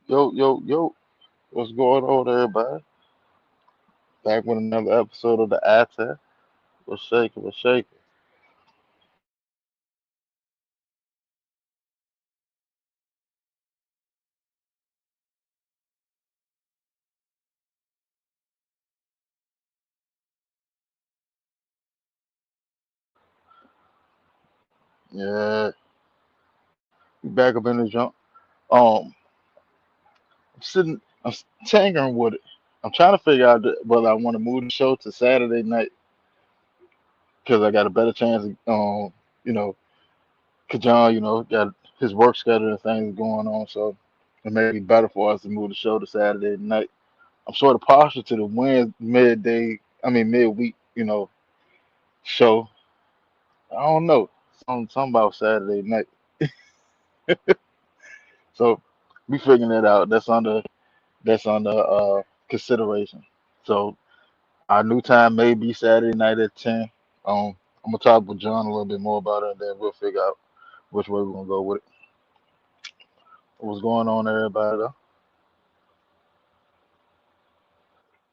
Yo, yo, yo, what's going on, everybody? Back with another episode of the OTAs. What's shaking? What's shaking? Yeah, we back up in the jump. I'm sitting, I'm tinkering with it. I'm trying to figure out whether I want to move the show to Saturday night because I got a better chance of, you know, cause John, got his work schedule and things going on, so it may be better for us to move the show to Saturday night. I'm sort of partial to the midweek, show. I don't know. Something about Saturday night. So we figuring it out. That's under consideration. So our new time may be Saturday night at 10. I'm gonna talk with John a little bit more about it, and then we'll figure out which way we're gonna go with it. What's going on, everybody? Though?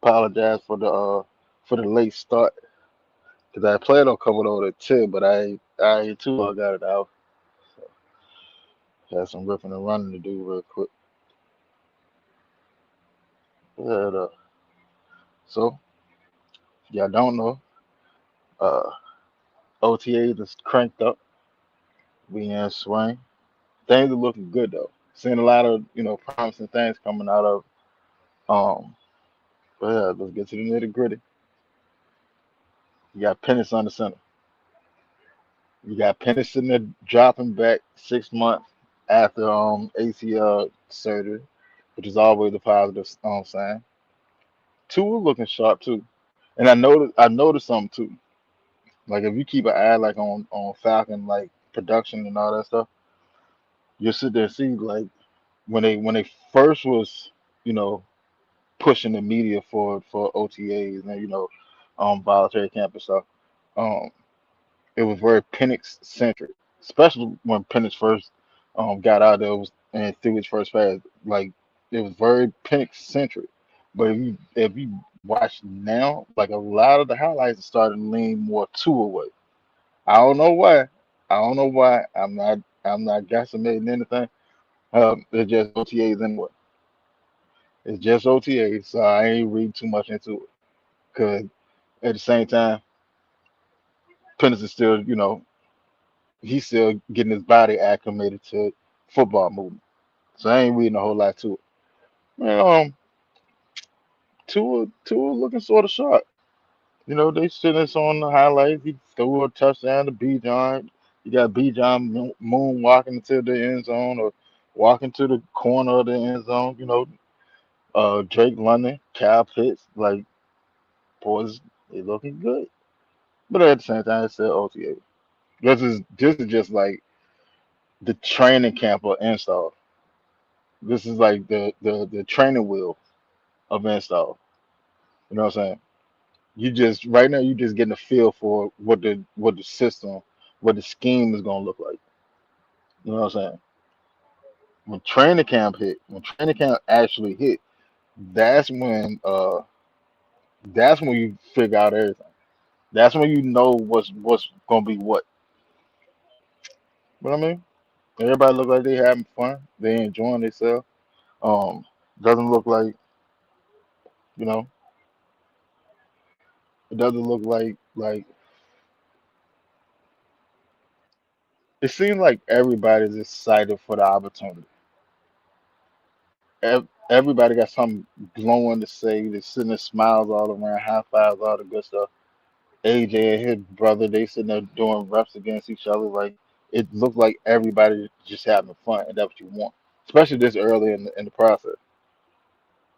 Apologize for the late start because I planned on coming over at 10, but I ain't too long got it out. Had some ripping and running to do real quick. Yeah, so y'all don't know. Uh, OTAs is cranked up. We in swing. Things are looking good though. Seeing a lot of promising things coming out of. Um, but yeah, let's get to the nitty gritty. You got Pennis under center. You got Pennis sitting there dropping back 6 months after ACL surgery, which is always a positive sign. Two looking sharp too, and I noticed something too. Like if you keep an eye like on Falcon like production and all that stuff, you'll sit there and see like when they first was you know pushing the media for OTAs and voluntary camp and stuff. Um, it was very Penix centric, especially when Penix first got out there and threw his first pass. Like it was very Penix centric. But if you watch now, like a lot of the highlights are starting to lean more two away. I don't know why. I don't know why. I'm not guesstimating anything. It's just OTAs anyway. It's just OTAs, so I ain't read too much into it. Cause at the same time, Pennis is still, he's still getting his body acclimated to football movement. So I ain't reading a whole lot to it. Man, Tua looking sort of sharp. They sent us on the highlights. He threw a touchdown to B John. You got B John moon walking into the end zone or walking to the corner of the end zone. Drake London, Cal Pitts, like boys, they looking good. But at the same time, it's still OTA. This is just like the training camp or install. This is like the training wheel of install. You know what I'm saying? You just right now you just getting a feel for what the system, what the scheme is gonna look like. You know what I'm saying? When training camp actually hit, that's when uh that's when you figure out everything. That's when you know what's gonna be what. You know what I mean? Everybody look like they having fun. They enjoying themselves. Um, doesn't look like you know. It doesn't look like it seems like everybody's excited for the opportunity. Everybody got something glowing to say. They're sitting there, smiles all around, high fives, all the good stuff. AJ and his brother, they sitting there doing reps against each other. Like it looks like everybody just having fun, and that's what you want, especially this early in the process.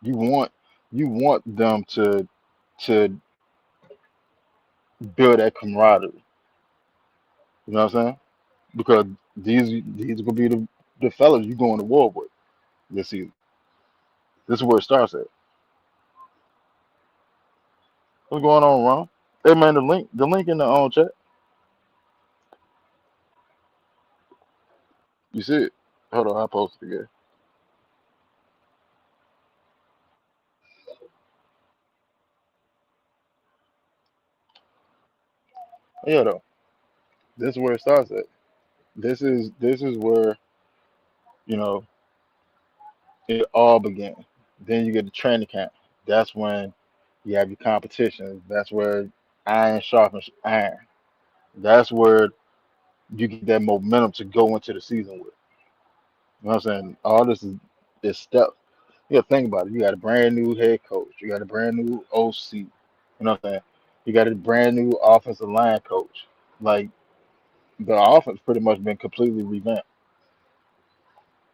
You want you want them to build that camaraderie. You know what I'm saying? Because these are gonna be the fellas you going to war with this season. This is where it starts at. What's going on, Ron? Hey man, the link in the chat. You see it? Hold on, I posted it again. Yeah, though. This is where it starts at. This is where you know it all began. Then you get the training camp. That's when you have your competitions. That's where iron sharpens iron. That's where you get that momentum to go into the season with. You know what I'm saying? All this is steps. You got to think about it. You got a brand new head coach. You got a brand new OC. You know what I'm saying? You got a brand new offensive line coach. Like the offense pretty much been completely revamped.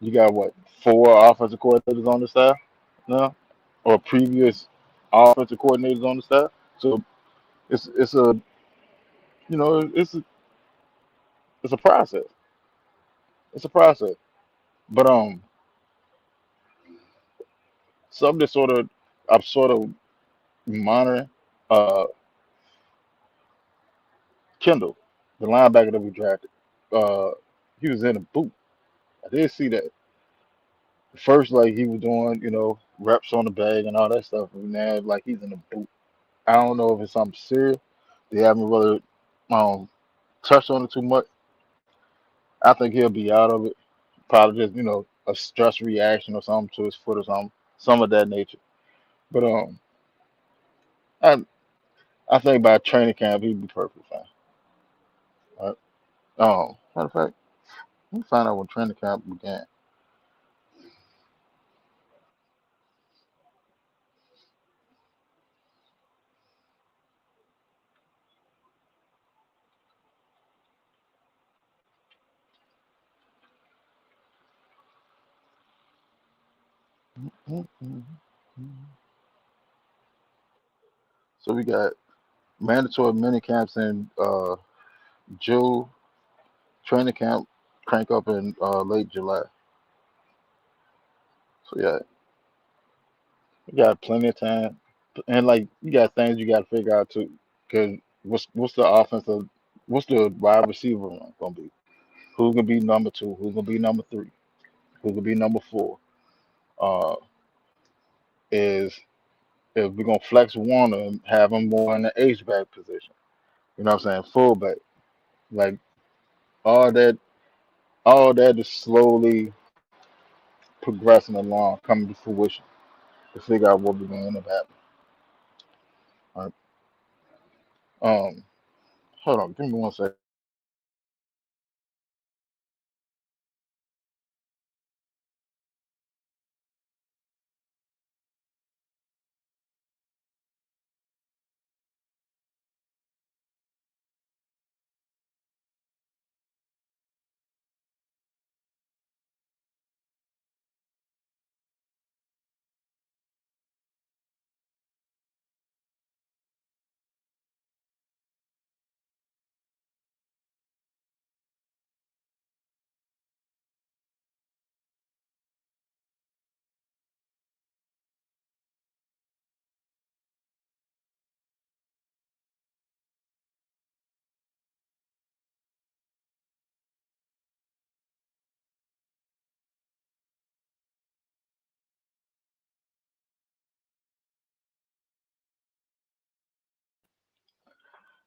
You got what, four offensive coordinators on the staff now, or previous offensive coordinators on the staff. So it's a it's a process. It's a process. But something that I'm sort of monitoring. Uh, Kendall, the linebacker that we drafted. Uh, he was in a boot. I did see that. First, like he was doing, reps on the bag and all that stuff. And now, like he's in a boot. I don't know if it's something serious. They haven't really um touched on it too much. I think he'll be out of it. Probably just, a stress reaction or something to his foot or something, some of that nature. But I I think by training camp he'd be perfect fine. Right? Matter of fact, let me find out when training camp began. So we got mandatory mini camps in June. Training camp crank up in late July. So yeah, you got plenty of time, and like you got things you got to figure out too. Because what's the offensive, what's the wide receiver room gonna be? Who's gonna be number two? Who's gonna be number three? Who's gonna be number four? Uh, is if we're gonna flex one and have him more in the H back position. You know what I'm saying? Fullback. Like all that, all that is slowly progressing along, coming to fruition to figure out what we're gonna end up having. All right. Hold on, give me one second.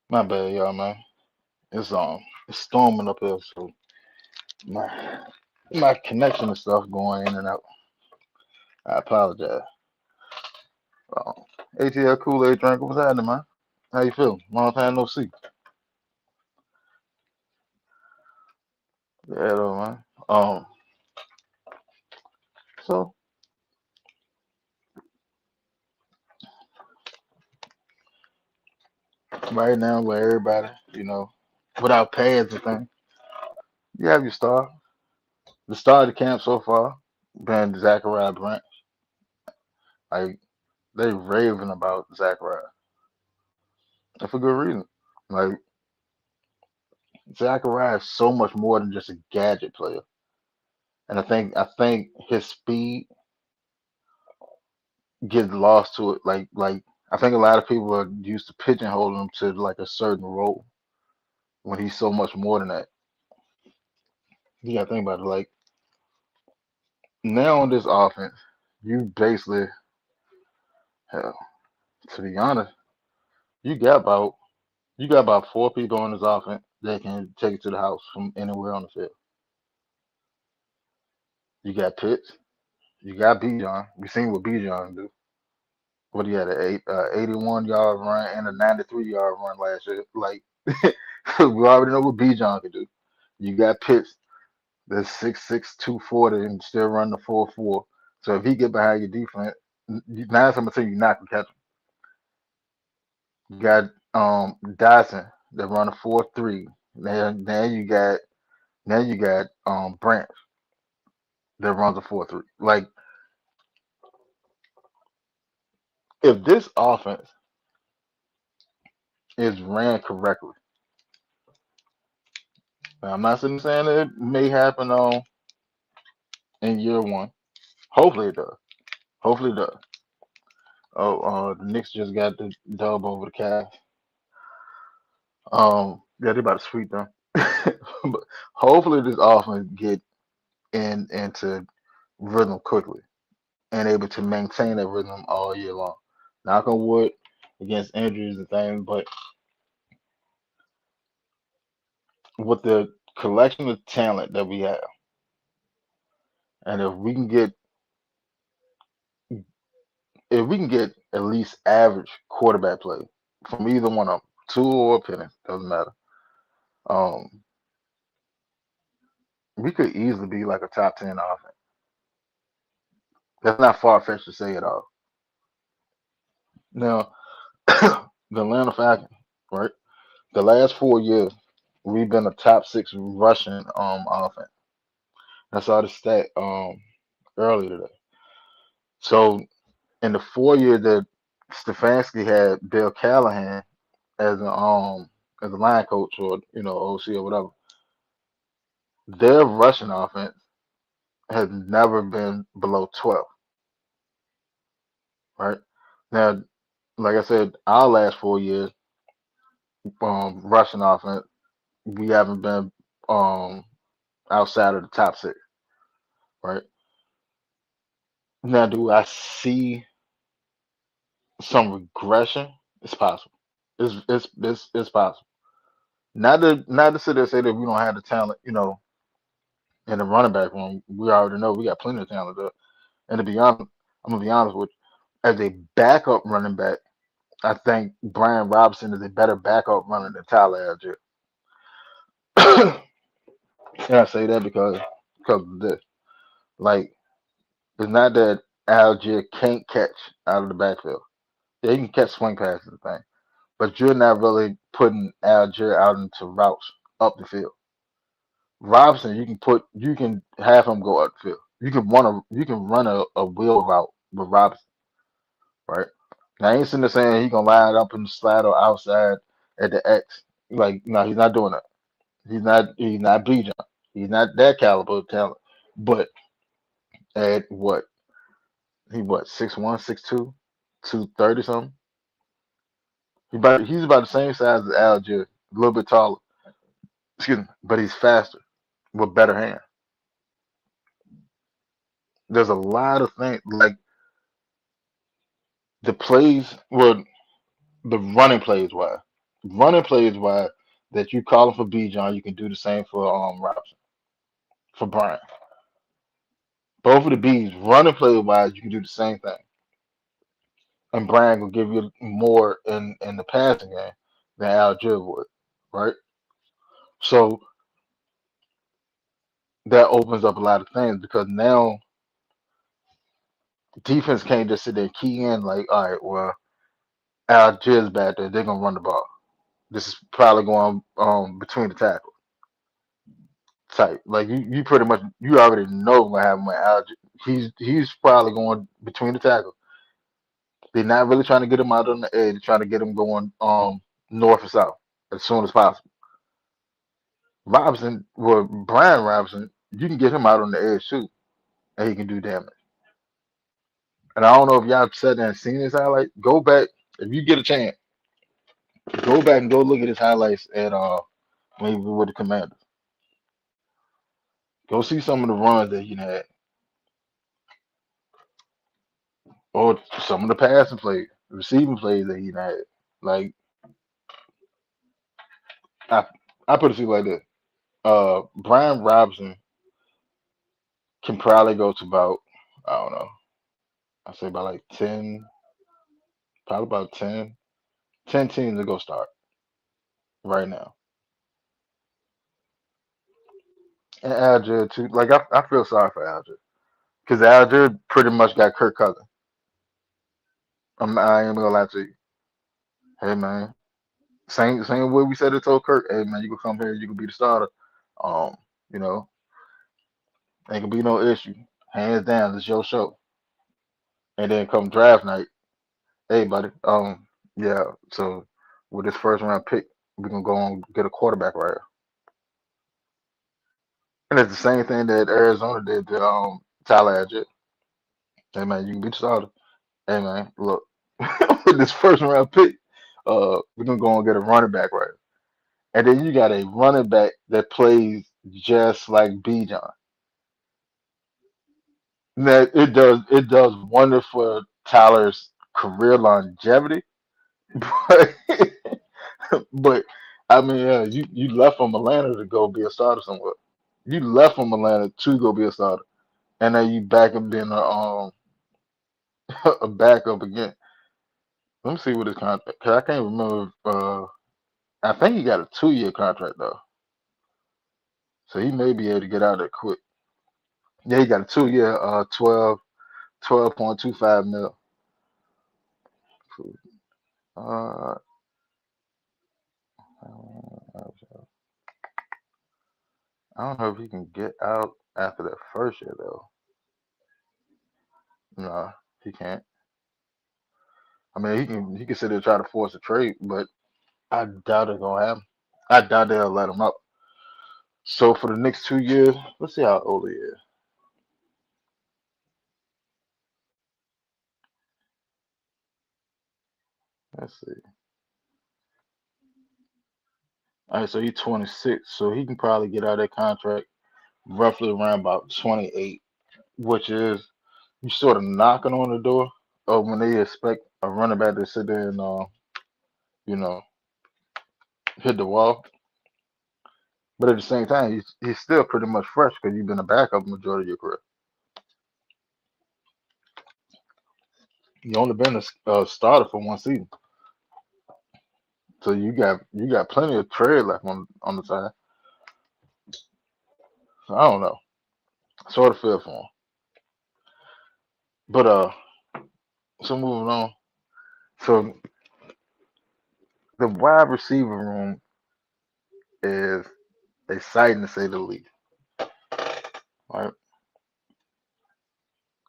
My bad, y'all, man. It's storming up here, so my my connection and stuff going in and out. I apologize. Um, ATL Kool Aid drinker, what's happening, man? How you feel? Long time no see. Yeah, though, man. So right now, where everybody, without pads and things, you have your star. The star of the camp so far been Zachariah Brent. Like they raving about Zachariah, and for good reason. Like Zachariah is so much more than just a gadget player, and I think his speed gets lost to it. Like I think a lot of people are used to pigeonholing him to like a certain role when he's so much more than that. You gotta think about it. Like now on this offense, you basically, hell, to be honest, you got about You got about four people on this offense that can take it to the house from anywhere on the field. You got Pitts, you got Bijan. We seen what Bijan do. What he had, an 81-yard run and a 93-yard run last year. Like we already know what Bijan can do. You got Pitts, that's 6'6", 240, and still run the 4.4. So if he get behind your defense, nine times out of 10 you're not gonna catch him. You got Dyson that run a 4.3. Now you got Branch that runs a 4.3. Like if this offense is ran correctly, now, I'm not saying it may happen in year one. Hopefully it does. Hopefully it does. Oh, the Knicks just got the dub over the Cavs. Yeah, they about to sweep them. But hopefully this offense get into rhythm quickly and able to maintain that rhythm all year long. Knock on wood against injuries and things, but with the collection of talent that we have, and if we can get at least average quarterback play from either one of them, two or Penny, doesn't matter. Um, we could easily be like a top 10 offense. That's not far fetched to say at all. Now, the Atlanta Falcons, right? The last 4 years, we've been a top six rushing offense. I saw the stat earlier today. So in the 4 years that Stefanski had Bill Callahan as a line coach or OC or whatever, their rushing offense has never been below 12. Right now, like I said, our last 4 years rushing offense, we haven't been um outside of the top six. Right now, do I see some regression? It's possible. It's possible. Not to sit there and say that we don't have the talent, in the running back room. We already know we got plenty of talent there. And to be honest, I'm gonna be honest with you. As a backup running back, I think Brian Robinson is a better backup runner than Tyler Algier. And I say that because of this. Like, it's not that Algier can't catch out of the backfield. Yeah, he can catch swing passes and thing, but you're not really putting Algier out into routes up the field. Robinson, you can have him go up the field. You can run a wheel route with Robinson, right? Now I ain't sitting there saying he gonna line up and slide or outside at the X. Like, no, he's not doing that. He's not Bijan. He's not that caliber of talent. But at what 6'1", 6'2", 230 something. He's about the same size as Algier, a little bit taller. Excuse me, but he's faster with better hands. There's a lot of things like the plays, well, the running plays wise that you calling for Bijan, you can do the same for Robinson, for Brian. Both of the B's running play wise, you can do the same thing, and Brian will give you more in the passing game than Algier would, right? So that opens up a lot of things because now defense can't just sit there and key in like, all right, well, Algier's back there, they're gonna run the ball. This is probably going between the tackles type. Like you pretty much you already know what happened with Algier. He's probably going between the tackles. They're not really trying to get him out on the edge. They're trying to get him going north or south as soon as possible. Robinson, well, Brian Robinson, you can get him out on the edge too, and he can do damage. And I don't know if y'all sat there and seen his highlight. Go back if you get a chance. Go back and go look at his highlights at maybe with the Commanders. Go see some of the runs that he had, or some of the passing plays, receiving plays that he had. Like I I put it to you like this. Brian Robinson can probably go to about, I don't know, I say about like 10, probably about 10 teams to go start right now. And Algier too. Like I feel sorry for Algier because Algier pretty much got Kirk Cousins. I ain't gonna lie to you. Hey man, same way we said it told Kirk. Hey man, you can come here, you can be the starter. Um, you know, ain't gonna be no issue. Hands down, it's your show. And then come draft night, hey buddy. Yeah. So with this first round pick, we gonna go and get a quarterback right here. And it's the same thing that Arizona did to Tyler Algier. Hey man, you can be the starter. Hey man, look, with this first round pick, we're gonna go and get a running back right. And then you got a running back that plays just like Bijan. That it does wonder for Tyler's career longevity, but but I mean, you left from Atlanta to go be a starter somewhere. You left from Atlanta to go be a starter, and then you back up being a backup again. Let me see what his contract. Cause I can't remember. I think he got a 2-year contract though, so he may be able to get out of there quick. Yeah, he got a 2-year, 12.25 mil. Uh, I don't know if he can get out after that first year though. No, he can't. I mean, he can sit there and try to force a trade, but I doubt it's gonna happen. I doubt they'll let him up. So for the next 2 years, let's see how old he is. Let's see. All right, so he's 26, so he can probably get out of that contract roughly around about 28, which is you sort of knocking on the door of when they expect a running back to sit there and you know hit the wall. But at the same time, he's still pretty much fresh because you've been a backup majority of your career. You only been a starter for one season, so you got plenty of trade left on the side. So I don't know. Sort of feel for him. But so moving on. So the wide receiver room is exciting to say the least. All right,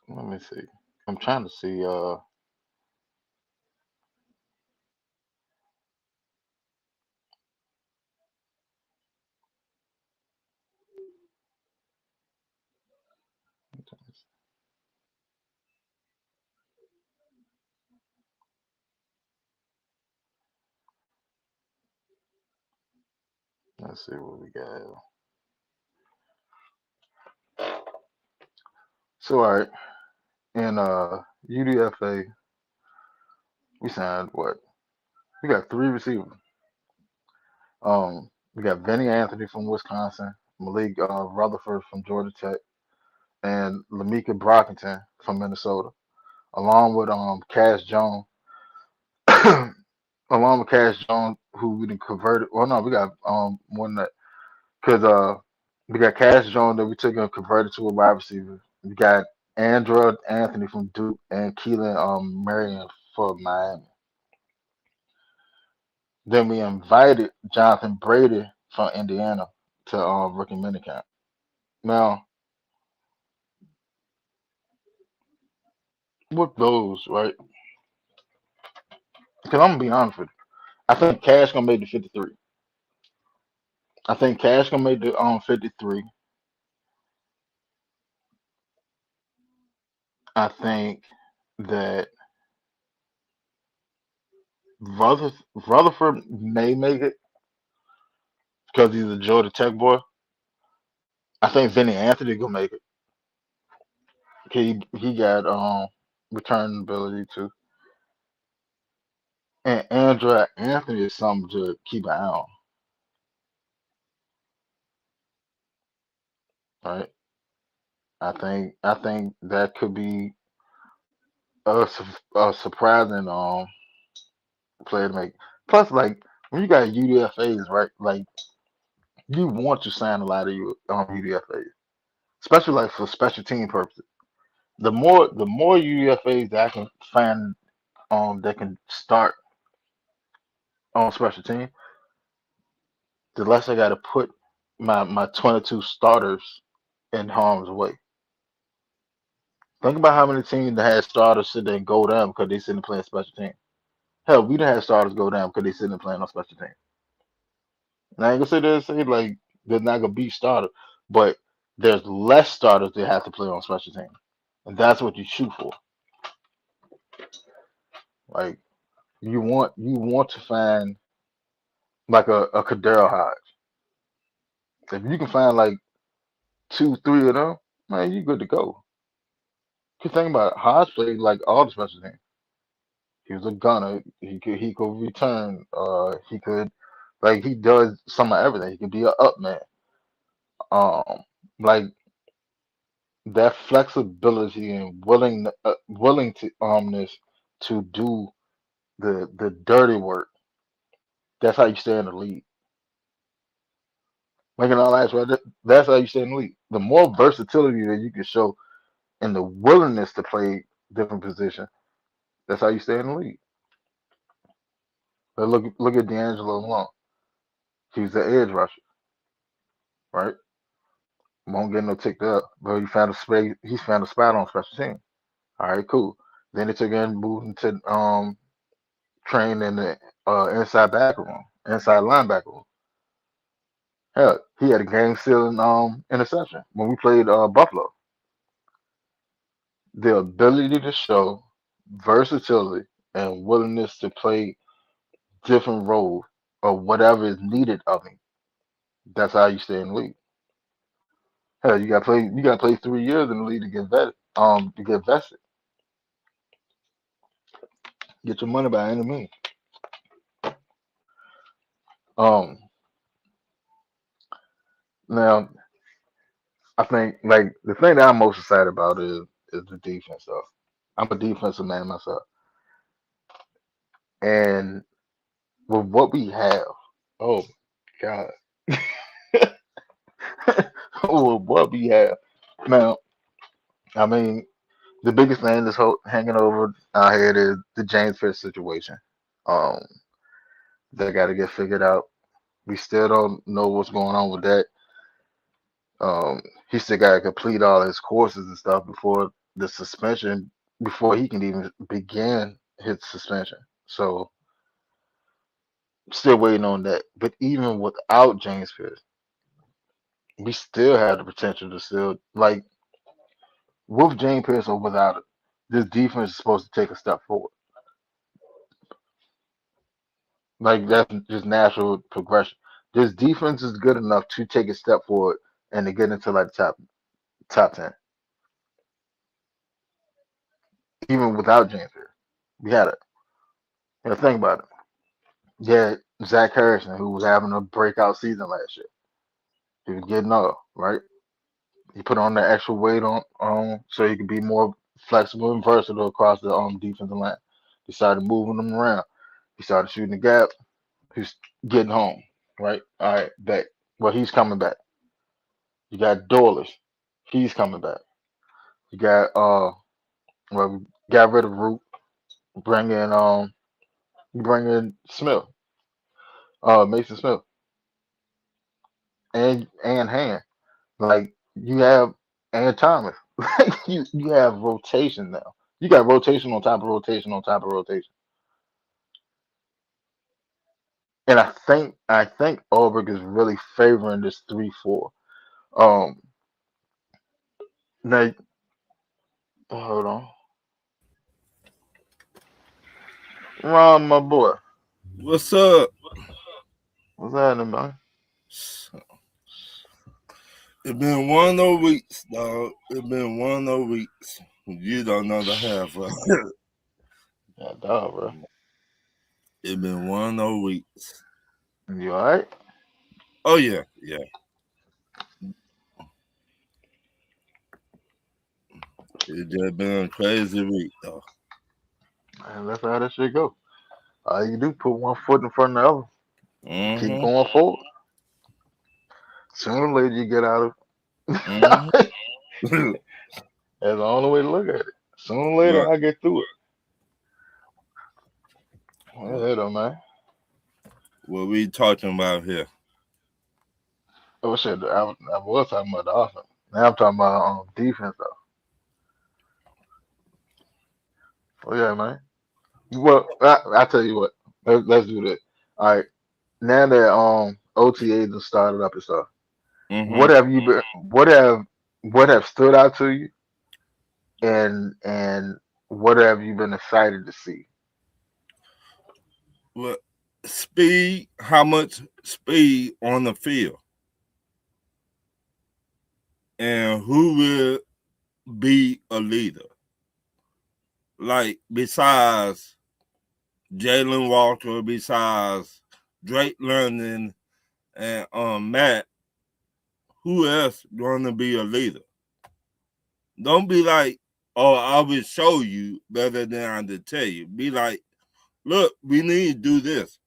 let me see. I'm trying to see. Let's see what we got. So all right, in UDFA, we signed what? We got 3 receivers. We got Vinny Anthony from Wisconsin, Malik Rutherford from Georgia Tech, and Lamika Brockington from Minnesota, along with Cash Jones, along with Cash Jones, who we done converted. Well, no, we got one that because we got Cash Jones that we took and converted to a wide receiver. We got Andrew Anthony from Duke and Keelan Marion for Miami. Then we invited Jonathan Brady from Indiana to rookie minicamp. Now, with those, right? Because I'm gonna be honest with you, I think Cash gonna make the 53. I think Cash gonna make the 53. I think that Rutherford may make it because he's a Georgia Tech boy. I think Vinny Anthony gonna make it. He got return ability too. And Andrew Anthony is something to keep an eye on. right? I think that could be a surprising player to make. Plus, like when you got UDFA's, right? Like you want to sign a lot of you UDFA's, especially like for special team purposes. The more UDFA's that I can find that can start on special team, the less I got to put my 22 starters in harm's way. Think about how many teams that had starters sit there and go down because they sitting playing special team. Hell, we done had starters go down because they sitting there playing on special team. And I ain't gonna sit there and say like they're not gonna be starters, but there's less starters that have to play on special team, and that's what you shoot for. Like you want to find like a Kadero Hodge. If you can find like two, three of them, man, you good to go. Cause think about it, Hodge played like all the special teams. He was a gunner. He could return. He could like he does some of everything. He could be a up man. Um, like that flexibility and willing to to do the dirty work. That's how you stay in the league. Making all that right. That's how you stay in the league. The more versatility that you can show and the willingness to play different positions, that's how you stay in the league. But look at D'Angelo Long. He's the edge rusher, right? Won't get no ticked up, but he found a space. He's found a spot on special team. All right, cool. Then they took in moved into train in the inside back room, inside linebacker room. Hell, he had a game sealing interception when we played Buffalo. The ability to show versatility and willingness to play different roles or whatever is needed of him. That's how you stay in the league. Hell, you got to play 3 years in the league to get vetted, to get vested, get your money by any means. Um, Now I think like the thing that I'm most excited about is the defense though. I'm a defensive man myself, and with what we have, oh God, with what we have now, I mean the biggest thing that's hanging over our head is the James Fish situation. Um, that got to get figured out. We still don't know what's going on with that. He still got to complete all his courses and stuff before the suspension, before he can even begin his suspension. So still waiting on that. But even without James Pierce, we still have the potential to still like with James Pierce or without it. This defense is supposed to take a step forward. Like that's just natural progression. This defense is good enough to take a step forward and to get into like the top 10, even without James Pierce. We had it. You know, think about it. Yeah, Zach Harrison, who was having a breakout season last year. He was getting up, right? He put on the extra weight on so he could be more flexible and versatile across the defensive line. He started moving them around. He started shooting the gap. He's getting home, right? All right, back. Well, he's coming back. You got Doyless. He's coming back. You got well, we got rid of Root. Bring in bring in Smith, Mason Smith, and Hand. Like you have and Thomas. Like you have rotation now. You got rotation on top of rotation on top of rotation. And I think Auburn is really favoring this 3-4. Um now hold on. Ron, my boy. What's up? What's happening, man? It been one of those weeks, dog. It been one of those weeks. You don't know the half of it. Yeah, dog, bro. It been one of those weeks. You alright? Oh yeah, yeah. It just been a crazy week though. And that's how that shit go. All you do put one foot in front of the other. Keep Mm-hmm. going forward. Sooner or later you get out of Mm-hmm. it. That's the only way to look at it. Sooner or later Right. I get through it. What, Well, though, man. what we talking about here? Oh shit, I was talking about the offense. Now I'm talking about defense though. Oh yeah, man. Well, I tell you what. Let's do that. All right. Now that OTAs have started up and stuff, Mm-hmm. what have you been? What have stood out to you, and what have you been excited to see? What speed? How much speed on the field, and who will be a leader? Like besides Jalen Walker, besides Drake London and Matt, who else going to be a leader? Don't be like, oh, I will show you better than I to tell you. Be like, look, we need to do this.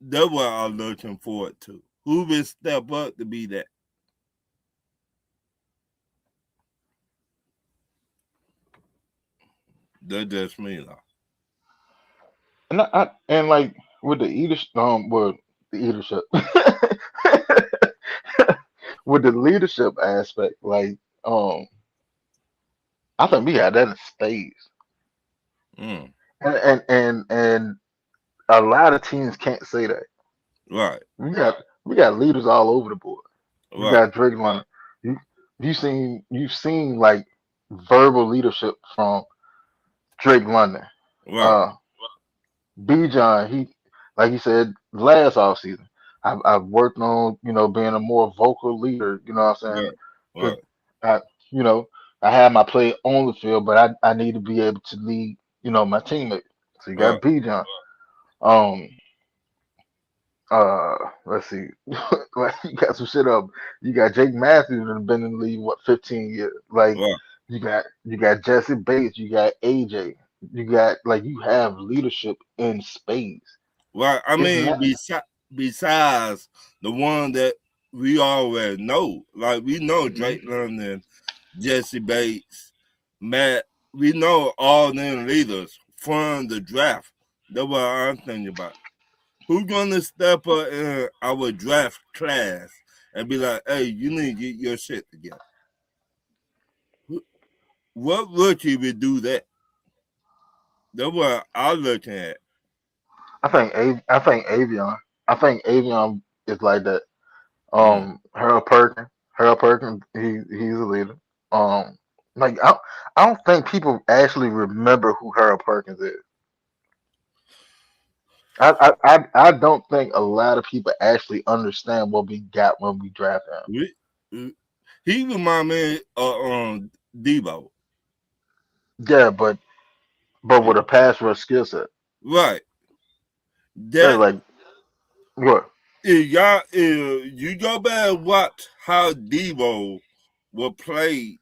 That's what I'm looking forward to. Who will step up to be that? That's just me, though. And like with the leadership with the leadership aspect, like I think we had that in spades, Mm, and a lot of teams can't say that. right, We got leaders all over the board. You right, got Drake London. You you've seen like verbal leadership from Drake London. right, Uh, B John, he like he said last offseason. I've worked on being a more vocal leader. You know what I'm saying? right, Because right, I you know I have my play on the field, but I need to be able to lead my teammate. So you got right, B John. Um let's see. Like you got some shit up. You got Jake Matthews that been in the league what 15 years. Like right, you got Jesse Bates, you got AJ. You have leadership in spades. right. I It's mean, not. besides the one that we already know, like we know Mhm. Drake London, Jesse Bates, Matt. We know all them leaders from the draft. That's what I'm thinking about. Who's gonna step up in our draft class and be like, "Hey, you need to get your shit together"? What rookie would do that? That's what I'm looking at. I think Avion. I think Avion is like that. Mm. Harold Perkins, he's a leader. Um, like I don't think people actually remember who Harold Perkins is. I don't think a lot of people actually understand what we got when we drafted him. We, he remind me of Debo. Yeah, but with a pass rush skill set. Right. Yeah, That like what? is y'all. You go back and watch how Debo will play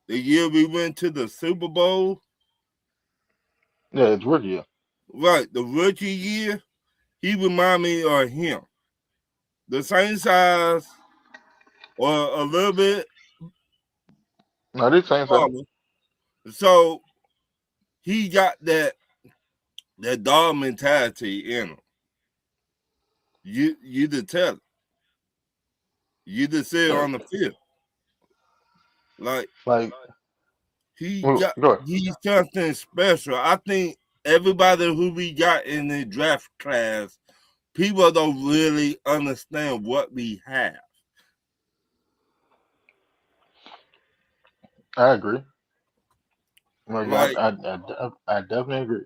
the year we went to the Super Bowl. Yeah, it's rookie year. Right, the rookie year, he remind me of him. The same size or a little bit No, they same size. taller. So he got that dog mentality in him. You to tell it. You to see it Yeah, on the field. Like like he well, got go ahead. he's something special. I think everybody who we got in the draft class, people don't really understand what we have. I agree. Like Like I definitely agree.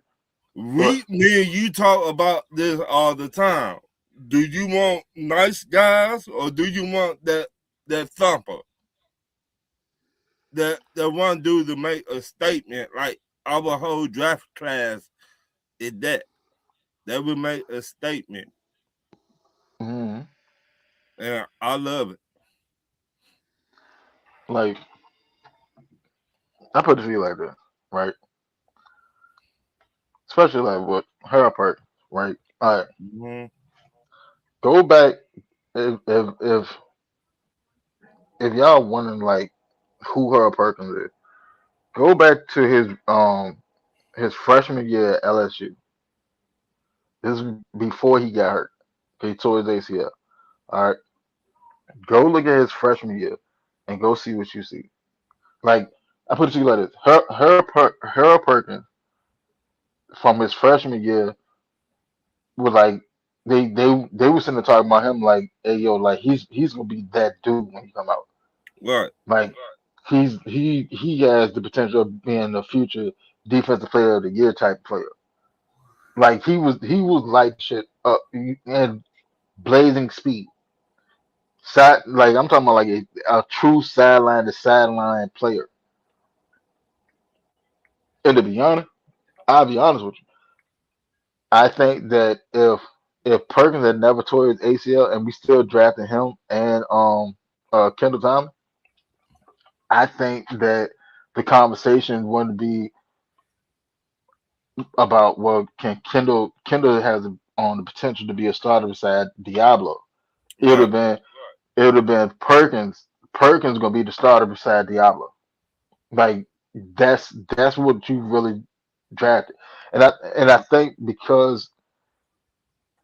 But me and you talk about this all the time. Do you want nice guys or do you want that thumper? That one dude to make a statement like our whole draft class is that would make a statement, mhm, and I love it. like I put it to you like this, right? Especially like with her part, right? All right, Mm-hmm. go back if y'all wondering like who her Perkins is, go back to his freshman year at LSU. This is before he got hurt. Okay, he tore his ACL. All right, go look at his freshman year and go see what you see. Like I put it to you like this: her Perkins from his freshman year was like they was sitting there talking about him like, hey yo, like he's gonna be that dude when he come out. Right. Like he has the potential of being a future defensive player of the year type player. Like he was light shit up and blazing speed. Side like I'm talking about like a true sideline to sideline player. And to be honest, I'll be honest with you. I think that if Perkins had never tore his ACL and we still drafted him and Kendall Thomas, I think that the conversation wouldn't be about well can Kendall has on the potential to be a starter beside Diablo. It would Right. have been it would have been Perkins gonna be the starter beside Diablo. Like that's what you really drafted. And I think because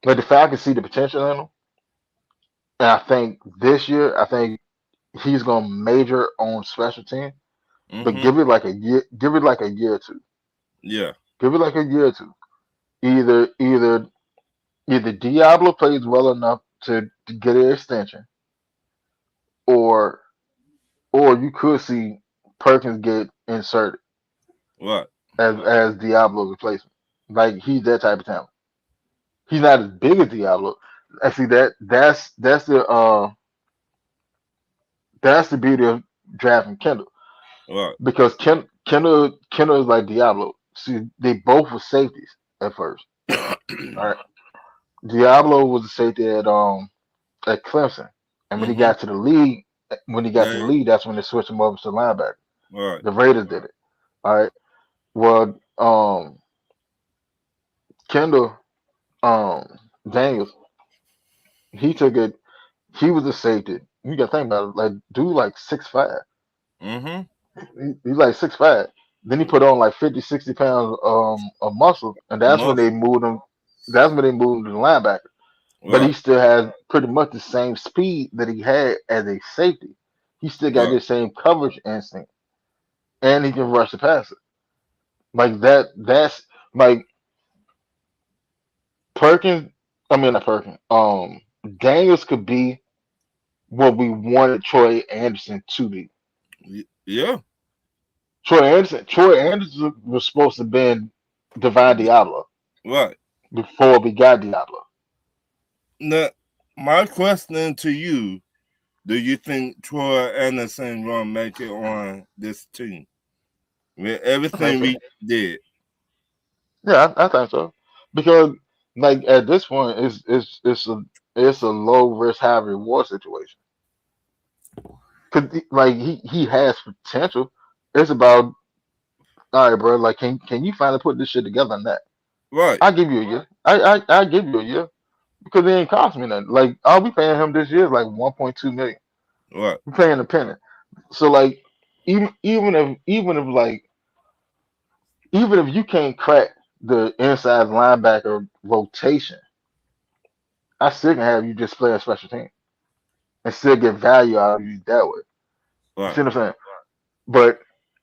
like the fact I can see the potential in him, and I think this year I think he's gonna major on special team. But Mm-hmm. give it like a year or two. Yeah. Give it like a year or two. Either either either Diablo plays well enough to get an extension, or you could see Perkins get inserted Right. as Diablo replacement. Like he's that type of talent. He's not as big as Diablo. I see that's the beauty of drafting Kendall Right. because Kendall is like Diablo. See, they both were safeties at first. All right, Diablo was a safety at Clemson, and Mm-hmm. when he got to the Yeah. league, that's when they switched him over to linebacker. Right. The Raiders did it. All right. Well, Kendall Daniels, he took it. He was a safety. You got to think about it. Like dude, like 6'5". Mm-hmm. He's like 6'5". Then he put on like 50, 60 pounds of muscle, and that's when they Muscle. moved him. That's when they moved him to the linebacker. But he Right. still has pretty much the same speed that he had as a safety. He still got Right. this same coverage instinct, and he can rush the passer. Like that. That's like Perkins. I mean, not Perkins. Daniels could be what we wanted Troy Anderson to be. Yeah. Troy Anderson was supposed to have been Divine Diablo Right. before we got Diablo. Now, my question to you: do you think Troy Anderson gonna make it on this team with I think everything so. we did? Yeah, I think so. Because like at this point, it's a low risk high reward situation. Cause like he has potential. It's about all right, bro. Like can you finally put this shit together on that? Right. I give you a year. I give you a year because it ain't cost me nothing. Like all we paying him this year is like 1.2 million. Right. We paying a penny. So like even if like even if you can't crack the inside linebacker rotation, I still can have you just play a special team and still get value out of you that way. You Right. see what I'm saying? But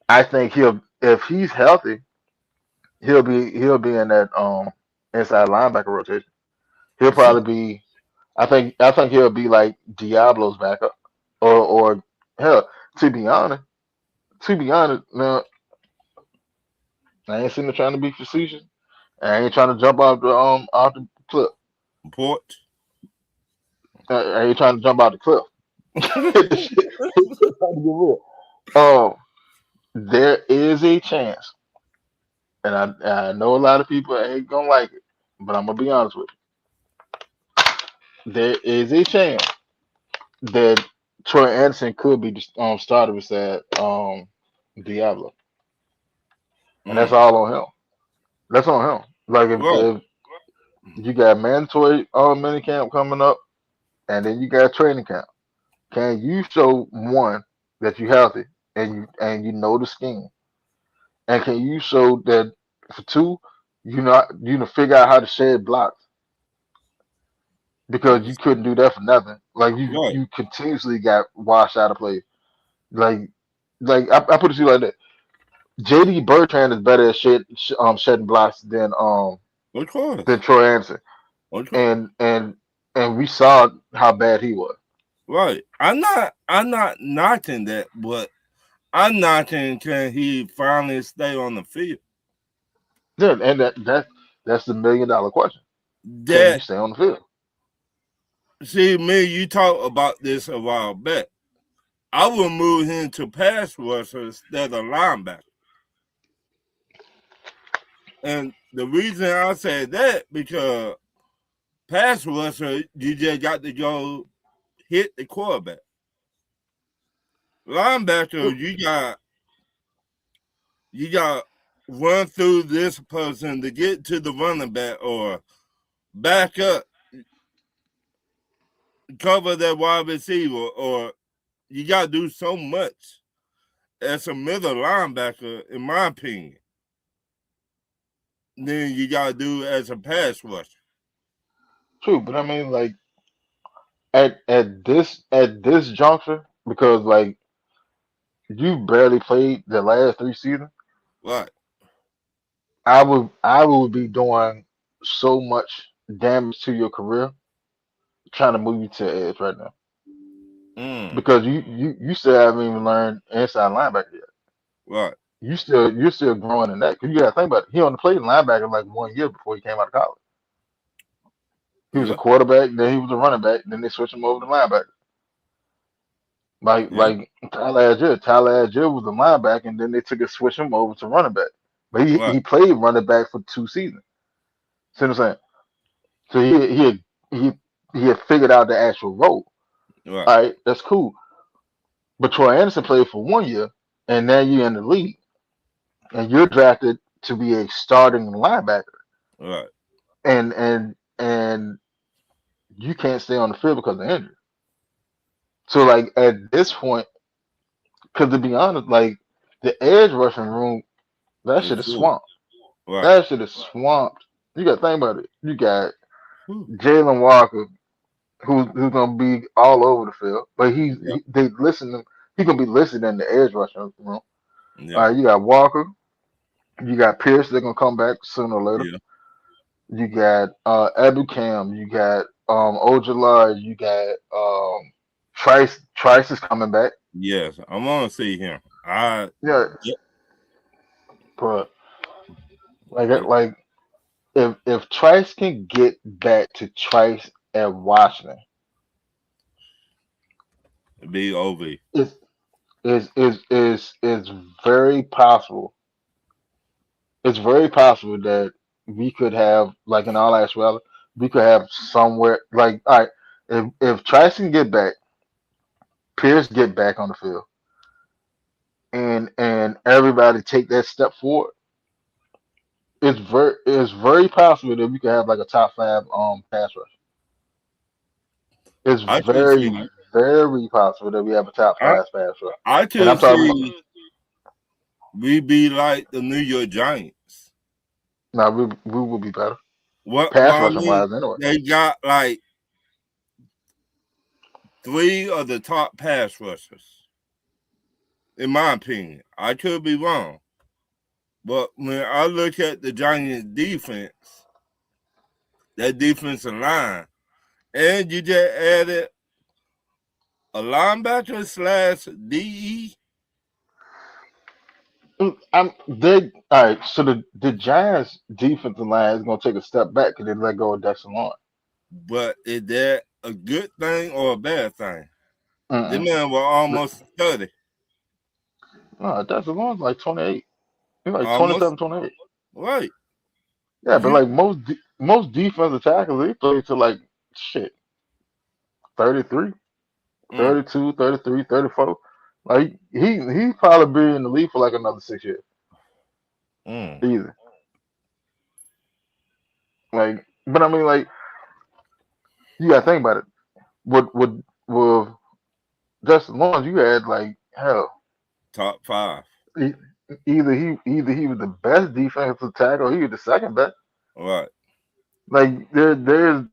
I think he'll if he's healthy, he'll be in that inside linebacker rotation. He'll You see? probably be I think he'll be like Diablo's backup. Or hell, to be honest, now I ain't sitting there trying to be facetious. I ain't trying to jump off the cliff. Port. I ain't trying to jump out the cliff. This shit about to get real. Um, there is a chance, and I know a lot of people ain't gonna like it, but I'm gonna be honest with you. There is a chance that Troy Anderson could be the starter beside Diablo. and that's Mm. all on him. That's on him. Like Right. if you got mandatory mini camp coming up, and then you got training camp, can you show one that you healthy and you know the scheme, and can you show that for two, you know figure out how to shed blocks because you couldn't do that for nothing. Like Right. you continuously got washed out of play. Like I put it to you like that. JD Bertrand is better at shedding blocks Of course. than Troy Anderson, Of course. and and and we saw how bad he was. Right. I'm not knocking that, but I'm knocking can he finally stay on the field? Yeah, and that's the $1 million question. Can you That stay on the field? see me, you talked about this a while back. I would move him to pass rusher instead of linebacker. And the reason I say that because pass rusher, you just got to go hit the quarterback. Linebacker, you got run through this person to get to the running back or back up, cover that wide receiver, or you got to do so much as a middle linebacker, in my opinion, than you got to do as a pass rusher. True, but I mean, like at this juncture, because like you barely played the last 3 seasons, Right. I would be doing so much damage to your career trying to move you to the edge right now Mm, because you still haven't even learned inside linebacker yet. right. You're still growing in that because you got to think about it. He only played linebacker like 1 year before he came out of college. He was a Yeah. quarterback, then he was a running back, then they switched him over to linebacker. Like Yeah. like Tyler Algier was a linebacker, and then they took a switch him over to running back. But he Right. he played running back for 2 seasons. See what I'm saying? So he he had figured out the actual role. Right. All right, that's cool. But Troy Anderson played for 1 year, and now you're in the league, and you're drafted to be a starting linebacker, Right. and you can't stay on the field because of injury. So like at this point, because to be honest, like the edge rushing room, that shit It's is full. swamped. Right. That shit is swamped. You got to think about it. You got Whew. Jalen Walker, who's gonna be all over the field, but Yeah. they listen to he's gonna be listed in the edge rushing room. All Yeah. right, you got Walker, you got Pierce. They're gonna come back sooner or later. Yeah. You got Abu Cam, you got Ojala, you got Trice. Trice is coming back. Yes. I want to see him. I. Yeah, Yeah. but like if Trice can get back to Trice at Washington, Be over. it's is very possible. It's very possible that we could have, like in all actuality, we could have somewhere like all right, if Trice can get back, Pierce get back on the field, and everybody take that step forward, it's very possible that we could have like a top five pass rush. It's I could very see. very possible that we have a top I. five pass rush, I and I'm could talking about see we be like the New York Giants. now we will be better What pass I rushing mean, wise anyway. they got like three of the top pass rushers, in my opinion. I could be wrong, but when I look at the Giants' defense, that defensive line, and you just added a linebacker slash DE, I'm they all right. So the Giants defensive line is gonna take a step back because they let go of Dexter Lawrence. but is that a good thing or a bad thing? The Mm-mm. man was almost 30, No, Dexter Lawrence like 28. He's like almost 27, 28. right. Yeah, but like most defensive tackles, they play to like shit 33, Mm, 32, 33, 34. Like he probably be in the league for like another 6 years. Mm. either. Like, but I mean, like, you gotta think about it. With Justin Lawrence, you had like hell. Top five. e- either he was the best defensive tackle, or he was the second best. Right. Like there's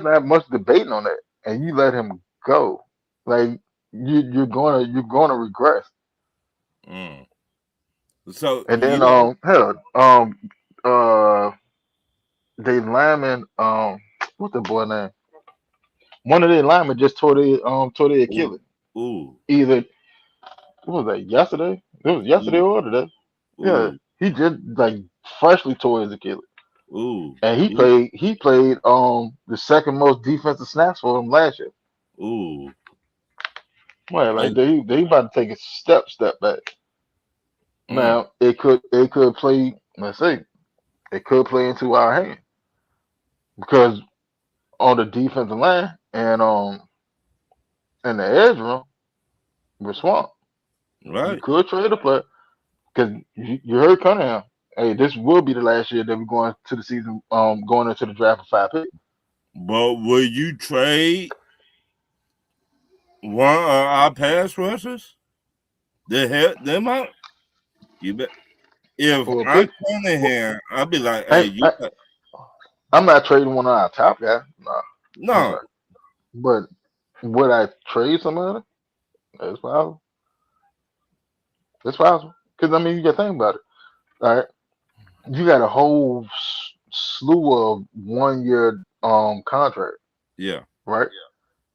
not much debating on that, and you let him go. Like you're gonna regress. Mm. So And then you hell uh they lineman what's the boy name? One of the linemen just tore their ooh Achilles. ooh Either what was that yesterday? It was yesterday ooh or today. Yeah, ooh he just like freshly tore his Achilles, ooh and ooh he played the second most defensive snaps for him last year. ooh. Well, like And they about to take a step back. mm, Now it could play. Let's say it could play into our hand because on the defensive line and the edge room we're swamped. You right. could trade a player because you heard Cunningham. Hey, this will be the last year that we're going to the season. Going into the draft with 5 picks. But will you trade one of our pass rushers to help them out? You bet. If For a I'm pick, Cunningham, I'll be like, hey, I, you I I'm not trading one of our top guys. No, I'm no, sorry. But would I trade somebody? It's possible. It's possible. Because I mean, you got to think about it. All right, you got a whole slew of 1 year contract, yeah, right?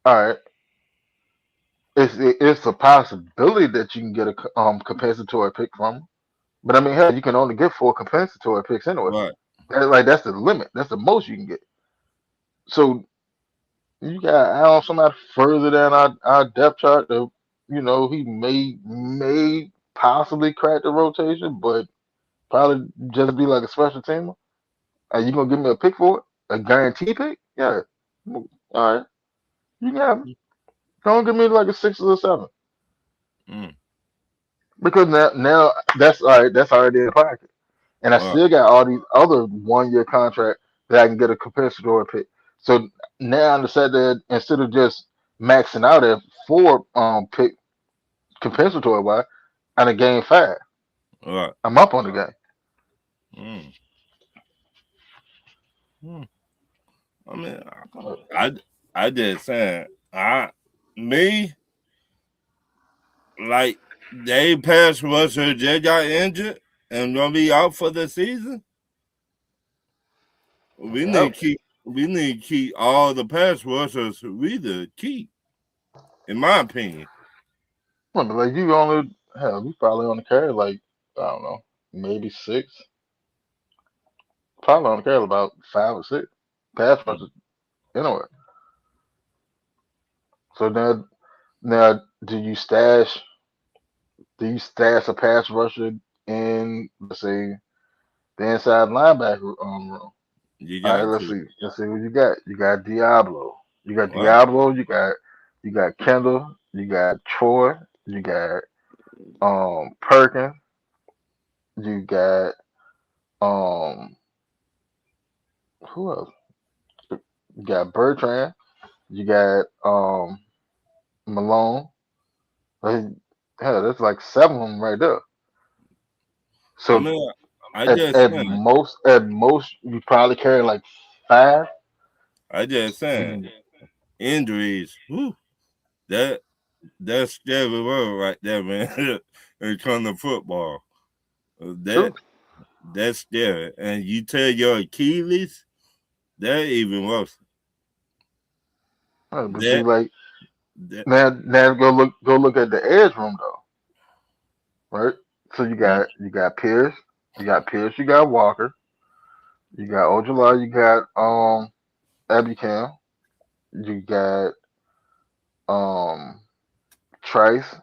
All right, it's a possibility that you can get a compensatory pick from him. But I mean, hell, you can only get 4 compensatory picks anyway. right, That's the limit. That's the most you can get. So you got I don't know, somebody further than our depth chart that he may possibly crack the rotation, but probably just be like a special teamer. Are you gonna give me a pick for it? A guarantee pick? Yeah. All right. You got don't give me like a 6 or 7 mm, because now that's all right. That's already in the pocket, and I right, still got all these other 1 year contract that I can get a compensatory pick. So now I decided that instead of just maxing out at 4 pick compensatory wise, I done gained 5. right. I'm up on the game. Mm, mm. I mean, Uh, I, I just saying, me, like, they pass rusher just got injured and gonna be out for the season. Yep. We need to keep all the pass rushers we to keep, in my opinion. Well, but like you only hell, you probably only carry like I don't know, maybe 6. Probably only carry about 5 or 6 pass Mm. rushers anyway. So now do you stash a pass rusher in let's say the inside linebacker room? You All right, got to, let's see what you got. You got Diablo. You got right? Diablo. You got Kendall. You got Troy. You got Perkins. You got um who else? You got Bertrand. You got Malone. Like, hell, that's like 7 of them right there. I So mean, I just saying, at most, you probably carry like 5. I just saying, Mm, injuries. Whew, that that's scary word right there, man. When it comes to football, true. that's scary. And you tell your Achilles, that even worse. But see, That like that. now go look at the edge room though, right? So Mm, you got Pierce, you got Walker, you got Ojala, you got Ebicam, you got um Trice,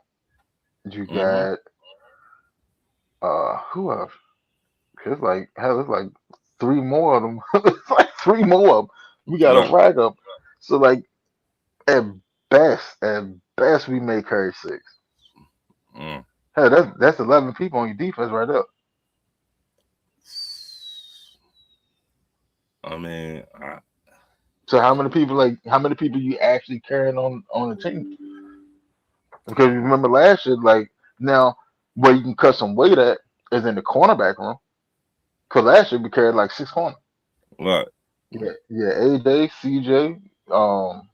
you mm-hmm. got who else? It's like hell, it's like 3 more of them. It's like 3 more of them. We got a Right. rack up. So like at at best we may carry 6. Mm, Hell, that's 11 people on your defense right there. I mean, So how many people you actually carrying on the team? Because you remember last year, like now where you can cut some weight at is in the cornerback room. Because last year we carried like six corners. right, Yeah, yeah, AJ, CJ, um,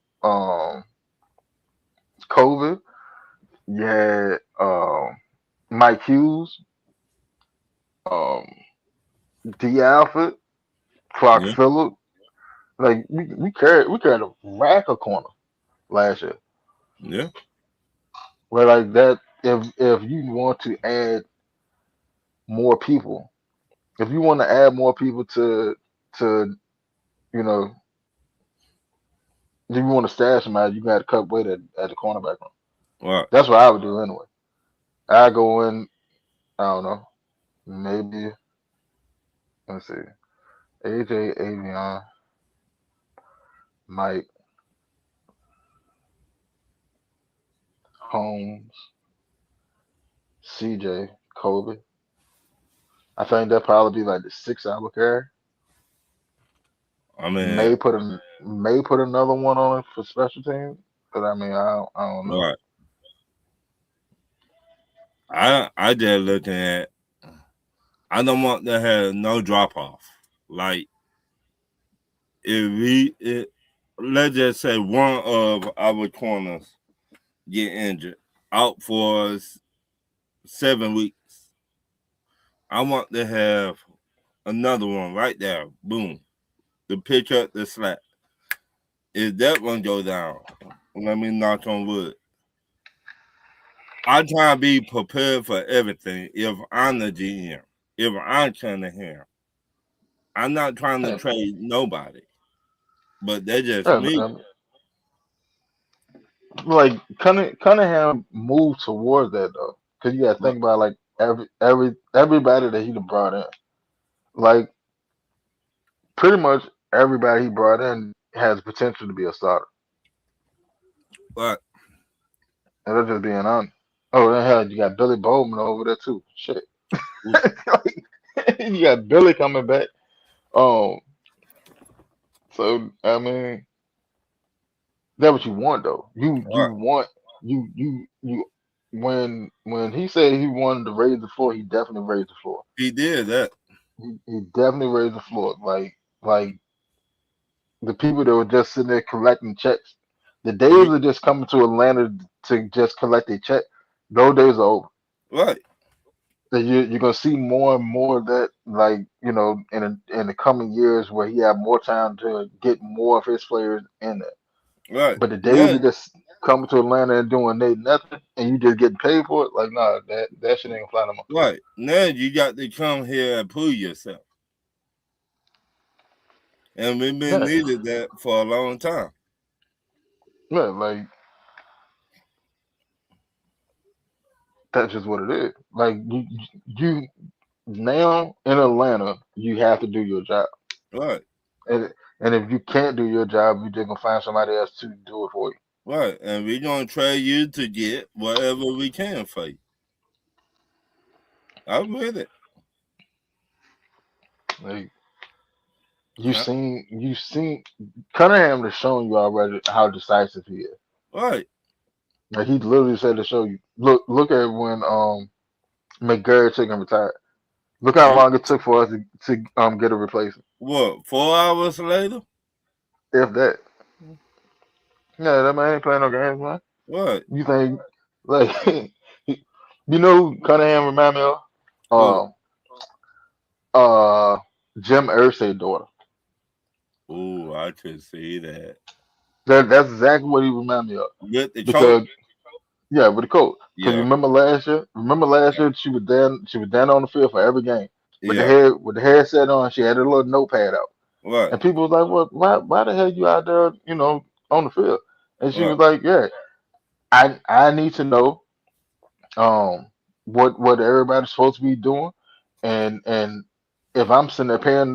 COVID. You had Mike Hughes, um, D Alfred, Clark yeah, Phillip. Like we carried a rack of corner last year. yeah, But like that, if you want to add more people, if you want to add more people to you know, if you want to stash somebody, you got to cut weight at the cornerback room. right. That's what I would do anyway. I go in. I don't know. Maybe let's see. AJ, Avion, Mike, Holmes, CJ, Kobe. I think that probably be like the 6 hour carry. I mean, May put another one on it for special teams. But I mean, I don't know. right. I just looking at. I don't want to have no drop off. Like if let's just say one of our corners get injured, out for 7 weeks. I want to have another one right there. Boom. To pick up the slack. If that one go down, let me knock on wood. I try to be prepared for everything if I'm the GM. If I'm trying to hear. I'm not trying to Yeah, trade nobody. But that's just yeah, me. like Cunningham moved towards that though, because you got to Right. think about like everybody that he done brought in. Like pretty much everybody he brought in has potential to be a starter. Right. And that's just being honest. Oh, then hell, you got Billy Bowman over there too. Shit, like, you got Billy coming back. Um, so I mean, that's what you want though. You Right. want you when he said he wanted to raise the floor, he definitely raised the floor. He did that. He definitely raised the floor. Like the people that were just sitting there collecting checks, the days He, of just coming to Atlanta to just collect a check, those days are over. right. That you're gonna see more and more of that, like in the coming years, where he have more time to get more of his players in there. Right. But the days Now, of just coming to Atlanta and doing nothing, and you just getting paid for it, like nah, that shit ain't gonna fly no more. right. Now you got to come here and prove yourself. And we've been Yeah, needed that for a long time. yeah, like that's just what it is. Like you now in Atlanta, you have to do your job, Right. and and if you can't do your job, you just gonna find somebody else to do it for you. Right. And we're gonna trade you to get whatever we can for you. I'm with it. Like Uh, you seen Cunningham has shown you already how decisive he is. Right. Like he literally said to show you. Look at when McGurry took and retired. Look how What? long it took for us to get a replacement. What? 4 hours later? If that. Yeah, that man ain't playing no games, man. What? You think like you know who Cunningham remind me of? Who? Um uh Jim Irsay daughter. Oh, I could see that. That's exactly what he remind me of. With the coat? Because yeah, with the coach. Because Yeah. remember last year? Remember last Yeah. year she was down on the field for every game. Yeah. With the headset on, she had a little notepad out. Right. And people was like, "Well, why the hell you out there, on the field?" And she Right. was like, "Yeah, I need to know um what everybody's supposed to be doing, and if I'm sitting there paying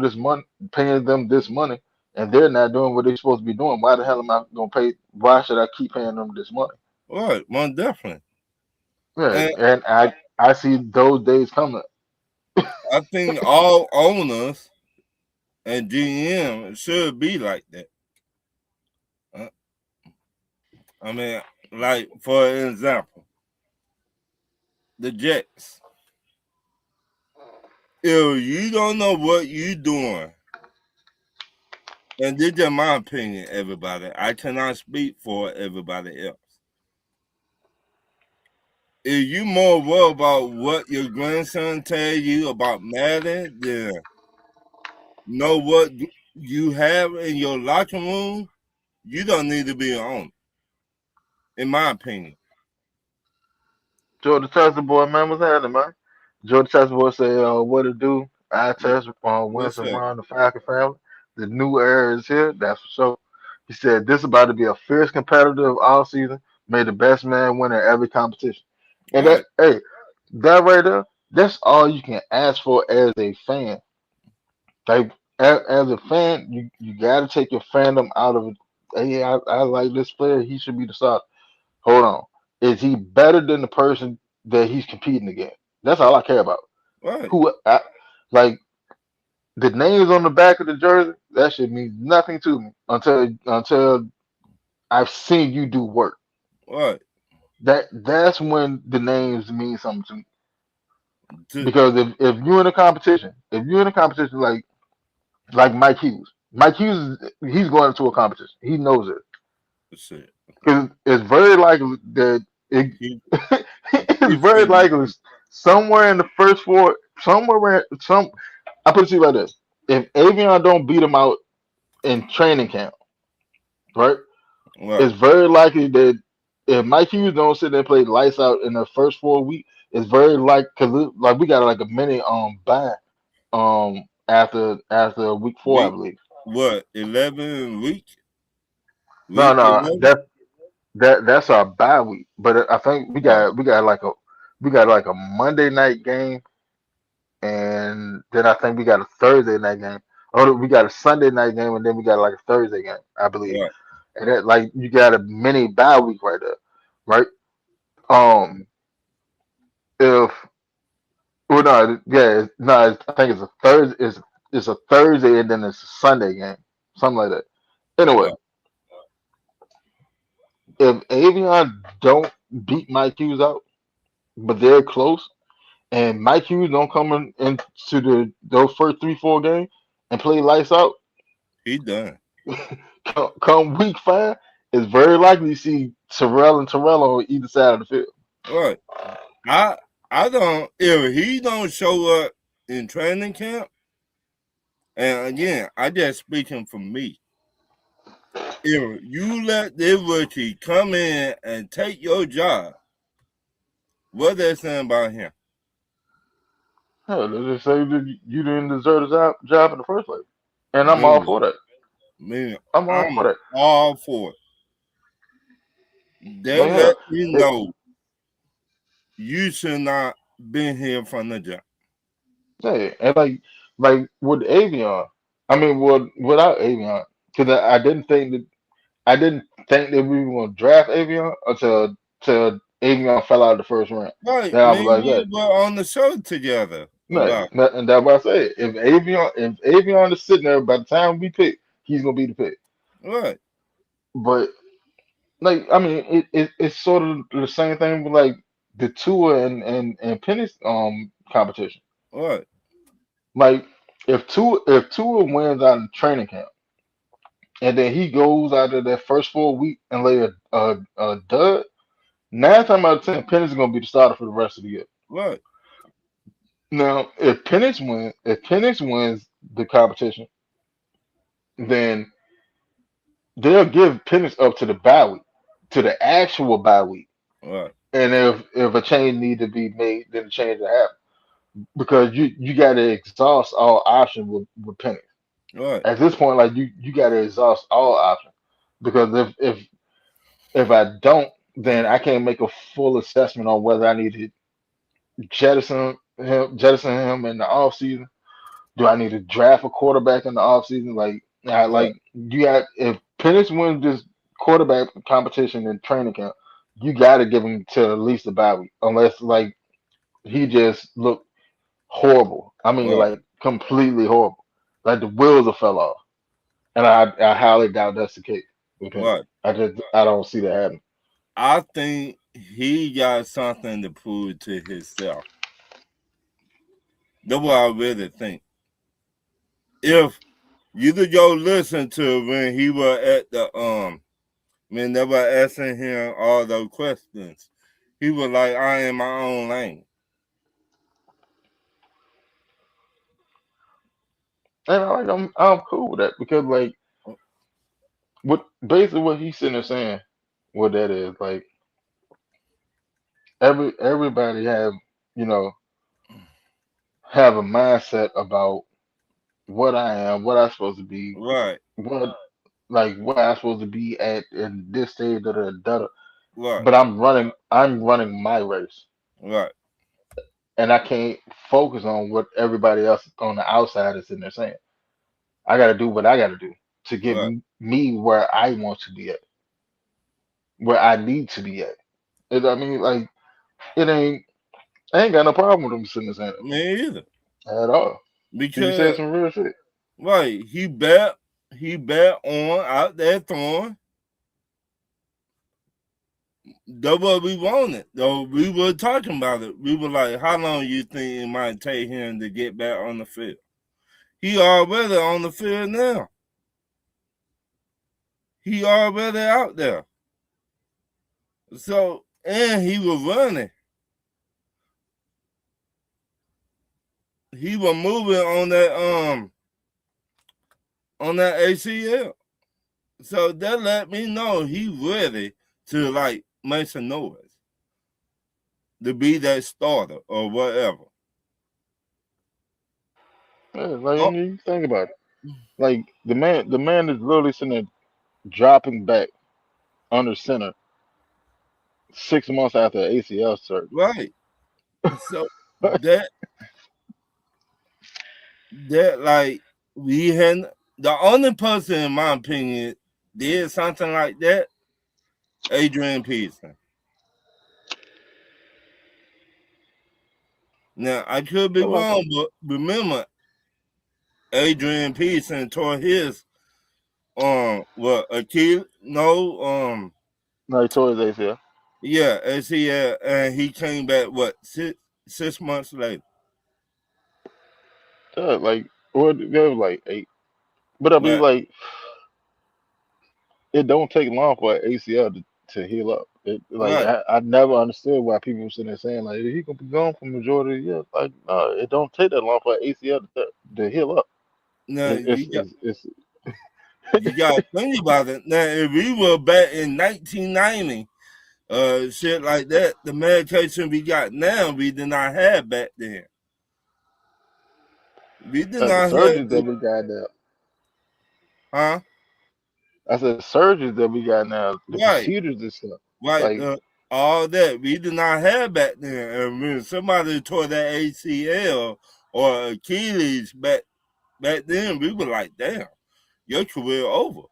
them this money, and they're not doing what they're supposed to be doing, why the hell am I gonna pay? Why should I keep paying them this money?" Right. Most definitely. Yeah, And and I see those days coming. I think all owners and GM should be like that. Uh, I mean, like for example, the Jets. If you don't know what you're doing, and this is my opinion, everybody. I cannot speak for everybody else. If you more worried about what your grandson tell you about Madden than know what you have in your locker room, you don't need to be on. In my opinion, Jordan Chester boy, man, what's happening, man? Jordan Chester boy say, what it do? I test what's Winston up? Ron, the Falcon family. The new era is here, that's for sure. He said, this about to be a fierce competitive all season. May the best man win in every competition. And that, Right, hey, that right there, that's all you can ask for as a fan. Like, as a fan, you got to take your fandom out of it. Hey, I like this player. He should be the starter. Hold on. Is he better than the person that he's competing against? That's all I care about. right, Who I, like the names on the back of the jersey? That should mean nothing to me until I've seen you do work. right. That's when the names mean something to me. To, Because if you're in a competition, if you're in a competition like Mike Hughes, Mike Hughes he's going into a competition. He knows it. shit. Because it's very likely that He it's he very finna likely somewhere in the first four, somewhere where some. I put it to you like this: if Avion don't beat him out in training camp, right? right. It's very likely that if Mike Hughes don't sit there and play lights out in the first 4 weeks, it's very like because like we got like a mini bye after week 4, I Week believe. what? 11 week. No, Week no, 11. that's our bye week. But I think Oh, we got like a Monday night game, and then I think we got a Thursday night game. Oh, we got a Sunday night game, and then we got like a Thursday game, I believe. right. And that like you got a mini bye week right there, right? Um, if well, no, yeah, I think it's a Thursday. It's a Thursday, and then it's a Sunday game, something like that. Anyway, Right. if Avion don't beat Mike Hughes out, but they're close, and Mike Hughes don't come into those first 3 4 games and play lights out, He done. come week 5, it's very likely you see Terrell and Terrell on either side of the field. Right. I I don't. If he don't show up in training camp, and again, I just speaking for me. If you let this rookie come in and take your job, what they saying about him? Hell, they just say that you didn't deserve the job in the first place, and I'm all Me, for that. me, I'm all for I'm that. all for it. They But hell, let me it, know you should not been here from the jump. hey, and like with Avion, I mean, without Avion, because I didn't think that we were going to draft Avion until Avion fell out of the first round. Right, Then I me was and like, you hey, were on the show together no, about and that's what I said. If Avion is sitting there, by the time we pick, he's gonna be the pick. it. Right, But like, I mean, it's sort of the same thing with like the Tua and Penny's competition. right, Like, if Tua wins out in training camp, and then he goes out of that first 4 week and lay a dud, 9 times out of 10, Penny's gonna be the starter for the rest of the year. right, Now, if Penix wins the competition, then they'll give Penix up to the bye week, to the actual bye week. right, And if a change need to be made, then the change will happen because you got to exhaust all options with Penix. right, At this point, like you got to exhaust all options because if I don't, then I can't make a full assessment on whether I need to jettison him in the off season. Do I need to draft a quarterback in the offseason? right, Like you got if Penix wins this quarterback competition in training camp, you got to give him to at least a bye week, unless like he just looked horrible. I mean, right, like completely horrible. Like the wheels have fell off, and I highly doubt that's the case with him. Right. I don't see that happening. I think he got something to prove to himself. That's what I really think. If you could go listen to when he was at the when they were asking him all those questions, he was like, "I am my own lane." And I'm cool with that because like what basically what he's sitting there saying, what that is like everybody have you know have a mindset about what I am, what I'm supposed to be, Right, what like what I'm supposed to be at in this stage, da da da. right, But I'm running my race, right, and I can't focus on what everybody else on the outside is sitting there saying. I got to do what I got to do to get right. me where I want to be at, where I need to be at. I mean, like it ain't. I ain't got no problem with him sitting there saying Me either. it at all. He said Because some real shit. right, he bet on out there throwing. That's what we wanted. Though we were talking about it. We were like, how long you think it might take him to get back on the field? He already on the field now. He already out there. So and he was running. He was moving on that ACL. So that let me know he ready to like make some noise to be that starter or whatever. Yeah, like I Oh, mean, you think about it. Like the man is literally sitting there dropping back under center 6 months after ACL surgery. right. So that like we had the only person in my opinion did something like that, Adrian Peterson. Now I could be But like, wrong, but remember Adrian Peterson tore his what Achilles no no, he tore his ACL. yeah ACL and he came back what 6 months later. Yeah, like or they were like 8. But I mean, Right, like it don't take long for an ACL to heal up. Like right. I never understood why people were sitting there saying like he gonna be gone for majority of the year. Like no, it don't take that long for an ACL to heal up. Now It, it's you got to think about it. Now if we were back in 1990, shit like that, the medication we got now we did not have back then. We did the not have surgeries that the we got now. huh I said surgeries that we got now, the right procedures and stuff. right Like all that we did not have back then. And when somebody tore that ACL or Achilles back then, we were like, damn, your career over.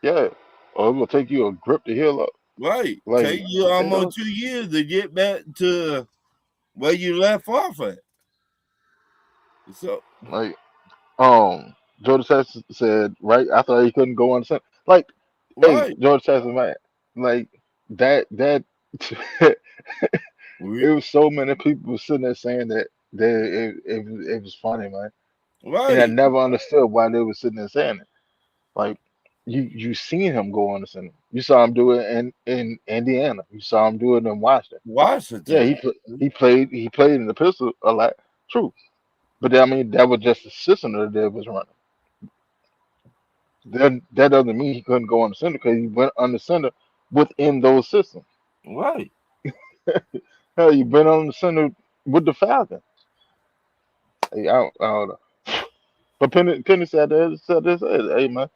yeah, or it will take you a grip to heal up. Right. Like Take you it almost don't 2 years to get back to where you left off at. So like George Texas said right after he couldn't go on the center. Like hey, right. George Texas man, like that it We was so many people sitting there saying that it was funny, man. And I right. never understood why they were sitting there saying it. Like you seen him go on the center. You saw him do it in Indiana. You saw him do it in Washington. Yeah, Washington. he played in the pistol a lot. True, but I mean that was just the system that they was running. Then that doesn't mean he couldn't go on the center because he went on the center within those systems. Right. Hell, you been on the center with the Falcons. Hey, I don't know. But Penny said this, hey man,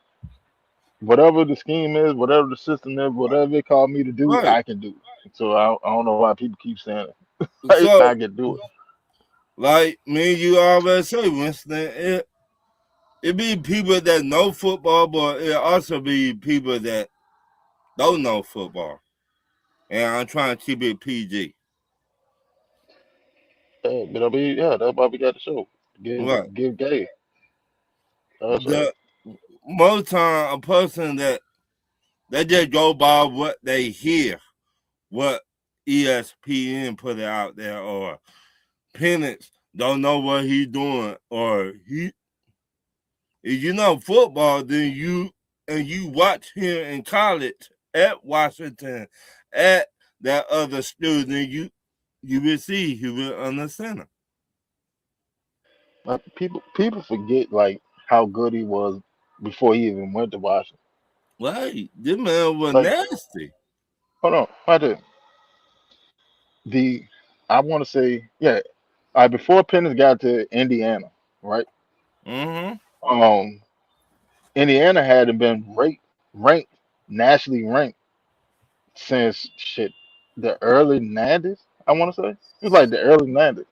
whatever the scheme is, whatever the system is, whatever they call me to do, Right. I can do. So I don't know why people keep saying it. So I can do it. like me and you always say, Winston, it be people that know football, but it also be people that don't know football. And I'm trying to keep it PG. Yeah, but I mean, yeah, that's why we got the show. Right. Give Gay. That's right. The most time a person that they just go by what they hear, what ESPN put out there, or Penix don't know what he's doing, or he if you know football, then you watch him in college at Washington at that other student, you will see he will understand him. Like people forget like how good he was before he even went to Washington. Right. This man was Like, nasty. hold on, I did the I want to say yeah. Before Pennis got to Indiana, right? Mm-hmm. Um, Indiana hadn't been ranked nationally ranked since shit the early '90s. I want to say it was like the early '90s.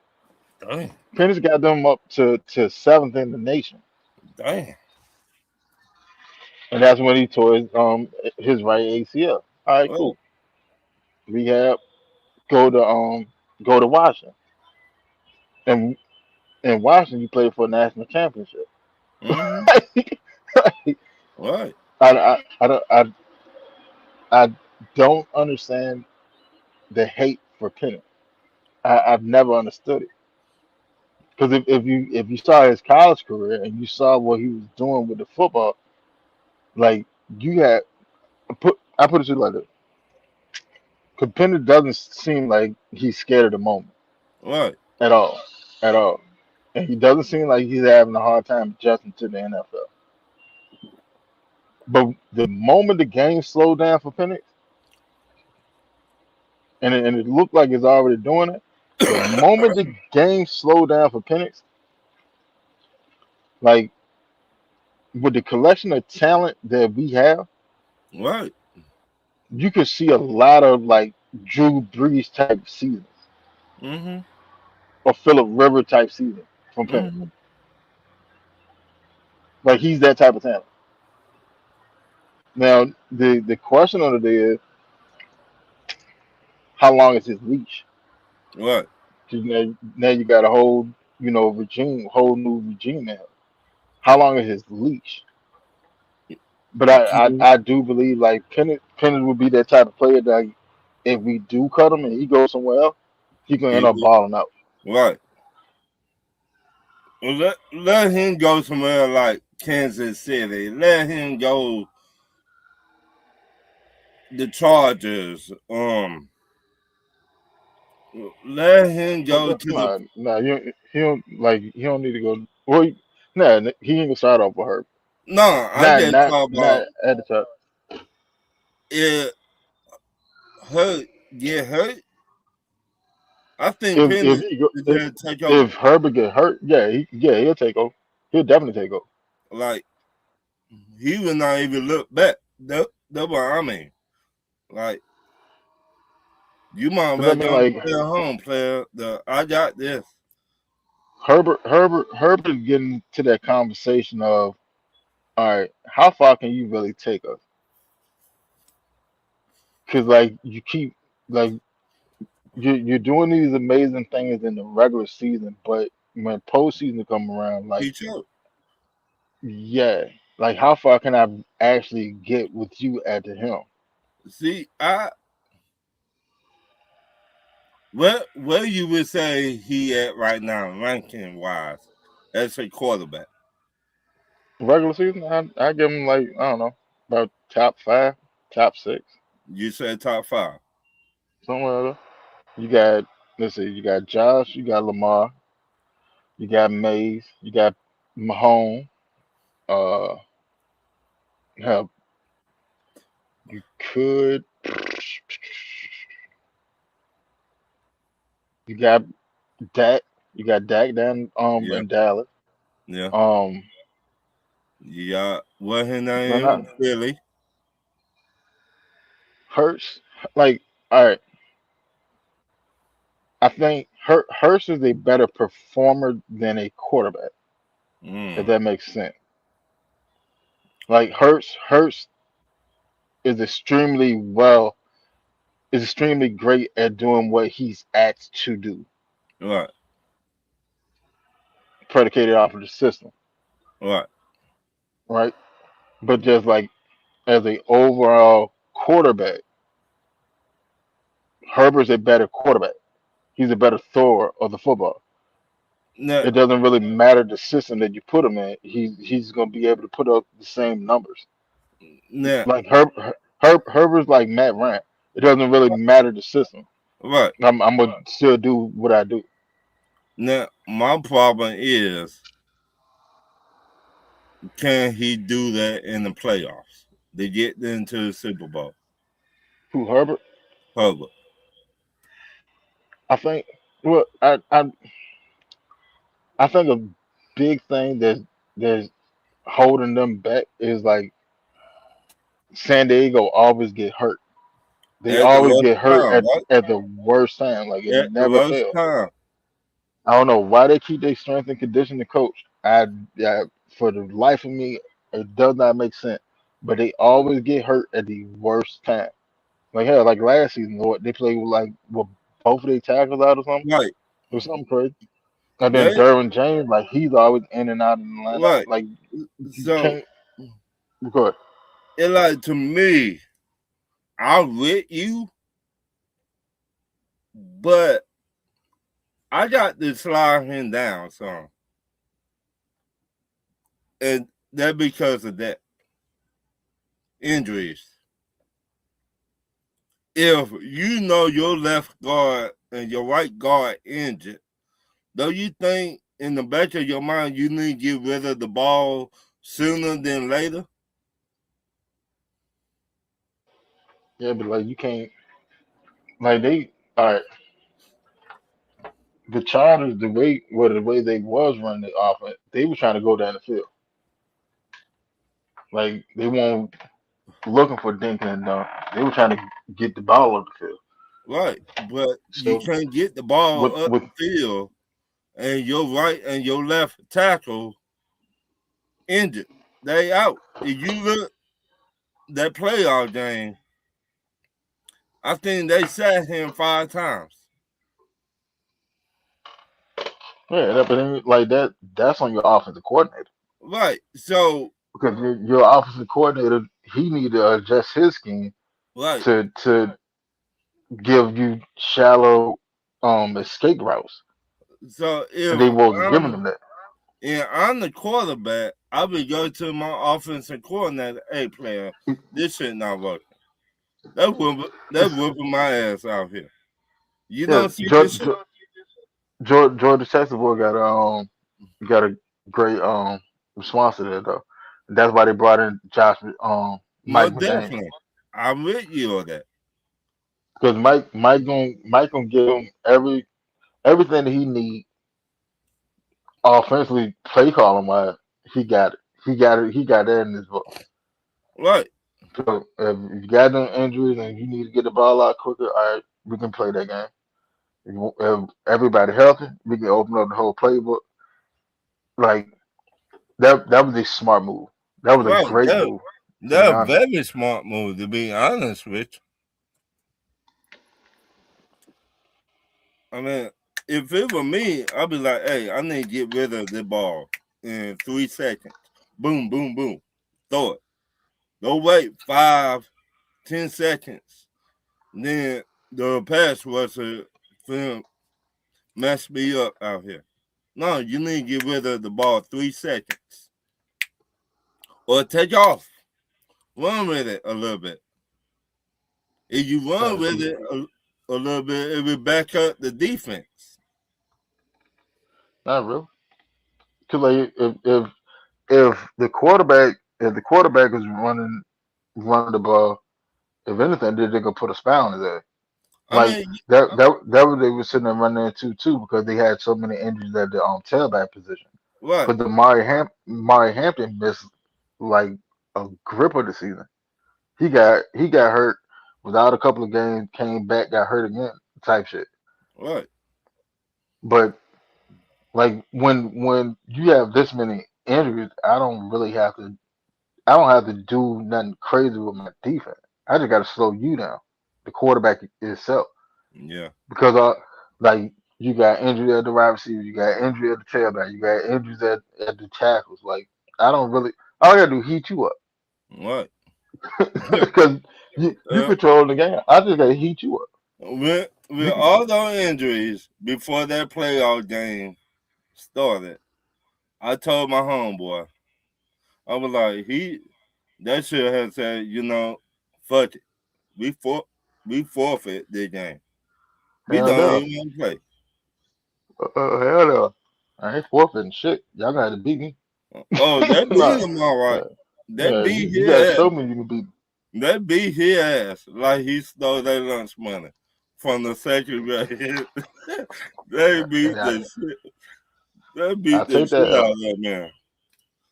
Damn. Pennis got them up to seventh in the nation, Damn. and that's when he tore his right ACL. All right, Right. cool. Rehab, go to Washington, and in Washington you played for a national championship. Mm-hmm. I, Right. I don't understand the hate for Penix. I've never understood it because if you saw his college career and you saw what he was doing with the football, like you had I put it to you like this: because Penix doesn't seem like he's scared of the moment Right. at all, at all, and he doesn't seem like he's having a hard time adjusting to the NFL. But the moment the game slowed down for Penix, and it looked like it's already doing it, the moment the game slowed down for Penix, like with the collection of talent that we have, Right. you could see a lot of like Drew Brees type seasons Mm-hmm. or Philip Rivers type season from Penix. Mm-hmm. Like he's that type of talent. Now the question on it is how long is his leash? Right. 'Cause now you got a whole whole new regime now. How long is his leash? But I do believe like Penix would be that type of player that if we do cut him and he goes somewhere else, he gonna end up He, balling out. right. Well, let him go somewhere like Kansas City. Let him go the Chargers. Let him go to the. Nah, he don't need to go. Well, nah, he ain't gonna start off with her. No, I Not just not talk not about at the top. it. Hurt, get hurt. I think If Penny he go is there to take over. if Herbert get hurt, he'll take over. He'll definitely take over. Like he will not even look back. That's what I mean. Like you might Cause I well mean, go like stay at home, player. I got this. Herbert is getting to that conversation of all right, how far can you really take us? Cause like you keep like you're doing these amazing things in the regular season, but when postseason come around, like He choked. yeah, like how far can I actually get with you at the helm? See, where you would say he at right now, ranking wise, as a quarterback? Regular season, I give him like I don't know about top five, top six, You said top five. somewhere there. You got let's see, you got Josh, you got Lamar, you got Mays, you got Mahomes. Uh, hell, you could you got Dak, you got Dak down Yeah, in Dallas. yeah. Um, Yeah. What his no, not name? Philly. Hurts. Like all right, I think Hurts is a better performer than a quarterback, if Mm, that makes sense. Like Hurts is extremely great at doing what he's asked to do, right, predicated off of the system. right. right? But just like as a overall quarterback, Herbert's a better quarterback. He's a better thrower of the football. Now, It doesn't really matter the system that you put him in. He's going to be able to put up the same numbers. now, Like Herbert's like Matt Ryan. It doesn't really matter the system. right. I'm gonna still do what I do. Now, my problem is, can he do that in the playoffs? They get into the Super Bowl. Who Herbert? Herbert. I think. Well, I think a big thing that's holding them back is like San Diego always get hurt. They At the always worst get hurt time, right? at the worst time. Like it At the never worst fails. time. I don't know why they keep their strength and conditioning coach. I for the life of me, it does not make sense. But they always get hurt at the worst time. Like hell, like last season, they played with both of their tackles out or something. Right. It was something crazy. And then They Derwin James, like he's always in and out of the lineup. right. Like you So can't record. it like to me, I'll with you, but I got to slide him down some. And that because of that. Injuries. If you know your left guard and your right guard injured, don't you think in the back of your mind you need to get rid of the ball sooner than later? Yeah, but like you can't like they all right. The Chargers, the way they was running the offense, they were trying to go down the field. Like they weren't looking for Dinkin and They were trying to get the ball up the field. Right. But you So can't get the ball up with the field and your right and your left tackle injured. They out. If you look that playoff game, I think they sat him 5 times. yeah, but then, like that's on your offensive coordinator Right. So, because your offensive coordinator he need to adjust his scheme right. to give you shallow escape routes, So and if they wasn't giving I'm them that. and I'm the quarterback, I would go to my offensive coordinator, hey player, this shit not working. That It's, whooping my ass out here. You yeah, don't see this shit? Georgia Texas boy got a great response to that though. That's why they brought in Mike Most McDaniel definitely. I'm with you on that. because Mike gonna give him everything that he need offensively play calling wise. He got it. He got that in his book. Right, So if you got them injuries and you need to get the ball out quicker, all right, we can play that game. If everybody healthy, we can open up the whole playbook. Like that was a smart move. That was a right. great That move, to be that honest. very smart move to be honest with you. I mean, if it were me, I'd be like, hey, I need to get rid of the ball in 3 seconds. Boom, boom, boom. Throw it. Don't wait 5, 10 seconds. Then the pass rusher film mess me up out here. No, you need to get rid of the ball 3 seconds. Or take off. Run with it a little bit. If you run Right, with see, it a little bit, it will back up the defense. not real. Cause like if the quarterback is running the ball, if anything, they're gonna put a spell on his ass. I Like mean, that was they were sitting there running into too because they had so many injuries at the tailback position. right, But the Mari Hampton missed like a grip of the season. He got hurt without a couple of games, came back, got hurt again, type shit. right, But like when you have this many injuries, I don't have to do nothing crazy with my defense. I just got to slow you down, the quarterback itself, yeah, because like you got injury at the wide receiver, you got injury at the tailback, you got injuries at the tackles. Like I don't really. All I gotta do is heat you up What? because you uh, control the game. I just gotta heat you up. with You can, all those injuries before that playoff game started, I told my homeboy, I was like, that shit had said, fuck it. We for, we forfeit the game. We hell don't no, even want to play. hell no. I ain't forfeiting shit. Y'all gotta beat me. Oh, that beat Nah, him all right. yeah, That yeah. beat You gotta his ass. show me you can beat me. That beat his ass like he stole their lunch money from the second grade. they beat Yeah, the shit. They I beat the take that shit out L. of that man.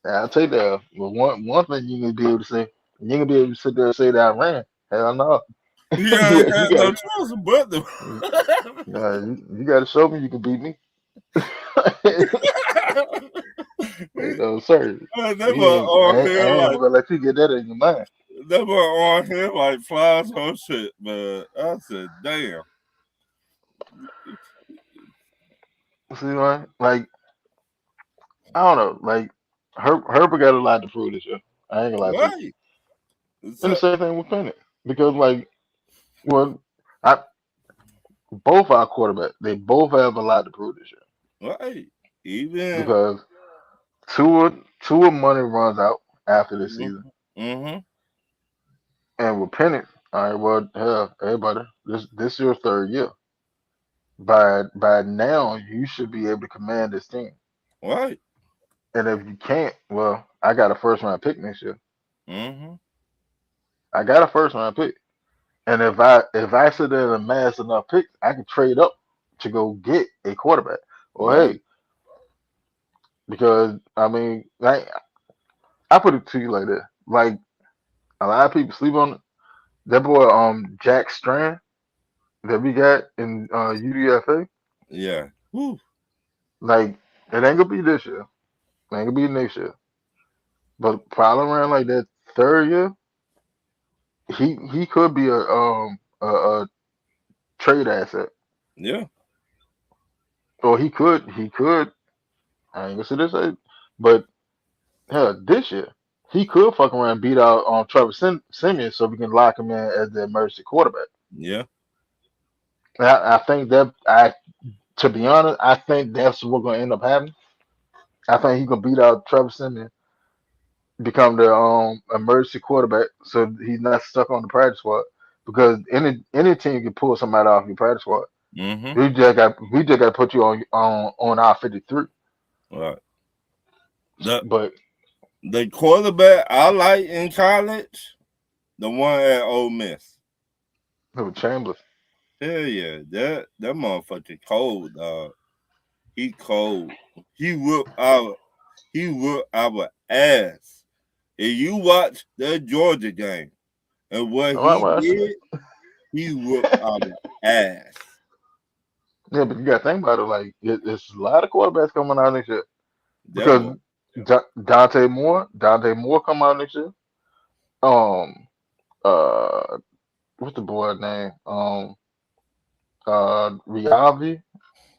Yeah, I take that L. But one thing you gonna be able to say, you ain't gonna be able to sit there and say that I ran. Hell no. He ain't You had no gotta, choice but to. you gotta show me you can beat me. No, sir. That boy on I here ain't like gonna let you get that in your mind. that boy on here like flies on shit, but I said, damn. See, man? Like, I don't know. Like, Herbert got a lot to prove this year. I ain't gonna lie to you. Right. And the So, same thing with Penix. Because, like, well, I both our quarterbacks, they both have a lot to prove this year. right. Even Because Tua money runs out after this season. mm-hmm. And with Penix, all right, well, hell, everybody, this your third year. By now, you should be able to command this team. Right. And if you can't, well, I got a first round pick next year. Mm-hmm. I got a first round pick. And if I sit there and amass enough picks, I can trade up to go get a quarterback. Or Right. hey, because I mean, I put it to you like this: like a lot of people sleep on that boy, Jack Strand that we got in UDFA. Yeah. Whew. Like it ain't gonna be this year, it ain't gonna be next year, but probably around like that third year, he could be a trade asset, Yeah. or he could. I ain't gonna say this, but hell, this year he could fuck around and beat out on Trevor Simeon so we can lock him in as the emergency quarterback. Yeah. And I think to be honest, I think that's what's gonna end up happening. I think he gonna beat out Trevor Simeon, become the emergency quarterback, so he's not stuck on the practice squad. Because any team can pull somebody off your practice squad. Mm-hmm. We just got to put you on our 53. Right. The But the quarterback I like in college, the one at Ole Miss. with Chambers, Hell yeah, that motherfucker cold, dog. He cold. He whoop our he whoop our ass. If you watch the Georgia game and what why he why I did, he whooped our ass. Yeah, but you got to think about it. Like it's a lot of quarterbacks coming out next year That because boy. Dante Moore come out next year. Um, uh, what's the boy name?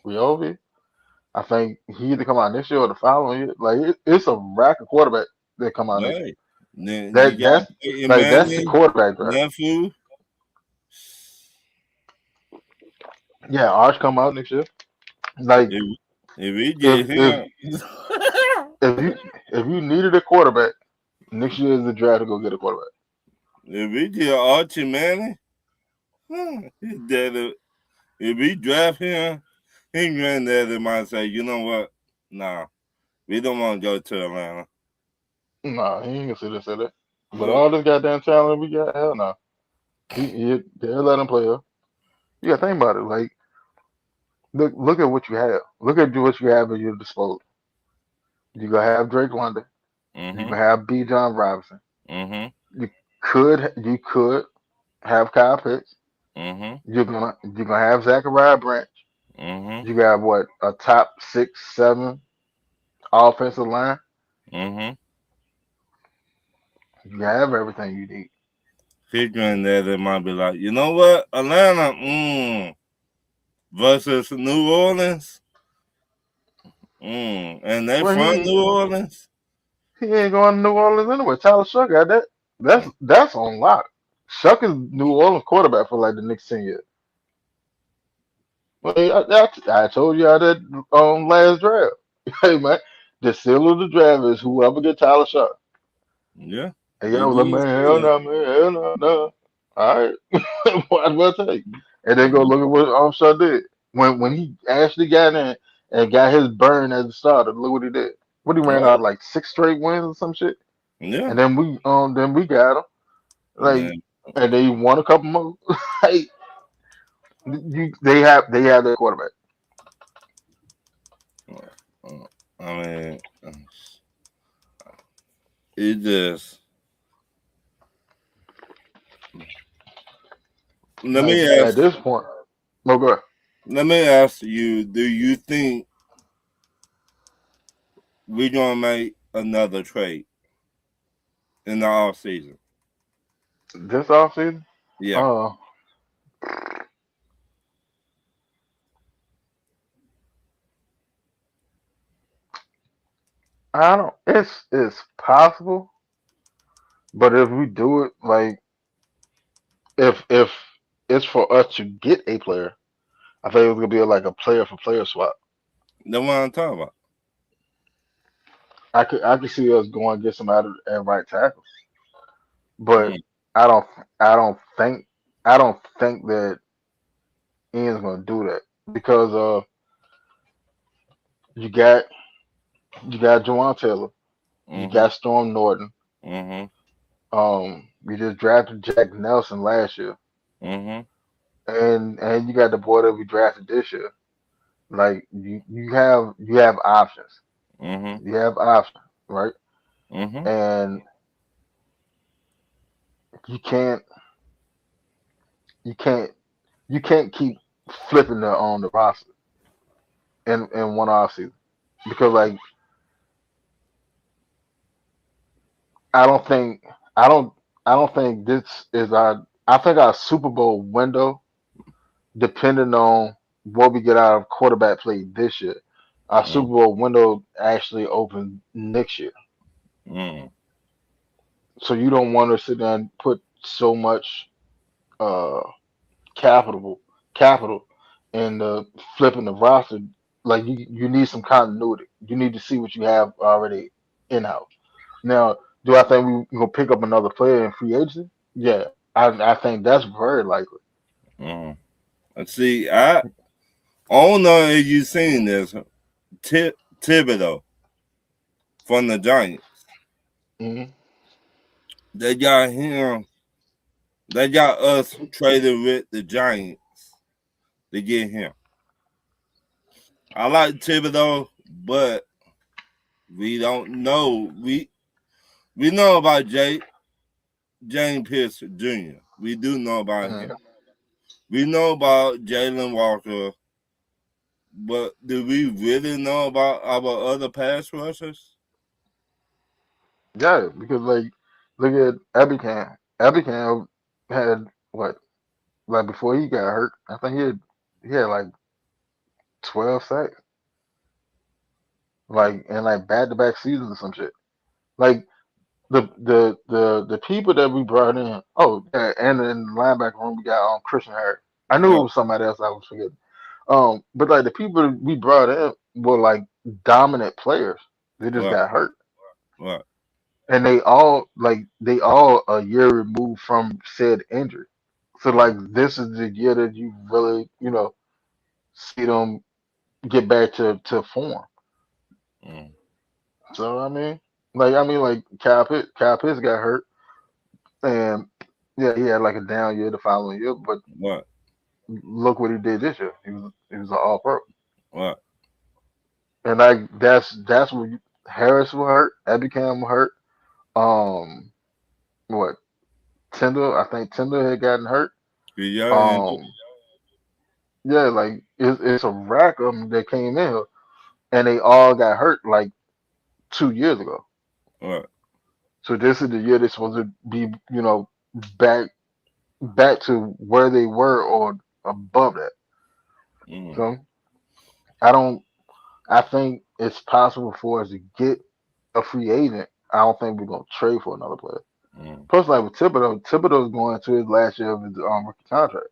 Riovi. I think he either come out next year or the following year. Like it's a rack of quarterback that come out next year. Right. Then you That got that's Peyton like that's the Manning, quarterback draft. nephew. Yeah, Arch come out next year. Like If if we if get if him, if you if you needed a quarterback, next year is the draft to go get a quarterback. if we get Archie Manning, his daddy, if we draft him, his granddaddy might say, you know what? Nah, we don't want to go to Atlanta. Nah, he ain't gonna sit there and say that. But Nope. all this goddamn talent we got, hell no. They'll let him play up. You gotta think about it. Like look at what you have. Look at what you have at your disposal. You gonna have Drake London. You Mm-hmm. gonna have B. John Robinson. Mm-hmm. You could have Kyle Pitts. Mm-hmm. You're gonna have Zachariah Branch. Mm-hmm. You got what, a top 6, 7 offensive line. Mm-hmm. You have everything you need. His granddaddy might be like, you know what? Atlanta, versus New Orleans. And they Well, from New Orleans. He ain't going to New Orleans anyway. Tyler Shuck got that. That's on lock. Shuck is New Orleans quarterback for like the next 10 years. Well, I told you how that last draft. Hey man, the seal of the draft is whoever get Tyler Shuck. Yeah, And you y'all was like, did man, say hell that. no, man, hell no, no. All right, what do I tell you? And then go Mhm. look at what Shuck did when he actually got in and got his burn as a starter. Look what he did. What he ran Right. out like 6 straight wins or some shit. Yeah, And then we got him like, man. and they won a couple more. Like they have their quarterback. Uh, I mean, it just. Let Like me at ask. this point, no go ahead. Let me ask you. Do you think we're gonna make another trade in the off season? This offseason, Yeah. uh, I don't. It's possible, but if we do it, like if it's for us to get a player, I think it's gonna be like a player for player swap. That's what I'm talking about. I could see us going get some out of at right tackle, but Mm, I don't I don't think I don't think that Ian's gonna do that because you got you got Jawan Taylor, you mm-hmm. got Storm Norton, Mm-hmm. you just drafted Jack Nelson last year, Mm-hmm. and you got the boy that we drafted this year. Like you have options, Mm-hmm. you have options, right? Mm-hmm. And you can't you can't you can't keep flipping the roster in one offseason because like I don't think I don't I don't think this is our I think our Super Bowl window, depending on what we get out of quarterback play this year, our Super Mm-hmm. Bowl window actually opens next year. Mm-hmm. So you don't want to sit there and put so much uh capital in the flipping the roster. Like you need some continuity. You need to see what you have already in house. Now, do I think we gonna pick up another player in free agency? Yeah, I think that's very likely. Mm-hmm. And see, I don't know if you seen this. Thibodeau from the Giants. Hmm. They got him. They got us traded with the Giants to get him. I like Thibodeau, but we don't know. We know about James Pierce Jr. We do know about him. Hmm. We know about Jalen Walker, but do we really know about our other pass rushers? Yeah, because like look at Ebicam. Ebicam had what like before he got hurt. I think he had like 12 sacks, like in like back to back seasons or some shit. Like the people that we brought in. Oh, yeah, and in the linebacker room we got Christian Harris. I knew it Right, was somebody else I was forgetting. But like the people that we brought in were like dominant players. They just right, got hurt, right. and they all a year removed from said injury. So like Mm, this is the year that you really see them get back to form. mm, So I mean like Kyle Pitts got hurt, and yeah, he had like a down year the following year, but right, look what he did this year. He was an All Pro, right. and like that's what Harris was hurt, Ebicam was hurt. Um, what Tyndall? I think Tyndall had gotten hurt. Yeah, Um, yeah, like it's a rack of them that came in here, and they all got hurt like 2 years ago. right. So this is the year they're supposed to be, back back to where they were or above that. Mm, So I don't. I think it's possible for us to get a free agent I don't think we're gonna trade for another player. Mm. Plus, like with Thibodeau's going to his last year of his rookie contract.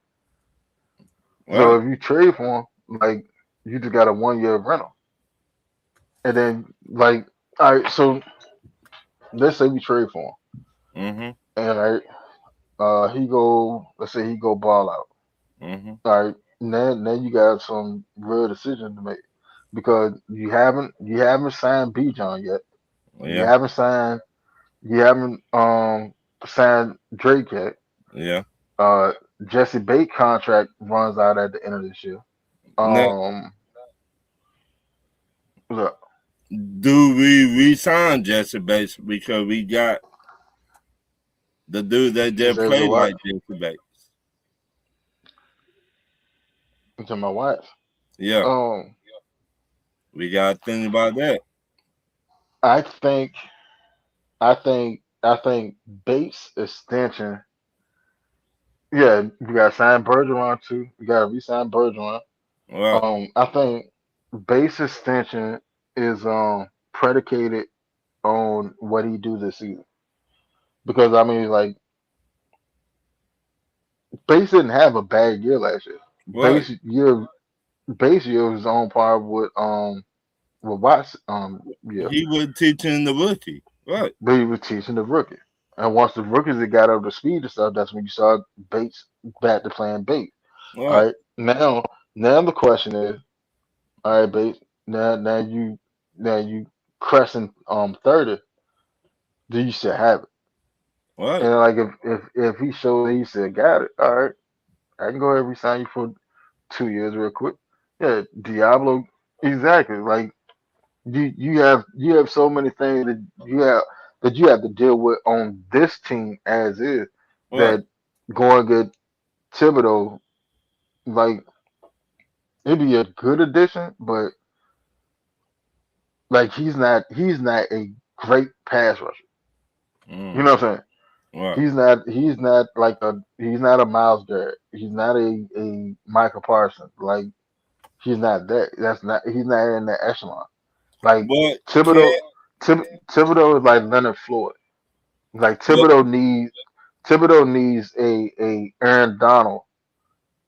So Right. if you trade for him, like you just got a 1 year rental, and then like, all right, so let's say we trade for him, Mm-hmm. and right, he go, let's say he go ball out. Mm-hmm. All right, then you got some real decisions to make because you haven't signed B John yet. You Yeah. haven't signed you haven't signed Drake yet. Yeah. Uh, Jesse Bates contract runs out at the end of this year. Now, Um, look, do we resign Jesse Bates because we got the dude that you just said the played what? like Jesse Bates? To my wife. Yeah. Um, We got to think about that. I think I think Bates extension. Yeah, we got to sign Bergeron too. We got to re-sign Bergeron. Right. I think Bates extension is predicated on what he do this season because I mean like Bates didn't have a bad year last year. Right. Base year was on par with Watts yeah, He was teaching the rookie. Right. but he was teaching the rookie. And once the rookies had got up to speed and stuff, that's when you saw Bates back to playing Bates. All Right. right, now the question is, all right, Bates, now you crescent 30, do you still have it? Right. And like if he showed that he said got it, all right, I can go ahead and resign you for 2 years real quick. Yeah, Diablo, exactly. Like you have so many things that you have to deal with on this team as is Right. that going get Thibodeau, like it'd be a good addition, but like he's not a great pass rusher. You Mm. know what I'm saying? Right. He's not a Miles Garrett. He's not a Michael Parsons. Like he's not that. He's not in that echelon. Like But Thibodeau, can't. Thibodeau is like Leonard Floyd. Like But Thibodeau needs a Aaron Donald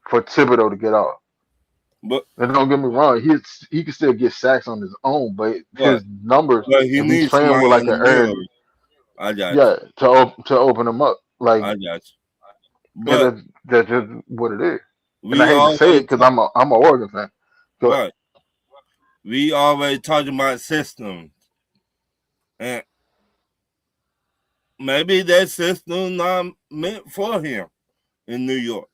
for Thibodeau to get off. but And don't get me wrong, he can still get sacks on his own, but right. his numbers, But he if he's needs playing somebody with in like the an Aaron, middle. I got yeah, to open him up, like you. I got you. and But that's just what it is. And I we hate to say it always because I'm a Oregon fan. But right. We always talking about systems, and maybe that system not meant for him in New York.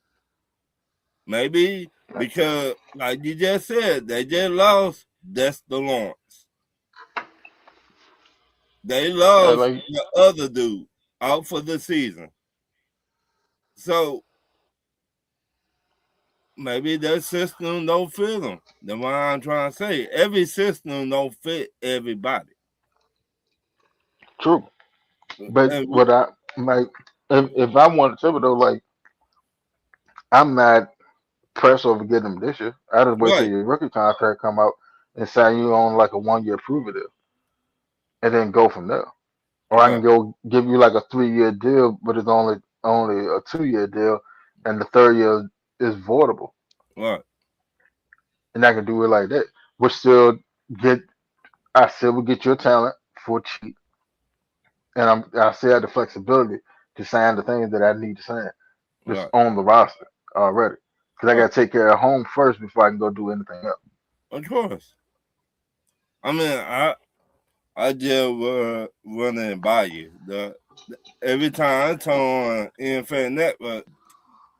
Maybe because, like you just said, they just lost. That's the Lawrence. They lost like the other dude out for the season. So maybe that system don't fit them. That's what I'm trying to say. Every system don't fit everybody. true. But And what I like if I wanted Thibodeau, like I'm not pressed over getting him this year. I just wait till right, your rookie contract come out and sign you on like a 1 year prove it deal, and then go from there. Or I right, can go give you like a 3 year deal, but it's only a 2 year deal, and the third year is voidable, right, and I can do it like that. But still get I still will get your talent for cheap, and I still have the flexibility to sign the things that I need to sign just right, on the roster already. Because I right. got to take care of home first before I can go do anything else. Of course. I mean, I just running by you. Every time I turn on NFL Network,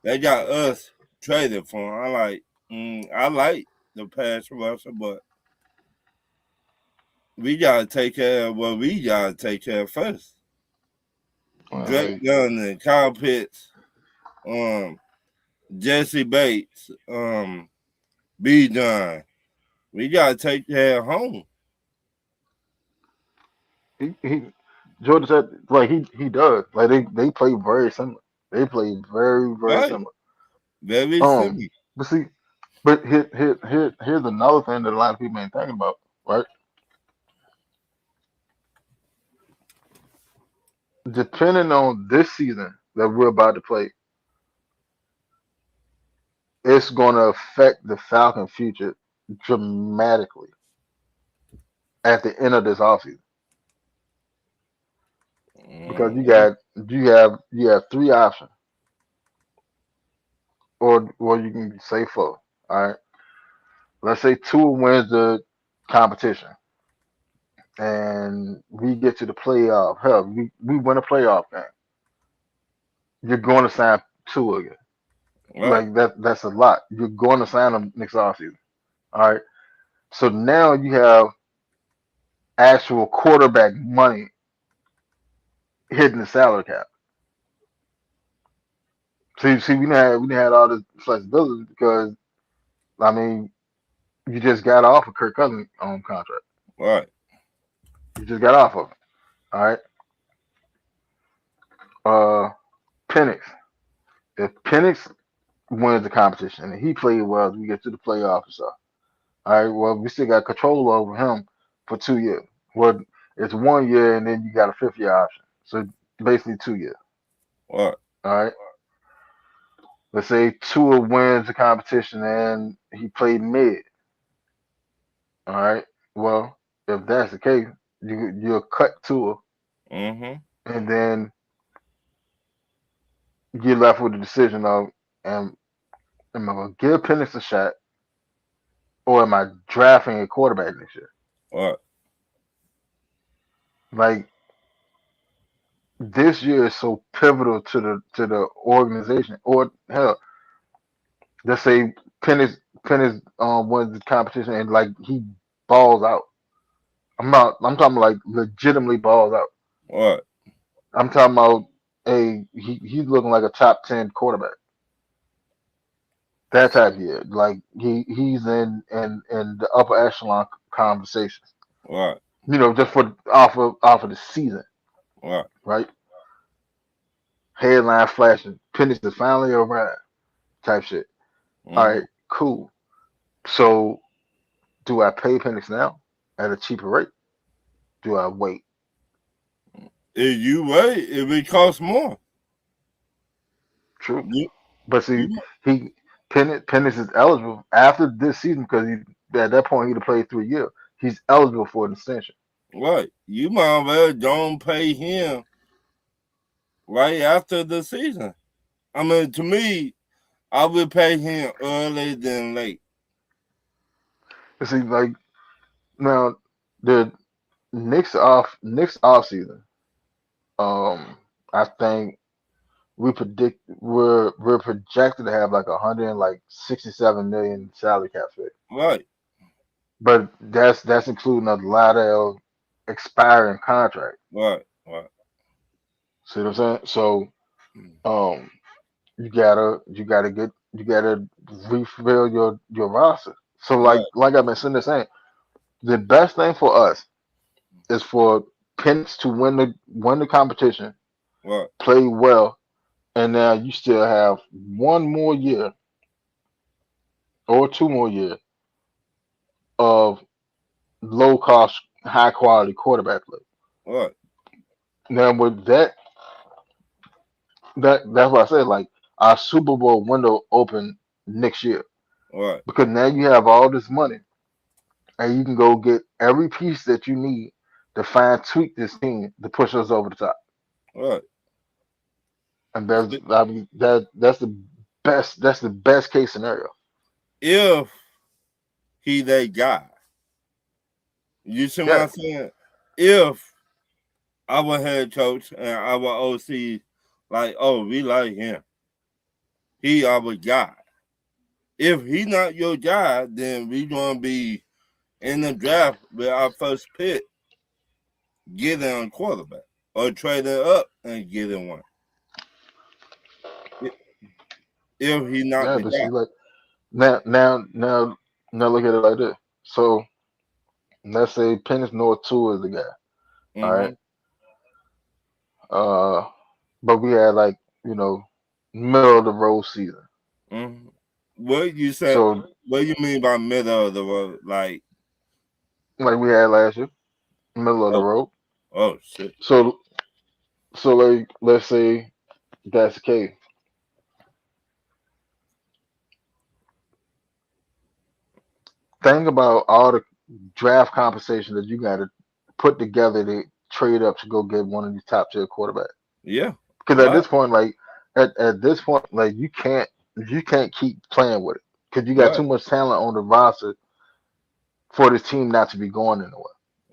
they got us traded for 'em. I like the pass rusher, but we gotta take care of what we gotta take care of first. Drake Like, Young and Kyle Pitts, um, Jesse Bates, B John. We gotta take care of home. he Jordan said like he does like they play very similar. They play very Right. similar. Very Um, simple. but see, but here's another thing that a lot of people ain't thinking about, right? depending on this season that we're about to play, it's going to affect the Falcon future dramatically at the end of this offseason because Mm-hmm. you have three options, or you can say four. All right, let's say Tua wins the competition and we get to the playoff. Hell, we win a playoff game. You're going to sign Tua again. Right, Like that's a lot. You're going to sign him next offseason. All right. So now you have actual quarterback money hitting the salary cap. See, we didn't have all this flexibility because I mean you just got off of Kirk Cousins on contract. right, You just got off of it. All right. Uh, Penix. If Penix wins the competition and he played well as we get to the playoffs or so, all right. Well, we still got control over him for 2 years. Well, it's 1 year and then you got a fifth year option. So basically 2 years. right, All right. Let's say Tua wins the competition and he played mid. All right. Well, if that's the case, you'll cut Tua mm-hmm. and then you're left with the decision of am I gonna give Penix a shot or am I drafting a quarterback next year? Right, Like this year is so pivotal to the organization. Or hell, let's say Penix wins the competition and like he balls out. I'm talking like legitimately balls out. right, I'm talking about he's looking like a top 10 quarterback. That type of year. Like he's in the upper echelon conversation. right, You know, just for off of the season, right, right? Headline flashing. Penix is finally arrived type shit. All mm-hmm. right, cool. So do I pay Penix now at a cheaper rate? Do I wait? If you wait, it will cost more. True. You, But see, you, he Penix is eligible after this season because he at that point he'd have played 3 years. He's eligible for an extension. right. You might well don't pay him right after the season. I mean, to me, I would pay him early than late. You see, like now the next off season, I think we're projected to have like 167 million salary cap space. Right, But that's including a lot of expiring contract. right, right. See what I'm saying? So um you gotta refill your roster. So Right, like I've been sitting there saying, the best thing for us is for Penix to win the competition, right, play well, and now you still have 1 more year or 2 more years of low cost, high quality quarterback play. right, Now with that's what I said. Like our Super Bowl window open next year right, because now you have all this money and you can go get every piece that you need to fine tweak this team to push us over the top. right. And that's the best case scenario. If he that guy, you see what Yeah, I'm saying? If our head coach and our OC, like, oh, we like him, he our guy. If he not your guy, then we gonna be in the draft with our first pick, getting a quarterback or trading up and getting one. If he not yeah. the But guy, see, like now look at it like this. So let's say Pennis North Two is the guy. All right. mm-hmm, Uh, but we had like middle of the road season. mm-hmm. What you said? So What you mean by middle of the road? Like, like we had last year, middle of the oh, road. oh shit, So So like, let's say that's the case. Think about all the draft compensation that you got to put together to trade up to go get one of these top tier quarterbacks. Yeah. Because at Right. this point, like at this point, like you can't keep playing with it because you got Right. too much talent on the roster for this team not to be going anywhere.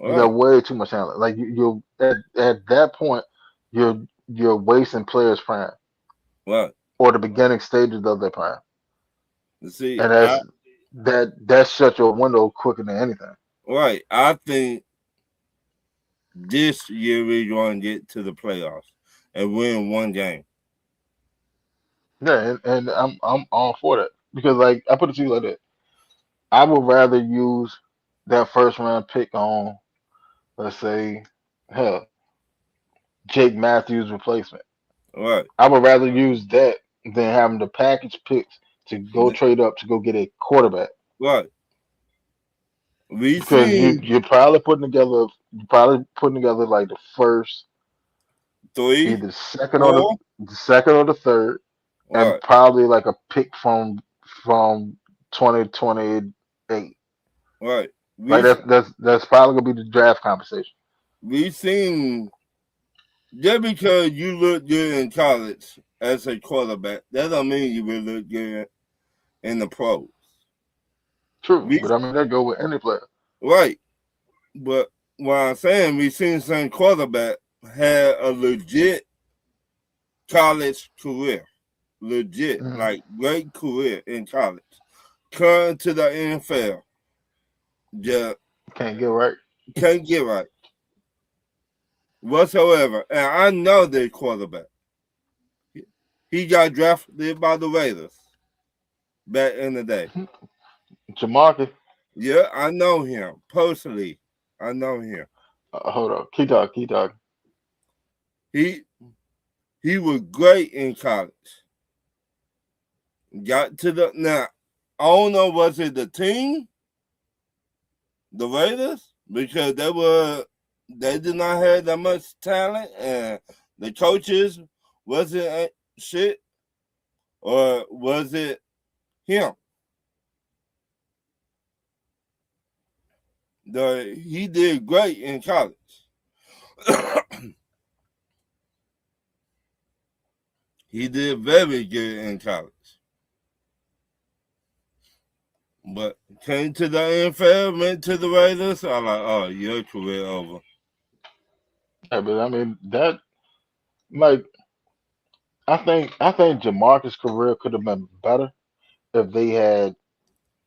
You got Right. way too much talent. Like you at that point, you're wasting players' prime Right. or the beginning stages of their prime, See, and that shuts your window quicker than anything. I think this year we're going to get to the playoffs and win one game. Yeah, and I'm all for that because like I put it to you like that. I would rather use that first round pick on, let's say, hell, Jake Matthews replacement. Right. I would rather use that than having the package picks to go trade up to go get a quarterback Right. We because seen you're probably putting together like the first, three, either second or four. the second or the third, and Right. probably like a pick from 2028. Right. Like We that's probably gonna be the draft conversation. we seen just because you look good in college as a quarterback, that don't mean you will look good in the pros. True, We but I mean that go with any player. right, but what I'm saying, we seen some quarterback had a legit college career, legit Mhm. like great career in college. Come to the NFL, just Can't get right. can't get right whatsoever. And I know the quarterback. He got drafted by the Raiders back in the day. Jamarcus, Yeah, I know him personally. I know him. hold on, keep talking, keep talking. He he was great in college. Got to the now. I don't know was it the team, the Raiders, because they did not have that much talent and the coaches wasn't shit, or was it him? He did great in college. He did very good in college. But came to the NFL, went to the Raiders. I'm like, oh, your career over. Yeah, but I mean that like I think Jamarcus' career could have been better if they had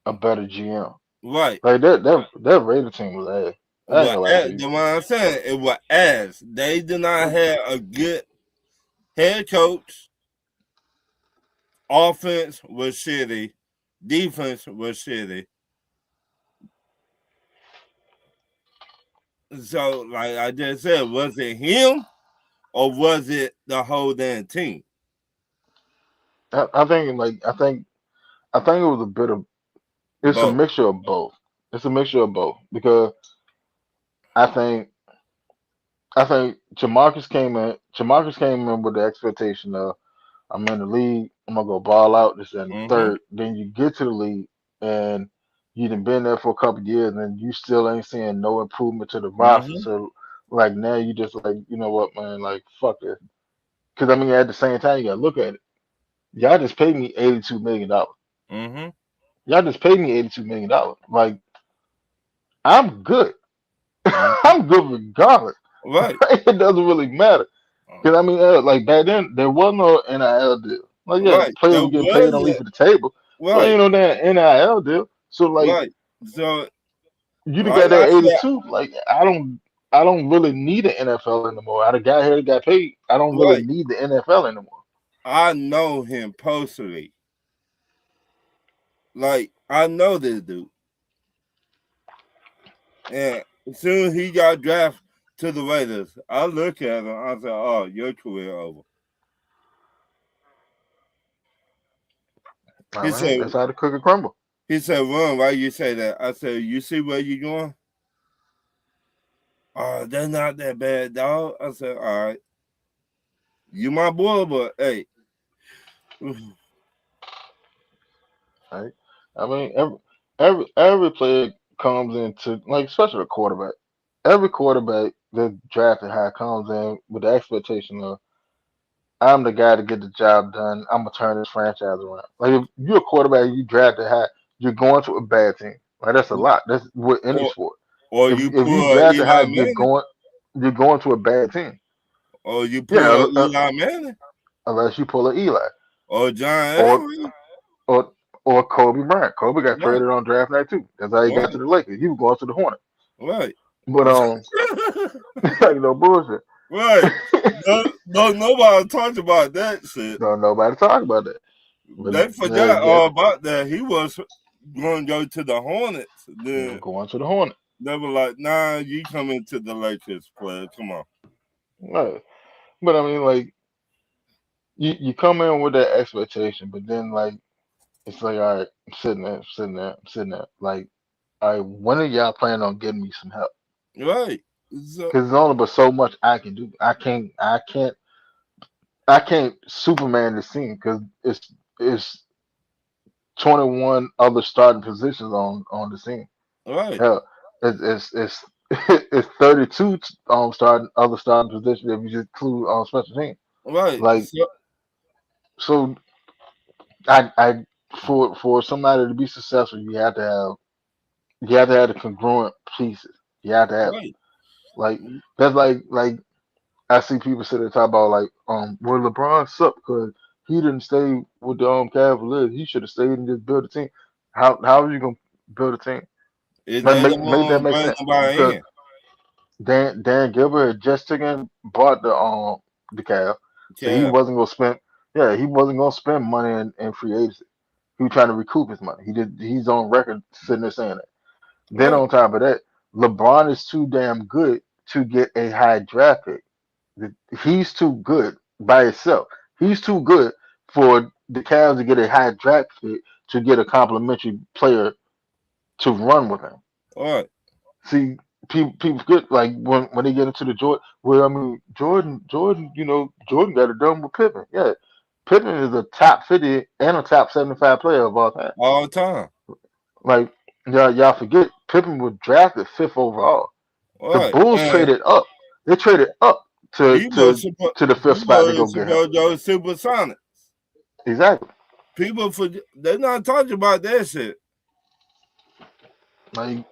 a better GM. Right. Like that Raider team was ass. I ain't What gonna lie to you. the what I'm saying, it was ass. They did not have a good head coach. Offense was shitty. Defense was shitty. So, like I just said, was it him or was it the whole damn team? I think it was a bit of it's a Both. mixture of both. It's a mixture of both because I think I think Jamarcus came in with the expectation of I'm in the league, I'm gonna go ball out this and the Mm-hmm. third. Then you get to the league and you done been there for a couple of years and you still ain't seeing no improvement to the roster. Mm-hmm. So like now you just like, you know what, man, like fuck this. Cause I mean at the same time you gotta look at it. Y'all just paid me $82 million. Mm-hmm. Y'all just paid me $82 million. Like I'm good. Mm-hmm. I'm good regardless. Right. It doesn't really matter. Because I mean, like back then, there was no NIL deal. Like, yeah, Right. players There were getting paid on leave wasn't for the table, but right. ain't no damn NIL deal. So like, Right. So you done like got I that said, 82. Like, I don't really need the NFL anymore. I done got here, got paid. I don't really right. need the NFL anymore. I know him personally. Like I know this dude. And as soon as he got drafted to the Raiders, I look at him, I said, oh, your career over. All He right, said, that's how the cookie crumble. Ron, why you say that? I said, you see where you going? Oh, they're not that bad, dog. I said, all right. You my boy, but hey, Right? I mean, every player comes into like, especially a quarterback. Every quarterback that drafted high comes in with the expectation of I'm the guy to get the job done. I'm gonna turn this franchise around. Like if you're a quarterback, you drafted high, you're going to a bad team. Right? That's a lot. That's with any or sport. or If you if you pull drafted high, Eli Manning, you're going to a bad team. or you Yeah, pull Eli Manning, unless you pull a Eli or John or Elway. or or Kobe Bryant. Kobe got Right, traded on draft night too. That's how he got to right, the Lakers. He was going to the Hornets. right, But like no bullshit. right. No, nobody talked about that shit. Don't nobody talk about that. But They forgot yeah, all about that. He was going to go to the Hornets. you know, Then going to the Hornets. they were like, "Nah, you come into the Lakers, player. Come on." Right. But I mean, like you come in with that expectation, but then like it's like, all right, I'm sitting there, I'm sitting there, I'm sitting there. Like, all right, when are y'all planning on getting me some help? Right. So, Because there's only but so much I can do. I can't Superman the scene because it's 21 other starting positions on the scene. right, Hell, it's it's 32 starting positions if you just include on special teams. right. Like So, so, I for somebody to be successful, you have to have the congruent pieces. You have to have it. right, Like that's like I see people sit there talk about like well LeBron sucked because he didn't stay with the Cavaliers. He should have stayed and just build a team. How are you gonna build a team? if Make they make, don't make that want to make bring sense because nobody in, Dan Gilbert had just taken bought the Cavs, so he yeah, wasn't gonna spend he wasn't gonna spend money in free agency. He was trying to recoup his money. He's on record sitting there saying that. Then right, on top of that, LeBron is too damn good to get a high draft pick. He's too good by himself. He's too good for the Cavs to get a high draft pick to get a complimentary player to run with him. right, See, people forget like when they get into the Jordan. Well, I mean Jordan, Jordan got it done with Pippen. Yeah, Pippen is a top 50 and a top 75 player of all time. all the time, Like y'all forget Pippen was drafted fifth overall. The right, Bulls and traded up. They traded up to he was to supposed to the fifth he spot to go was get him. supposed to go supersonic. Exactly. People forget they're not talking about that shit. Like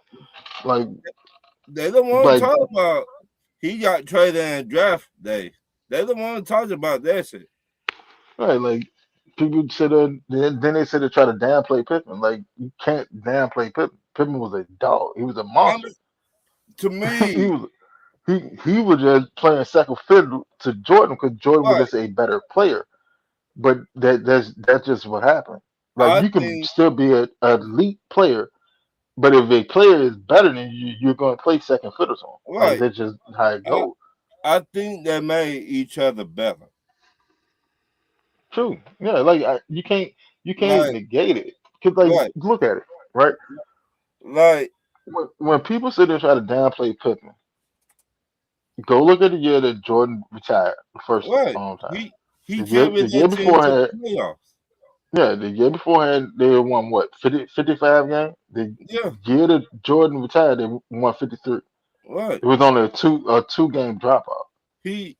like They don't want to like talk about he got traded in draft day. They don't want to talk about that shit. right, like people sit there then they sit there try to downplay Pippen. Like you can't downplay Pippen. Pippen was a dog. He was a I monster. mean, to he me, was he was just playing second fiddle to Jordan because Jordan was right, just a better player. But that's just what happened. Like I you can think still be an elite player, but if a player is better than you, you're going to play second fiddle to him. Like right. that's just how it I goes. I think they made each other better. True. Yeah. Like you can't Like, negate it. Cause like right, look at it. Right. like, When people sit there and try to downplay Pippen, go look at the year that Jordan retired the first right. time. He The year carried the year that team to the beforehand, playoffs. yeah, the year beforehand they won what 55 games. The Yeah, year that Jordan retired, they won 53. right. It was only a two game drop off. He,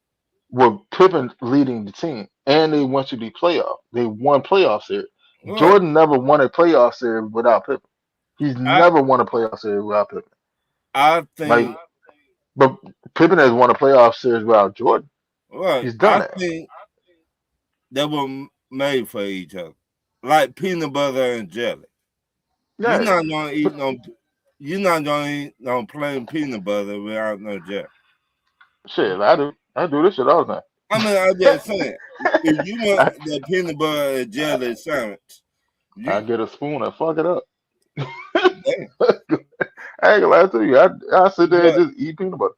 With Pippen leading the team, and they went to the playoff. They won playoff series. right. Jordan never won a playoff series without Pippen. He's I never won a playoff series without Pippen. I Like, think but Pippen has won a playoff series without Jordan. right. He's done I that. think they were made for each other, like peanut butter and jelly. You're Yeah, not gonna eat no. You're not gonna eat no plain peanut butter without no jelly. shit, I do. I do this shit all the I mean, I'm time. just saying, if you want I, the peanut butter and jelly sandwich, I you get a spoon and fuck it up. damn. I ain't gonna lie to you. I sit there and But just eat peanut butter.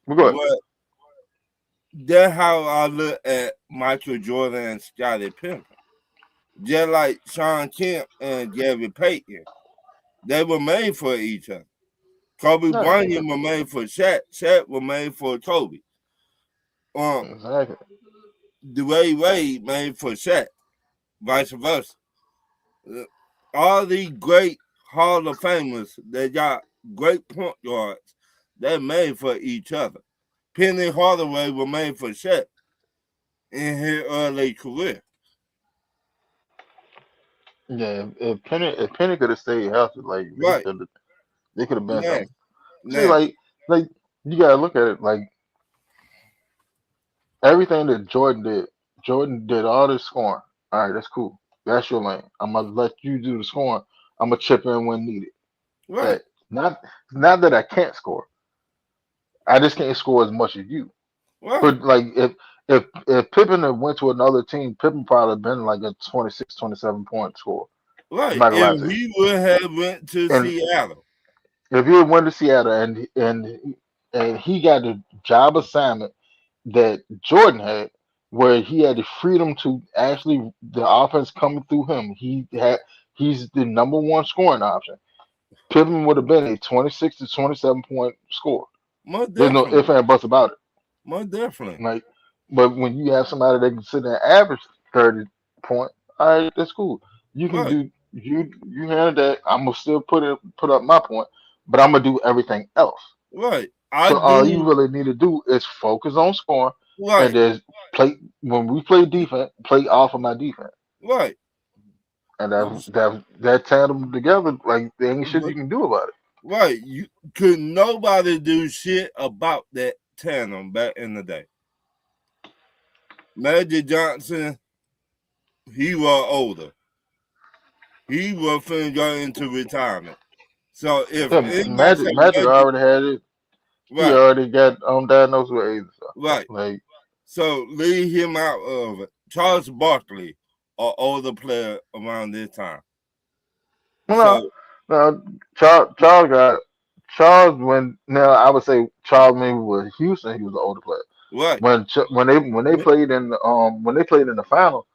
But go ahead. but that's how I look at Michael Jordan and Scottie Pippen. Just like Sean Kemp and Gary Payton, they were made for each other. Kobe Yeah, Bryant was made for Shaq. Shaq was made for Kobe. Um, exactly. Dwayne Wade made for Shaq, vice versa. Uh, All these great Hall of Famers that got great point guards, they made for each other. Penny Hardaway was made for Shaq in his early career. Yeah, if Penny could have stayed healthy, like Right. they could have been Now, something. See, now, like you gotta look at it like everything that Jordan did. Jordan did all this scoring. All right, that's cool. That's your lane. I'm gonna let you do the scoring. I'm gonna chip in when needed. right, That not not that I can't score. I just can't score as much as you. right, But like if Pippen had went to another team, Pippen probably been like a 26, 27 point score. I'm right. not gonna lie If to you. he would have went to And Seattle, if you had went to Seattle and he got a job assignment that Jordan had, where he had the freedom to actually the offense coming through him. He's the number one scoring option. Pippen would have been a 26 to 27 point score. most There's no if definitely, and buts about it. most definitely, Like, but when you have somebody that can sit there and average 30 point, all right, that's cool. You can right, do you handle that. I'm gonna still put up my point, but I'm gonna do everything else. right. I So all you do, really need to do is focus on scoring, and right, there's play when we play defense, play off of my defense, right. and that tandem together, like there ain't shit But you can do about it. right, you could nobody do shit about that tandem back in the day. Magic Johnson, he was older. He was finna go into retirement. So if Yeah, anybody say Magic Magic, already had it. He right, already got diagnosed with AIDS and stuff. right. Like, So leave him out of it. Charles Barkley, an older player around this time. well, So no, no, Charles when now I would say Charles maybe was Houston. He was an older player. right, When they played in the final.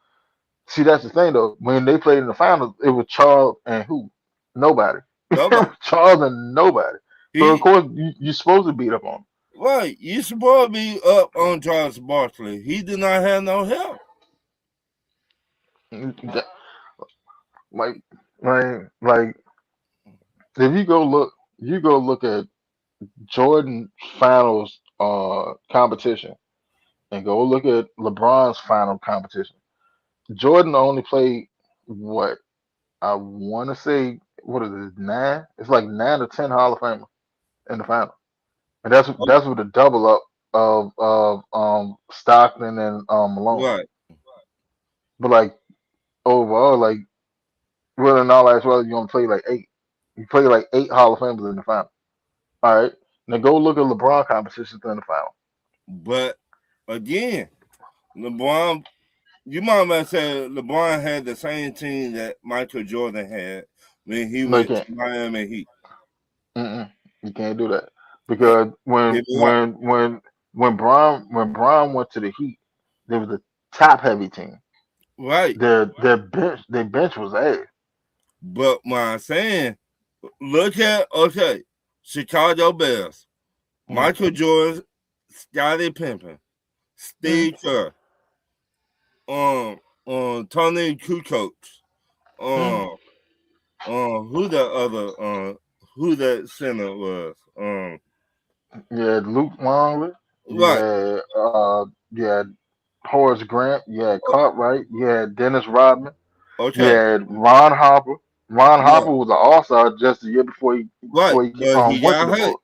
See, that's the thing though. When they played in the finals, it was Charles and who? Nobody. nobody. Charles and nobody. So of He course you're supposed to beat up on right. You supposed to be up on Charles Barkley. He did not have no help. him. Like, like if you go look at Jordan finals competition and go look at LeBron's final competition. Jordan only played what I want to say. What is it? Nine? It's like 9 or 10 Hall of Famers in the final. And that's with a double up of Stockton and Malone. Right. But like overall, like really in all actuality, you only play like eight. You play like 8 Hall of Famers in the final. All right. Now go look at LeBron competitions in the final. But again, LeBron, you might have said LeBron had the same team that Michael Jordan had when he No, you went to can't. Miami Heat. Mm-mm. You can't do that Uh, because Give it up. when Brown went to the Heat, there was a top heavy team. Right. Their bench was ass. But my saying, look at okay, Chicago Bears, Mm, Michael Jordan, Scottie Pippen, mm, Steve Kerr, Tony Kukoc, mm. um, who the other, who that center was, You had Luke Longley. right, You had Horace Grant. You had Cartwright. You had Dennis Rodman. You okay, had Ron Harper. Ron right, Harper was an All Star just the year right, before he but he went to got the hurt, Bulls.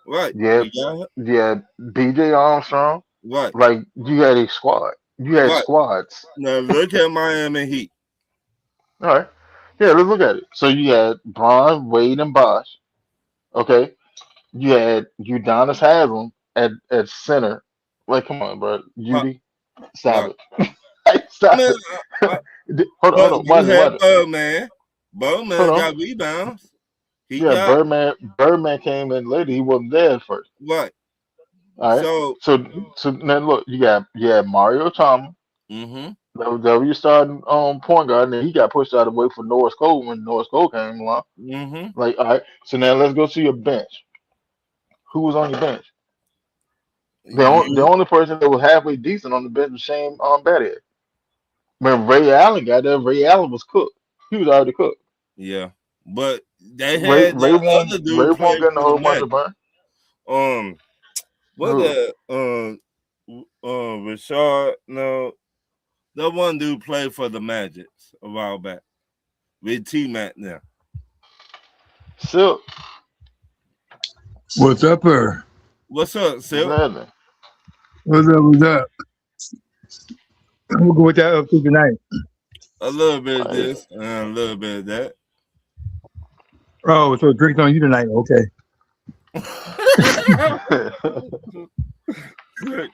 right, Yeah, he got hurt, yeah. B.J. Armstrong. right, Like you had a squad. You had right. squads. Now look at Miami Heat, All right. Yeah, let's look at it. So you had Braun, Wade, and Bosh. Okay. You had Udonis Haslam at center. Like, come on, bro. right, UD, stop right. it. Hey, I stop mean, it. Hold but on. you Watch it. Watch had it. Birdman. Hold Birdman on. got rebounds. He Yeah, got Birdman came in later. He wasn't there at first. right. All right. So, So then look, you had Mario Chalmers. mm-hmm, That was your starting point guard, and then he got pushed out of the way for Norris Cole when Norris Cole came along. mm-hmm. Like, all right. So now let's go to your bench. Who was on your bench? The You, only person that was halfway decent on the bench was Shane Battier. When Ray Allen got there, Ray Allen was cooked. He was already cooked. yeah, but they had that other Ray dude won't playing get a for the whole bunch of Magic. burn. Um, what Who? that? Rashard? No, that one dude played for the Magic a while back with T Mac now. Silk. What's up, her? What's up, What's Silk? happening? What's up? What's up? We'll go with that up to tonight. A little bit of Like, this and a little bit of that. Oh, so drinks on you tonight. Okay.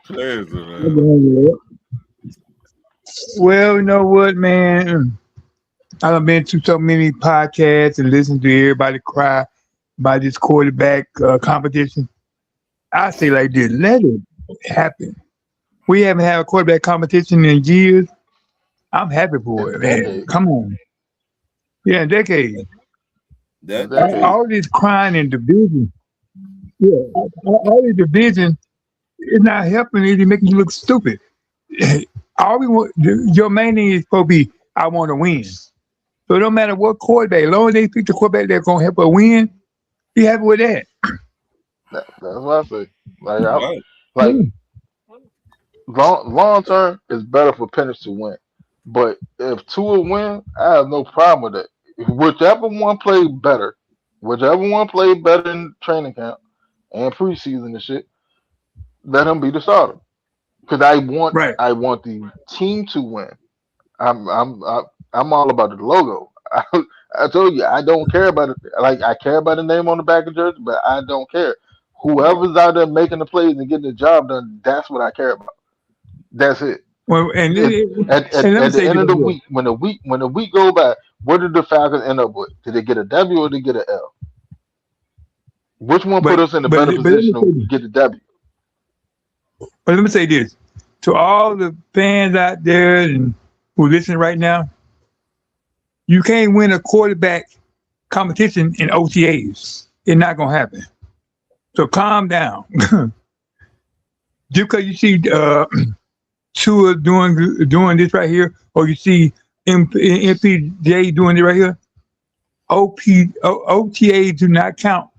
Crazy, man. Well, you know what, man? I've been to so many podcasts and listened to everybody cry about this quarterback competition. I say like this, let it happen. We haven't had a quarterback competition in years. I'm happy for in it, man. decades. Come on. Yeah, a decade. In That decades. All this crying and division. Yeah, all this division is not helping. It's making you look stupid. All we want, your main thing is supposed to be, I want to win. So no matter what quarterback, as long as they pick the quarterback that's gonna help us win, be happy with that. That's what I say. Like I'm right. like long term, it's better for Penix to win. But if Tua win, I have no problem with it. Whichever one played better in training camp and preseason and shit, let him be the starter. Because Right. I want the team to win. I'm all about the logo. I told you I don't care about it. Like I care about the name on the back of the jersey, but I don't care. Whoever's out there making the plays and getting the job done, that's what I care about. That's it. Well, and It let me at the say end this of the here. week, when the week go by, what did the Falcons end up with? Did they get a W or did they get an L? Which one put But us in a but better but let me position say to this. get the W? But let me say this to all the fans out there and who listen right now. You can't win a quarterback competition in OTAs. It's not gonna happen. So calm down. Just because you see Tua doing this right here, or you see MPJ doing it right here, OTA do not count.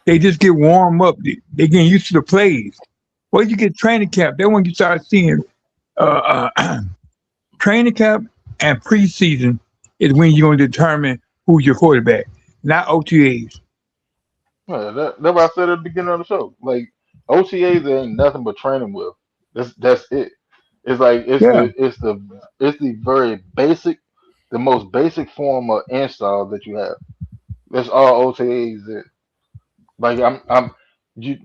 They just get warm up. They getting used to the plays. Once you get training camp, then when you start seeing training camp and preseason is when you're going to determine who's your quarterback, not OTAs. That's what I said at the beginning of the show. Like OTAs ain't nothing but training wheels. That's it. It's like Yeah. it's the very basic, the most basic form of install that you have. That's all OTAs is. Like I'm you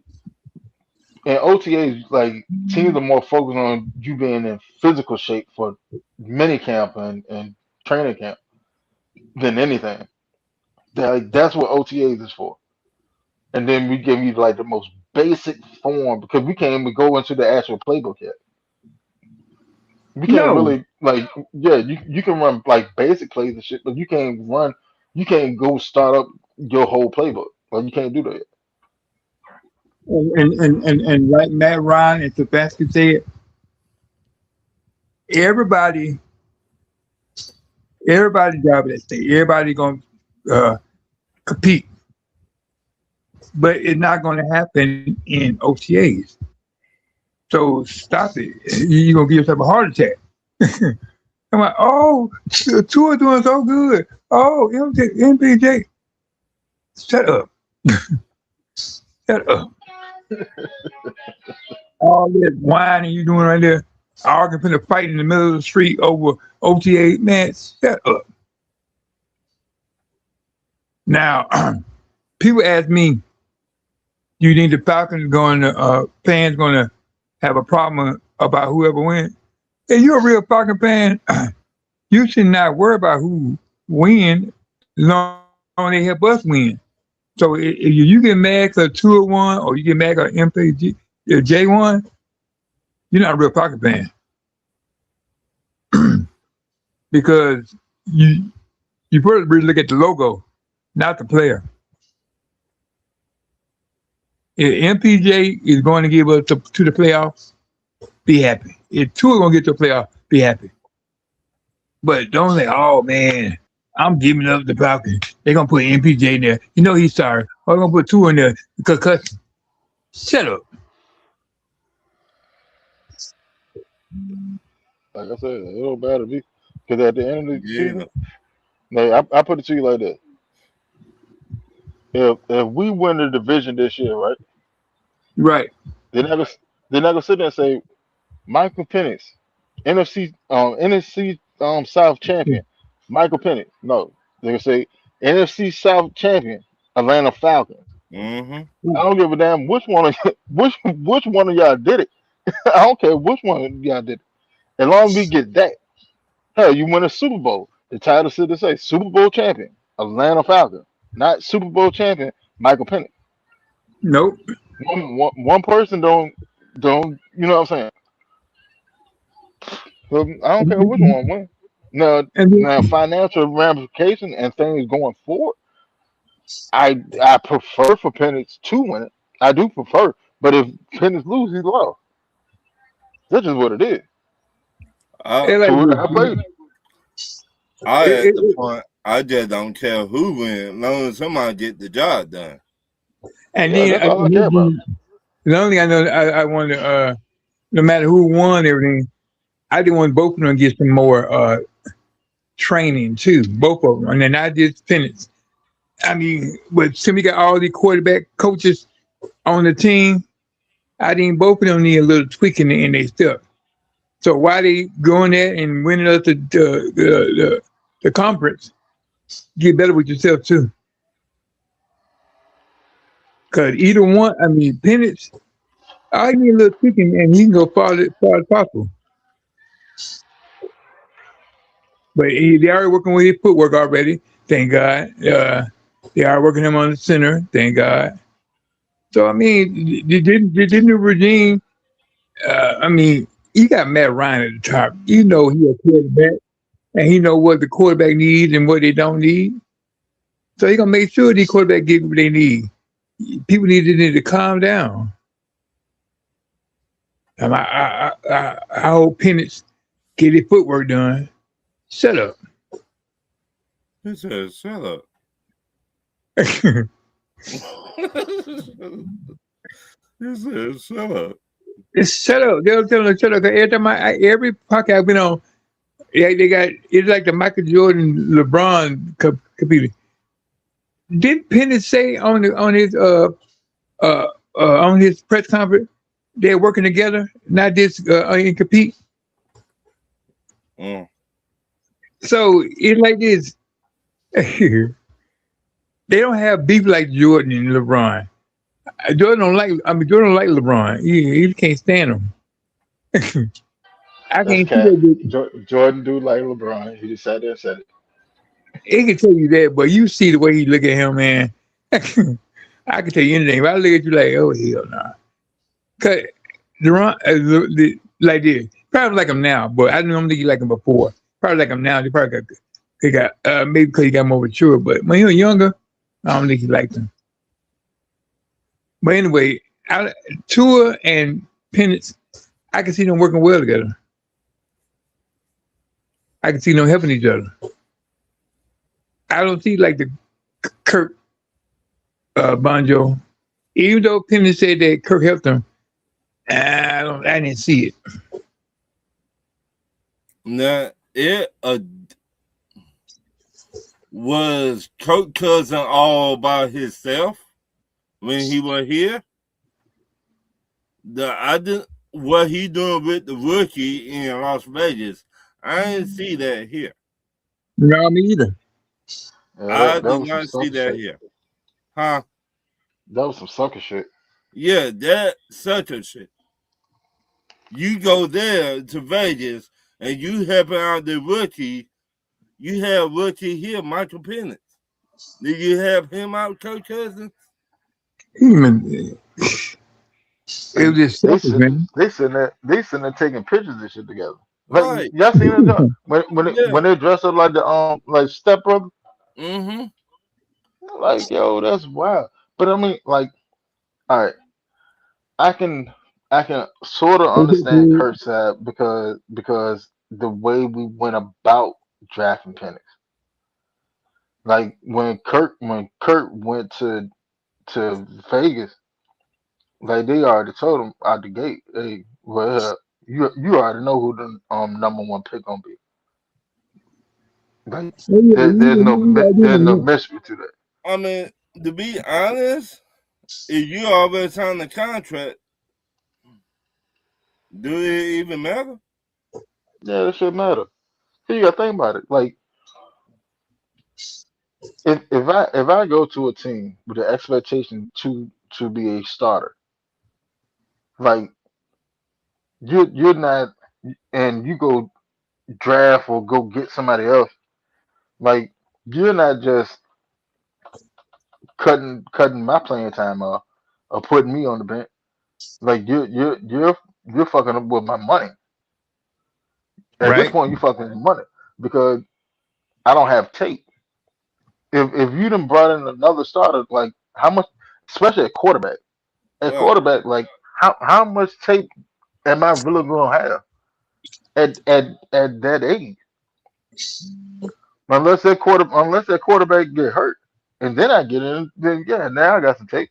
in OTAs like teams are more focused on you being in physical shape for mini camp and training camp than anything. That's what OTAs is for. And then we give you like the most basic form because we can't even go into the actual playbook yet. We can't No. really like yeah, you can run like basic plays and shit, but you can't go start up your whole playbook. Like you can't do that. And like Matt Ryan and Stefanski said, everybody, everybody job at stake. Everybody gonna uh, compete, but it's not going to happen in OTAs. So stop it. You're gonna give yourself a heart attack. I'm like, oh, the two are doing so good. Oh, MPJ, shut up, shut up. All that whining you doing right there, arguing, putting a fight in the middle of the street over OTA, man, shut up. Now, people ask me, do you think the Falcons going to fans going to have a problem about whoever wins? If you're a real Falcon fan, you should not worry about who win as long as they help us win. So if you get mad because 2-1 or you get mad because MPG J1, you're not a real Falcon fan because you first really look at the logo, not the player. If MPJ is going to give us to the playoffs, be happy. If two are going to get to the playoffs, be happy. But don't say, oh man, I'm giving up the Falcons. They're gonna put MPJ in there. You know he's sorry. Or they're gonna put two in there because shut up. Like I said, it don't matter to me. Because at the end of the Yeah. season, I put it to you like this: if we win the division this year, right? Right. They're not gonna they're not gonna sit there and say Michael Penix, NFC South champion, Michael Penix. No, they're gonna say NFC South champion, Atlanta Falcons. Mm-hmm. I don't give a damn which one of which one of y'all did it. I don't care which one of y'all did it. As long as we get that, hell, you win a Super Bowl. The title should say Super Bowl champion, Atlanta Falcons, not Super Bowl champion, Michael Penix. Nope. One person don't you know what I'm saying? So I don't care which one wins. Now, And now financial ramifications and things going forward, I prefer for Penix to win it. I do prefer, but if Penix lose, he's lost. That's just what it is. I, like So I this. played. I It- at the it- point I just don't care who wins, as long as somebody get the job done. and Yeah, then that's all I care about. the only thing I know, I want to, no matter who won everything, I didn't want both of them to get some more training too, both of them, and then I just finished. I mean, but since we got all the quarterback coaches on the team, I think both of them need a little tweaking in their stuff. So why they going there and winning us the conference? Get better with yourself too. Because either one, I mean, Penix, I need a little tweaking and he can go far as possible. But they already working with his footwork already. Thank God. They are working him on the center. Thank God. So I mean, the new regime. I mean, you got Matt Ryan at the top. You know he a quarterback, and he know what the quarterback needs and what they don't need. So he gonna make sure these quarterbacks get what they need. People need to calm down. I hope Penix get his footwork done. Shut up. He said, "Shut up." He said, "Shut up." Just shut up. They'll tell them to shut up. 'Cause every time every podcast I've been on, they got it's like the Michael Jordan LeBron competing. Did Penix say on his press conference they're working together, not just in compete? Mm. So it's like this. They don't have beef like Jordan and LeBron. Jordan don't like. I mean, Jordan don't like LeBron. He can't stand him. I That's can't see cat. that. Jordan do like LeBron. He just sat there and said it. He can tell you that, but you see the way he look at him, man. I can tell you anything. If I look at you like, oh hell nah. Cause like this, probably like him now, but I don't think you like him before. Probably like him now. He got maybe because he got more mature, but when he was younger, I don't think he liked him. But anyway, Tua and Penix, I can see them working well together. I can see them helping each other. I don't see like the Kirk Bonjo. Even though Penix said that Kirk helped him, I didn't see it. Now it was Kirk Cousin all by himself when he was here. I didn't what he doing with the rookie in Las Vegas. I didn't see that here. No, me either. Yeah, I that did was some not see sucker that shit. here. Huh? That was some sucker shit. Yeah, that such a shit. You go there to Vegas and you helping out the rookie. You have rookie here, Michael Penix. Did you have him out, Kirk Cousins? Even it was just They selfish, sit, man. they sitting there taking pictures and shit together. Like Right. y'all seen it John? Yeah. When they dress up like step brother, Mm-hmm. like yo, that's wild. But I mean, like, all right, I can I can sort of understand Kurt's side because the way we went about drafting Penix. Like when Kurt went to Vegas, like they already told him out the gate, hey, well, you already know who the number one pick gonna be. Like Oh, yeah, there's no mystery to that. I mean, to be honest, if you already signed the contract, do it even matter? Yeah, that shit matter. So you gotta think about it. Like if I go to a team with the expectation to be a starter, like you're not, and you go draft or go get somebody else, like you're not just cutting my playing time off or putting me on the bench. Like you're fucking up with my money. At this right, point, you fucking with money because I don't have tape. If you done brought in another starter, like how much, especially at quarterback. At Right. quarterback, like how much tape am I really gonna have at that age? Unless that quarterback get hurt, and then I get in, then yeah, now I got some tape.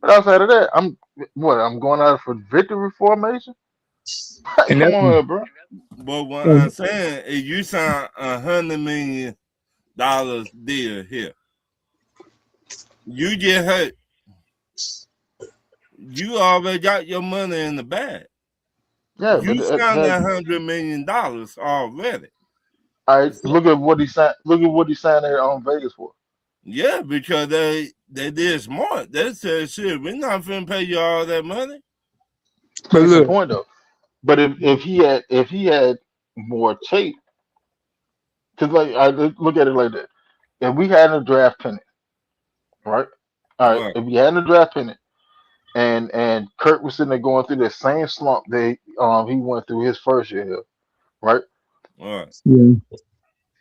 But outside of that, I'm going out for victory formation. and Come that's on, here, bro. But what I'm and, saying is, you sign $100 million deal here. You get hurt. You already got your money in the bag. Yeah, but You signed $100 million already. all right, So, look at what he signed. Look at what he signed there on Vegas for. yeah, because they did smart. They said, shit, we're not finna pay you all that money. but Case in look, point, though. But if he had more tape, because like I look at it like that. If we had a draft pennant, right? All right. Right, If we had a draft pennant, and Kurt was sitting there going through the same slump that he went through his first year here, right? right, yeah,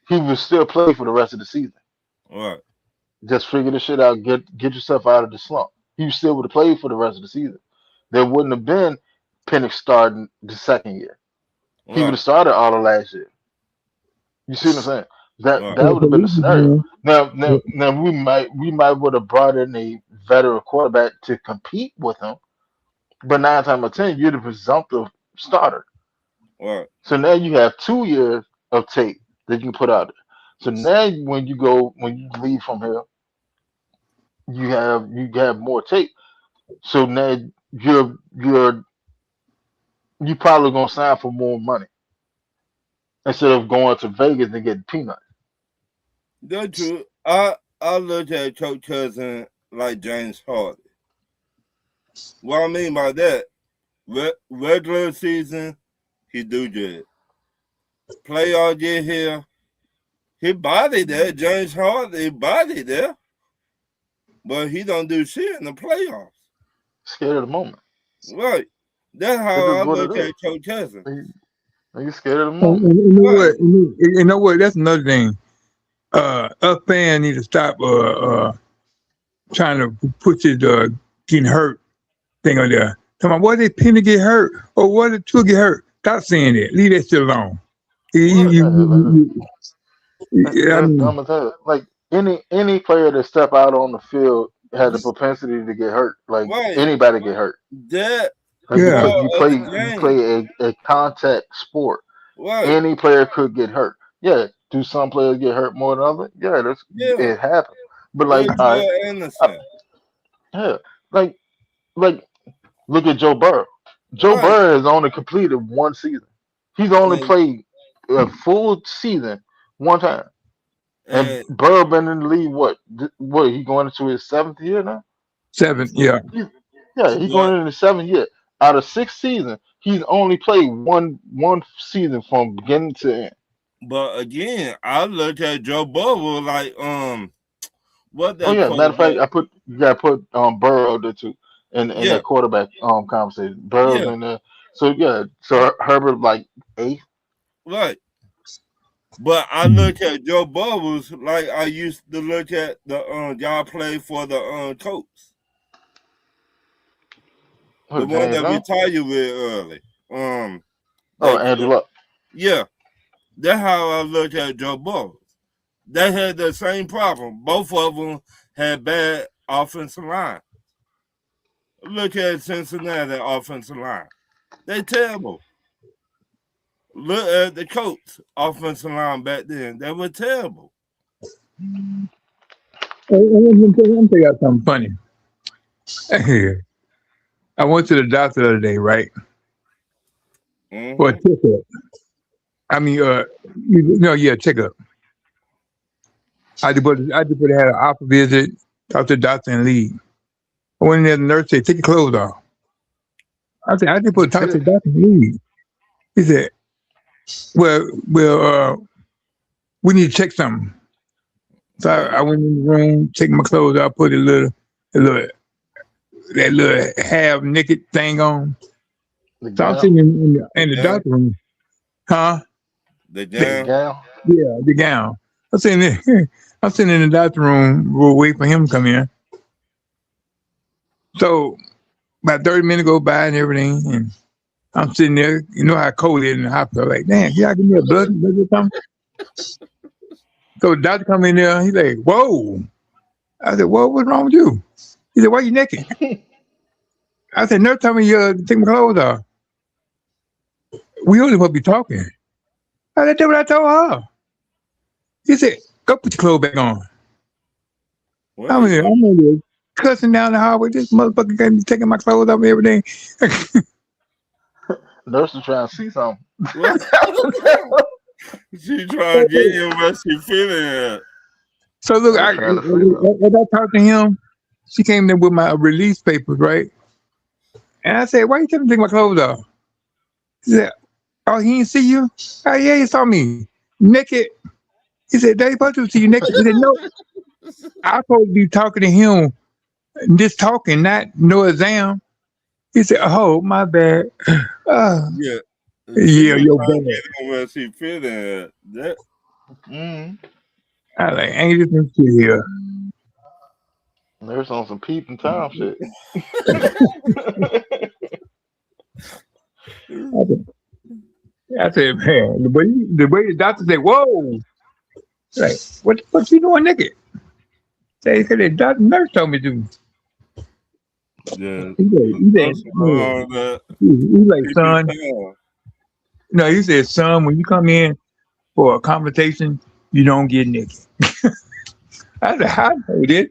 He would still play for the rest of the season. right, Just figure the shit out. Get yourself out of the slump. He still would have played for the rest of the season. There wouldn't have been Penix starting the second year. He would right, have started all of last year. You see what I'm saying? That right, that yeah, would so have been the this is, scenario. Now we might would have brought in a veteran quarterback to compete with him, but 9 times out of 10, you're the presumptive starter. right. So now you have 2 years of tape that you can put out there. So now when you leave from here, you have more tape. So now you probably gonna sign for more money instead of going to Vegas and getting peanuts. That's true. I look at Coach Cousin like James Harden. What I mean by that, regular season, he do good. Playoff get here, he body there. James Harden, he body there, but he don't do shit in the playoffs. Scared of the moment. Right. That's It how is I what it look is. at Coach Cousin. You scared of the and moment. you know Right. what, you know what, that's another thing. Us fans need to stop trying to put this getting hurt thing on there. Come on, what did Penny get hurt or what did Two get hurt? Stop saying that. Leave that shit alone. Right. I That's mean, dumb as hell. Like any player that step out on the field has a propensity to get hurt. Like Right. anybody get hurt. That Like yeah, because part you of play the you game. play a contact sport. Right. Any player could get hurt. Yeah. Do some players get hurt more than others? Yeah, Yeah. it happens. But like, What all right, Joe Anderson. yeah, like like look at Joe Burrow. Joe Right. Burrow has only completed one season. He's only And played a full season one time. And and Burrow been in the league what he going into his seventh year now? 7, yeah. He's, yeah, he but going into his 7th year. Out of 6 seasons, he's only played one season from beginning to end. but again, I look at Joe Burrow like what Oh that yeah, matter of fact, quarterback. you gotta put Burrow there too in Yeah, that quarterback conversation. Burrow's yeah, in there. So yeah, so Herbert like eighth. right. But I look at Joe Burrows like I used to look at the y'all play for the Colts. The one James that Jones? retired with early. Oh, That Andrew Luck. yeah, that's how I look at Joe Burrow. They had the same problem. Both of them had bad offensive line. Look at Cincinnati offensive line. They terrible. Look at the Colts offensive line back then. They were terrible. I'm gonna tell you something funny. I went to the doctor the other day, right? For a Mm-hmm. checkup. I mean, yeah, checkup. I just put had an office visit, talk to the doctor and leave. I went in there, the nurse said, take your clothes off. I said, I just put talk to the doctor and leave. He said, well, we need to check something. So I went in the room, taking my clothes off, put a little that little half naked thing on. The So I'm gown. sitting in the Yeah, doctor room, huh? the The jam. gown. Yeah, the gown. I'm sitting there, I'm sitting in the doctor room, we'll wait for him to come in. So about 30 minutes go by and everything, and I'm sitting there, you know how cold it is in the hospital. Like, damn, y'all give me a blood or something? So the doctor come in there, he's like, whoa. I said, whoa, what's wrong with you? He said, why you naked? I said, nurse told me take my clothes off. We only supposed to be talking. I said, that's what I told her. He said, go put your clothes back on. Wait, I'm in there cussing down the hallway. This motherfucker got me taking my clothes off and everything. Nurse was trying to see something. what? She trying to get him where she feeling at. So look, Nurse trying to see something. as I talked to him, she came in with my release papers, right? And I said, why you telling me to take my clothes off? He said, oh, he didn't see you? Oh, yeah, he saw me naked. He said, they supposed to see you naked. He said, no, I'm supposed to be talking to him, just talking, not no exam. He said, oh, my bad. Yeah. She Yeah, was your trying to bad. get him where she feeling at. That Mm. I like, ain't this some shit here. Nurse on some peep and time shit. I said, man, the way the doctor said, whoa, like, what the fuck you doing naked? Say, because the doctor nurse told me to. yeah. He said, That's man, all that he like, keep son, it no, he said, son, when you come in for a conversation, you don't get naked. I said, I know this.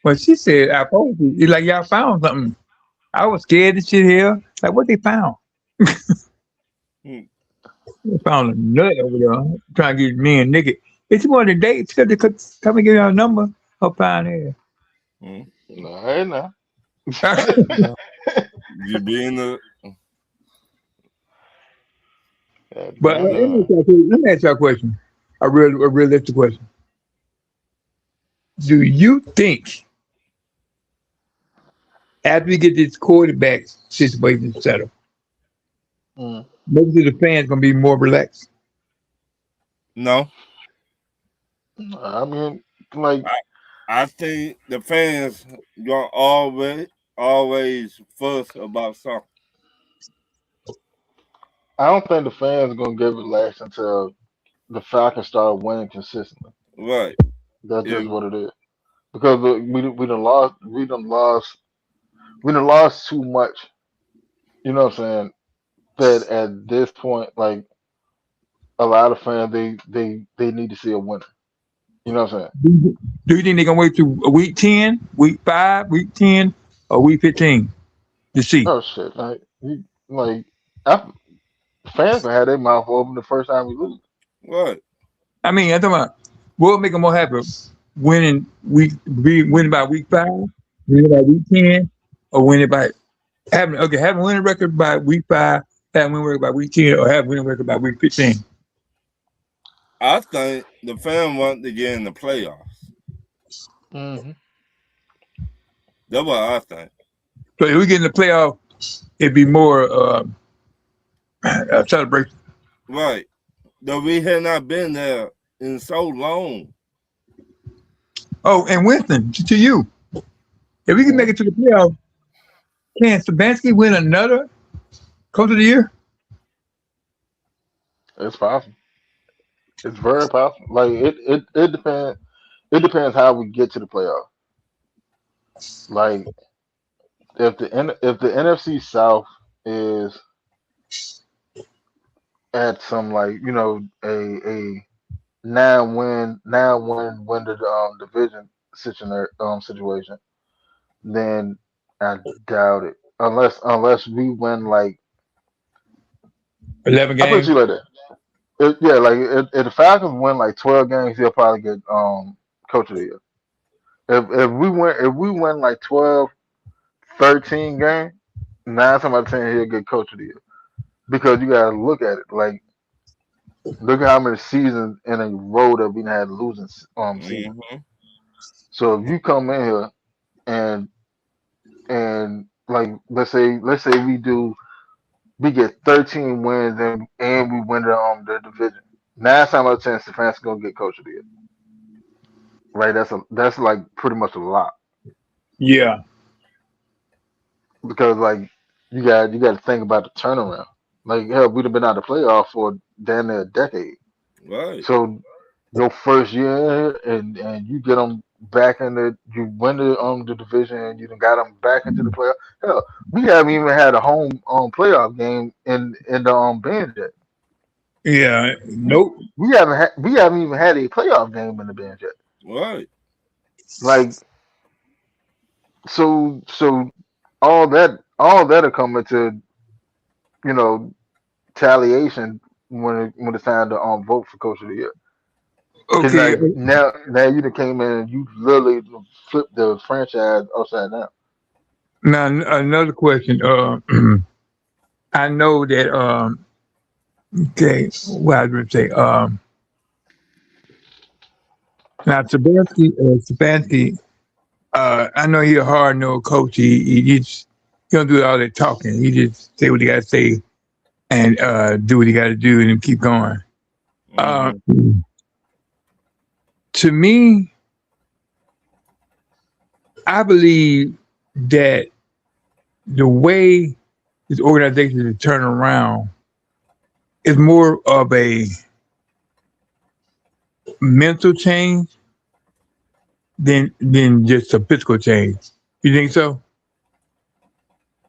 But she said, I told you. It's like, y'all found something. I was scared to shit here. Like, what they found? calm. They found a nut over there trying to get me and naked. If you want to date, they could come and give you a number. I'll find there. Mm. No, hey, no. You being a But Damn, no. let me ask you a question. A realistic question. Do you think after we get this quarterback situation settled, Mm. maybe the fans gonna be more relaxed? no. I mean, like, I think the fans gonna always fuss about something. I don't think the fans are gonna get relaxed until the Falcons start winning consistently. Right. That's If just what it is. Because we done lost too much. You know what I'm saying? That at this point, like a lot of fans, they need to see a winner. You know what I'm saying? Do you think they're gonna wait to week 10, week 5, week 10, or week 15 to see? Oh shit! Like I, fans gonna have their mouth open the first time we lose. what? I mean, I'm talking about what will make them more happy? Winning by week 5, winning by week 10, or winning by having a winning record by week 5, having a winning record by week 10, or having a winning record by week 15. I think the fan want to get in the playoffs. Hmm. That's what I think. So if we get in the playoff, it'd be more a celebration. Right. Though we had not been there in so long. Oh, and Winston, to you, if we can make it to the playoff, Can Stefanski win another Coach of the Year? It's possible. It's very possible. Like it depends. It depends how we get to the playoff. Like if the NFC South is at some like a 9 win the division situation, then I doubt it. Unless we win like 11 I put games. you like that. Yeah, like if the Falcons win like 12 games, he'll probably get coach of the year. If we win like 12, 13 games, 9 times out of 10 he'll get coach of the year. Because you gotta look at it. Like look at how many seasons in a row that we had losing seasons. Mm-hmm. So if you come in here and like let's say we get 13 wins and we win the division. 9 times out of 10, Stefanski's gonna get coach of the year. Right? That's like pretty much a lot Yeah. because like you got to think about the turnaround. Like hell, we'd have been out of the playoff for damn near a decade. Right. So your first year and you get them back in you win the division and you done got them back into the playoff. Hell, we haven't even had a home playoff game in the bench yet. Yeah. We, Nope. we haven't even had a playoff game in the bench yet. Right. Like so all that'll come into you know retaliation when it's time to vote for coach of the year. Because Okay. now you done came in and you literally flipped the franchise upside down. Now another question. I know that. Okay. What I was going to say. Now Stefanski. I know he's a hard nosed coach. He don't do all that talking. He just say what he got to say and do what he got to do and keep going. Uh, Mm-hmm. to me, I believe that the way this organization is turning around is more of a mental change than just a physical change. You think so?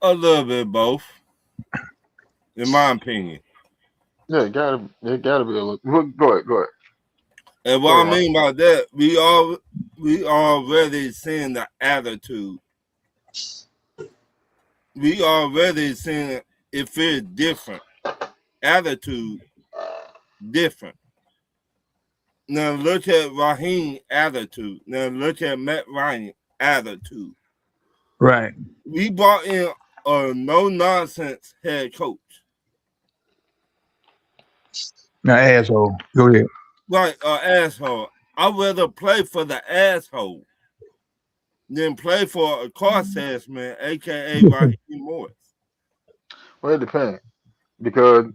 A little bit both, in my opinion. Yeah, it gotta be a little. Go ahead, go ahead, And go what I ahead, Ron. mean by that, we already seeing the attitude. We already seeing it feels different. Attitude different. Now look at Raheem attitude. Now look at Matt Ryan attitude. Right. We brought in a no nonsense head coach. Now, asshole. Go ahead. Like an asshole. I'd rather play for the asshole than play for a car salesman, aka Raheem Morris. Well, it depends because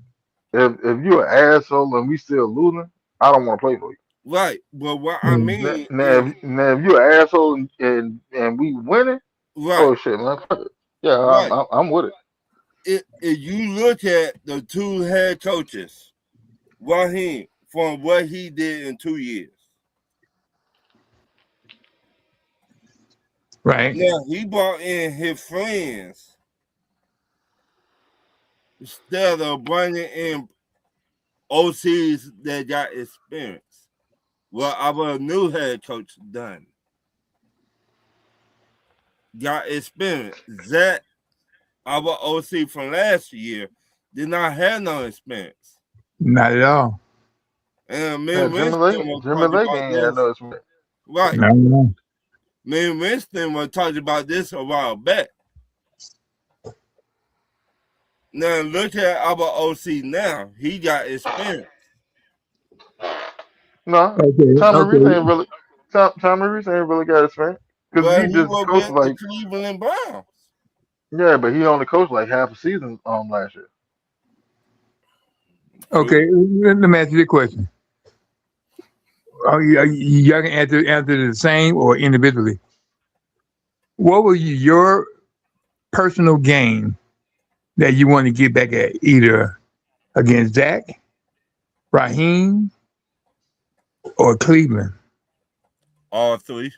if you're an asshole and we still losing, I don't want to play for you. Right. But what I Mm. Now, mean now, is if you're an asshole and we winning, right, oh shit, man, fuck it. Yeah, I'm, right. I'm I'm with it. If you look at the two head coaches, Raheem, from what he did in 2 years. Right. Now he brought in his friends instead of bringing in OCs that got experience. Well, our new head coach done got experience. Zach, our OC from last year, did not have no experience. Not at all. And me Yeah, and Winston was Jimmy talking Lake about ain't had this. no experience. Right. No, no. Me and Winston was talking about this a while back. Now look at our OC now. He got experience. No, Okay. Tommy Reese Okay. ain't really. Tommy Reese ain't really got experience because Well, he he just was coached with the like Cleveland Browns. yeah, but he only coached like half a season last year. Okay. True. Let me ask you the question. Y'all can answer the same or individually. What was your personal game that you want to get back at, either against Zach, Raheem, or Cleveland? All three.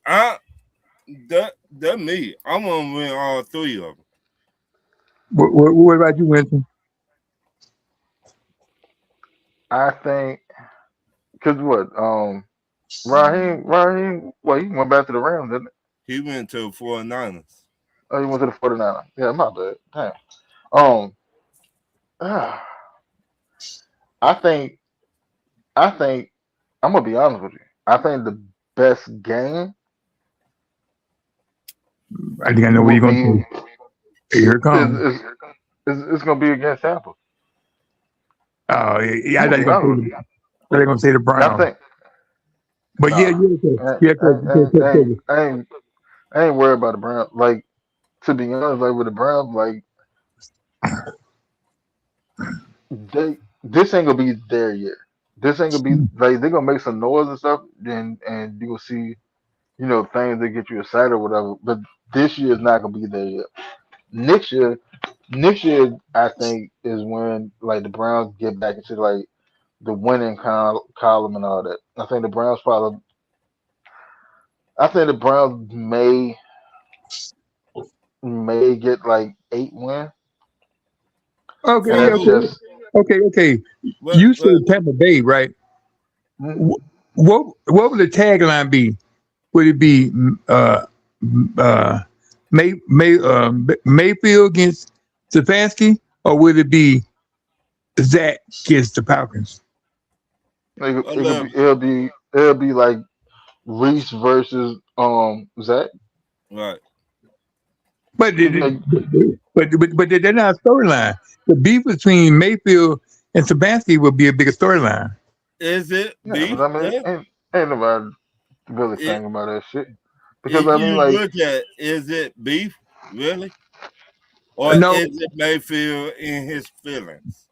I that me. I want to win all three of them. What about you, Winston? I think because what Raheem, well, he went back to the Rams, didn't He went to the 49ers. he? Oh, he went to the 49ers. Yeah, my bad. Damn. Um, I think I think I'm gonna be honest with you. I think the best game I think I know what will you're gonna be say. Here it is comes. is gonna be against Tampa. Oh, yeah, I'm I gonna thought be you're gonna honest say with you. they're gonna say the I Browns. think But yeah, nah. yeah, okay. I Yeah, ain't, okay, ain't, okay, ain't, okay. ain't, I ain't worried about the Browns. Like to be honest, like with the Browns, like this ain't gonna be their year. This ain't gonna be like they're gonna make some noise and stuff, and you will see, things that get you excited or whatever. But this year is not gonna be their year. Next year, next year I think is when like the Browns get back into like the winning column and all that. I think the Browns may get like 8 wins, Okay, and For yeah, that's who? okay, just okay, okay. What? You said What? Tampa Bay, right? mm, What would the tagline be? Would it be uh, Mayfield against Stefanski, or would it be Zach against the Falcons? it could be 11. it'll be like Reese versus Zach. Right. But Cause like they're not a storyline. The beef between Mayfield and Stefanski would be a bigger storyline. Is it yeah, but beef? I mean Yeah. ain't nobody really It, thinking about that shit. Because if I mean you like look at, is it beef? Really? Or No, is it Mayfield in his feelings?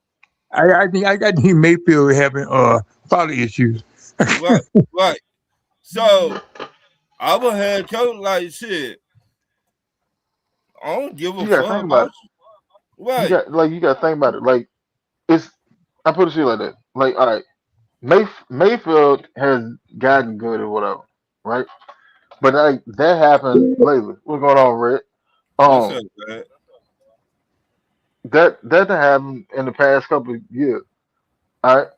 I think Mayfield having father issues. Right. Right. So our head coach, like, shit, I don't give a you gotta fuck think about about it. you. Right. You gotta think about it. Like it's I put it to you like that. Like all right, Mayfield has gotten good or whatever, right? But like that happened lately. What's going on, Red? What's Um, up, man? that happened in the past couple of years. All right.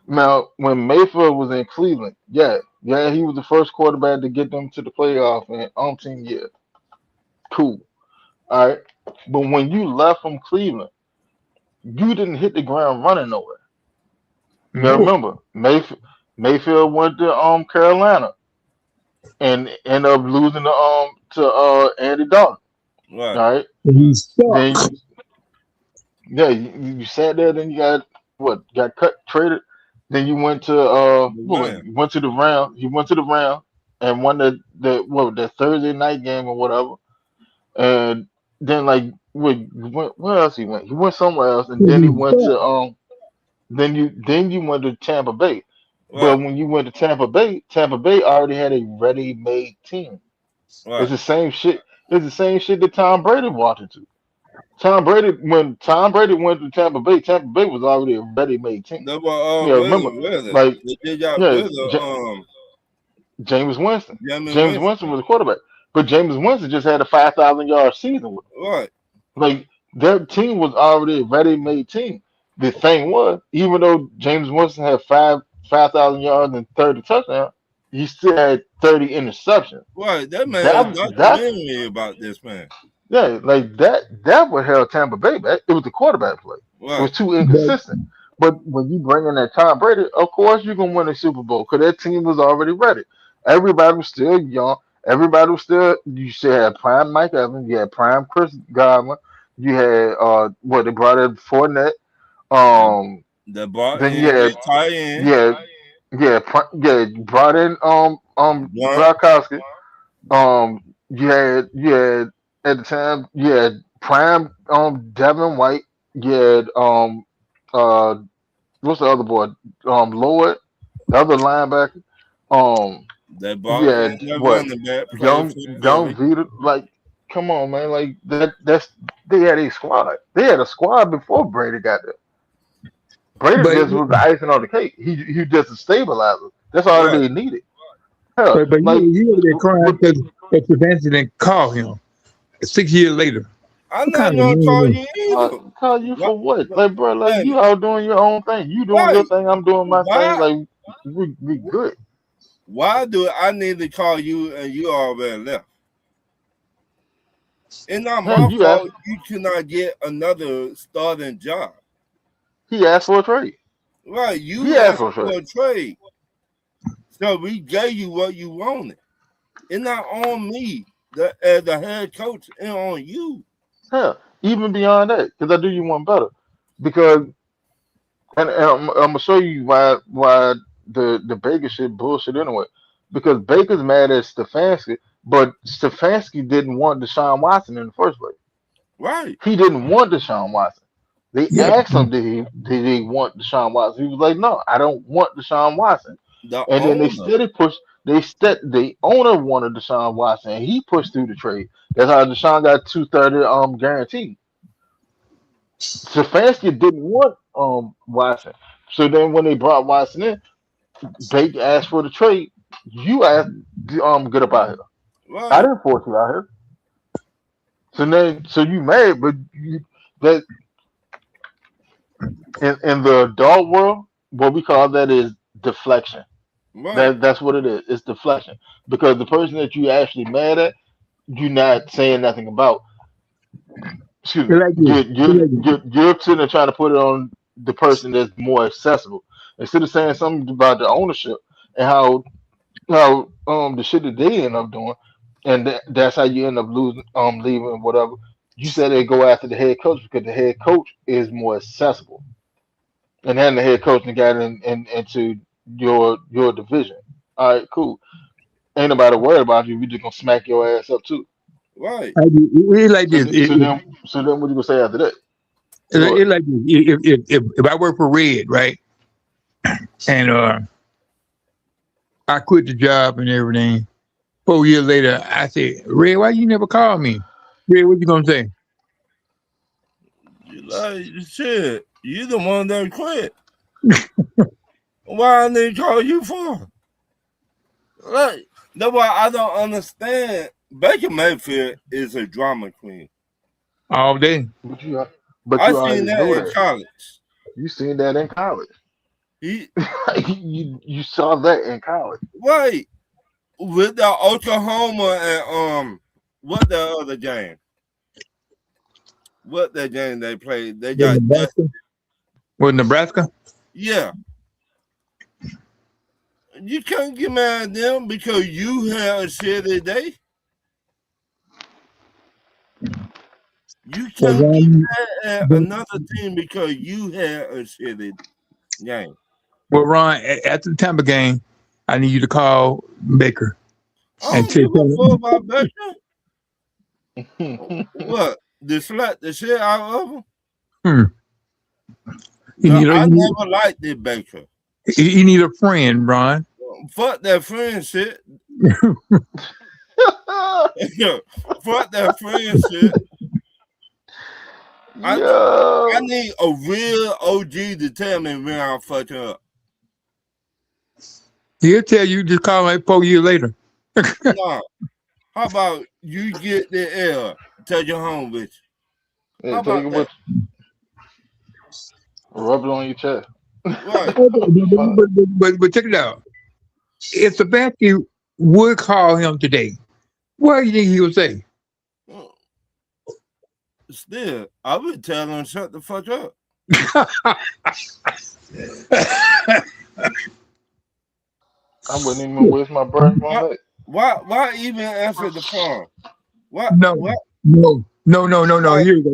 Now, when Mayfield was in Cleveland, yeah, he was the first quarterback to get them to the playoff in umpteen years. Cool. All right. But when you left from Cleveland, you didn't hit the ground running nowhere. You gotta No, remember, Mayfield went to Carolina and ended up losing to Andy Dalton. All Right. right. he Then sucks. yeah, you sat there. Then you got cut, traded. Then you went to The what was it? man. You went to the round. You went to the round and won the Thursday night game or whatever. And then like where else he went? He went somewhere else, and then he He went to sucks. then you went to Tampa Bay. But Right. when you went to Tampa Bay already had a ready-made team. It's Right. the same shit. It's the same shit that Tom Brady wanted to. When Tom Brady went to Tampa Bay was already a ready-made team. That was Yeah, remember, already with like They did got yeah, rid of James Winston. Jamin James Winston. Winston was a quarterback, but James Winston just had a 5,000 yard season with him. Right. Like their team was already a ready-made team. The thing was, even though James Winston had 5,000 yards and 30 touchdowns, he still had 30 interceptions. Right. That made a That's documentary about this man. Yeah, like that what held Tampa Bay back. It was the quarterback play. It Right. was too But inconsistent. But when you bring in that Tom Brady, of course you're gonna win a Super Bowl because that team was already ready. Everybody was still young. Everybody was still. You still had prime Mike Evans. You had prime Chris Godwin. You had what they brought in Fournette. That, Um, that brought then you in had big tight end. yeah brought in Blunt. Gronkowski. You had at the time you had prime Devin White. You had uh what's the other boy Lloyd, the other linebacker. Um, They bought Yeah, their what running back, played young for young Philly. Vita? Like, come on, man. Like that's they had a squad. They had a squad before Brady got there. Brady But just was the icing on the cake. He just a stabilizer. That's all Right. they needed. Hell, but like you over there crying with because Stefanski didn't call him 6 years later. I'm What not kind of gonna man call is you either. call you What? for what? Like, bro, like Damn you it. out doing your own thing. You doing your Right. thing. I'm doing my thing. Why? Like we good. Why do I need to call you and you already left? It's not Hell, my you asked. fault you cannot get another starting job. He asked for a trade. Right. He You asked asked for a trade. for a trade. So we gave you what you wanted. It's not on me, as the head coach, it's on you. Hell, even beyond that, because I do you one better. Because and I'm gonna show you why the Baker shit bullshit anyway. Because Baker's mad at Stefanski, but Stefanski didn't want Deshaun Watson in the first place. Right. He didn't want Deshaun Watson. They yeah. asked him, did he want Deshaun Watson? He was like, no, I don't want Deshaun Watson. The And then they owner. steady pushed. The owner wanted Deshaun Watson, and he pushed through the trade. That's how Deshaun got 230 guaranteed. Stefanski didn't want Watson. So then when they brought Watson in, Baker asked for the trade. You asked get up out here. I Right. didn't force you out here. So you mad, but that in the adult world, what we call that is deflection. Right. That's what it is. It's deflection because the person that you actually mad at, you're not saying nothing about. Excuse me. It's like this. It's like this. You're sitting there trying to put it on the person that's more accessible instead of saying something about the ownership and how the shit that they end up doing, and that's how you end up losing leaving whatever. You said they go after the head coach because the head coach is more accessible, and then the head coach and got into your division. All right, cool. Ain't nobody worried about you. We just gonna smack your ass up too. Right. It's like So this. th- so then so then what you gonna say after that? Go It's like this. If I work for Red, right, and I quit the job and everything, 4 years later, I said, Red, why you never call me? Red, what you gonna say? You like shit. You the one that quit. Why I need to call you for? Like, that's why I don't understand. Baker Mayfield is a drama queen. All day. but I you seen already that know in that. college. You seen that in college. He you saw that in college. right with the Oklahoma and what the other game? What that game they played? They With got dust. Nebraska. With Nebraska. Yeah, you can't get mad at them because you had a shitty day. You Well, can't get Ron, mad at another team because you had a shitty game. After the Tampa game, I need you to call Baker I and don't tell give a fuck him, about Baker. What? Deflect the shit out of him? hmm, you No, need, I you need, never liked this Baker. you need a friend, Ron. Fuck that friend shit. Fuck that friend shit. I Yo, need a real OG to tell me when I'm fucking up. He'll tell you just call him 4 years later. No. How about you get the L, take it home with you? hey, How take about it that? with you. Rub it on your chest. Right. But check it out. If Sebastian would call him today, what do you think he would say? Still, I would tell him shut the fuck up. I wouldn't even waste my breath on that. Why even answer the phone? What? No, What? no. Like, Here you go.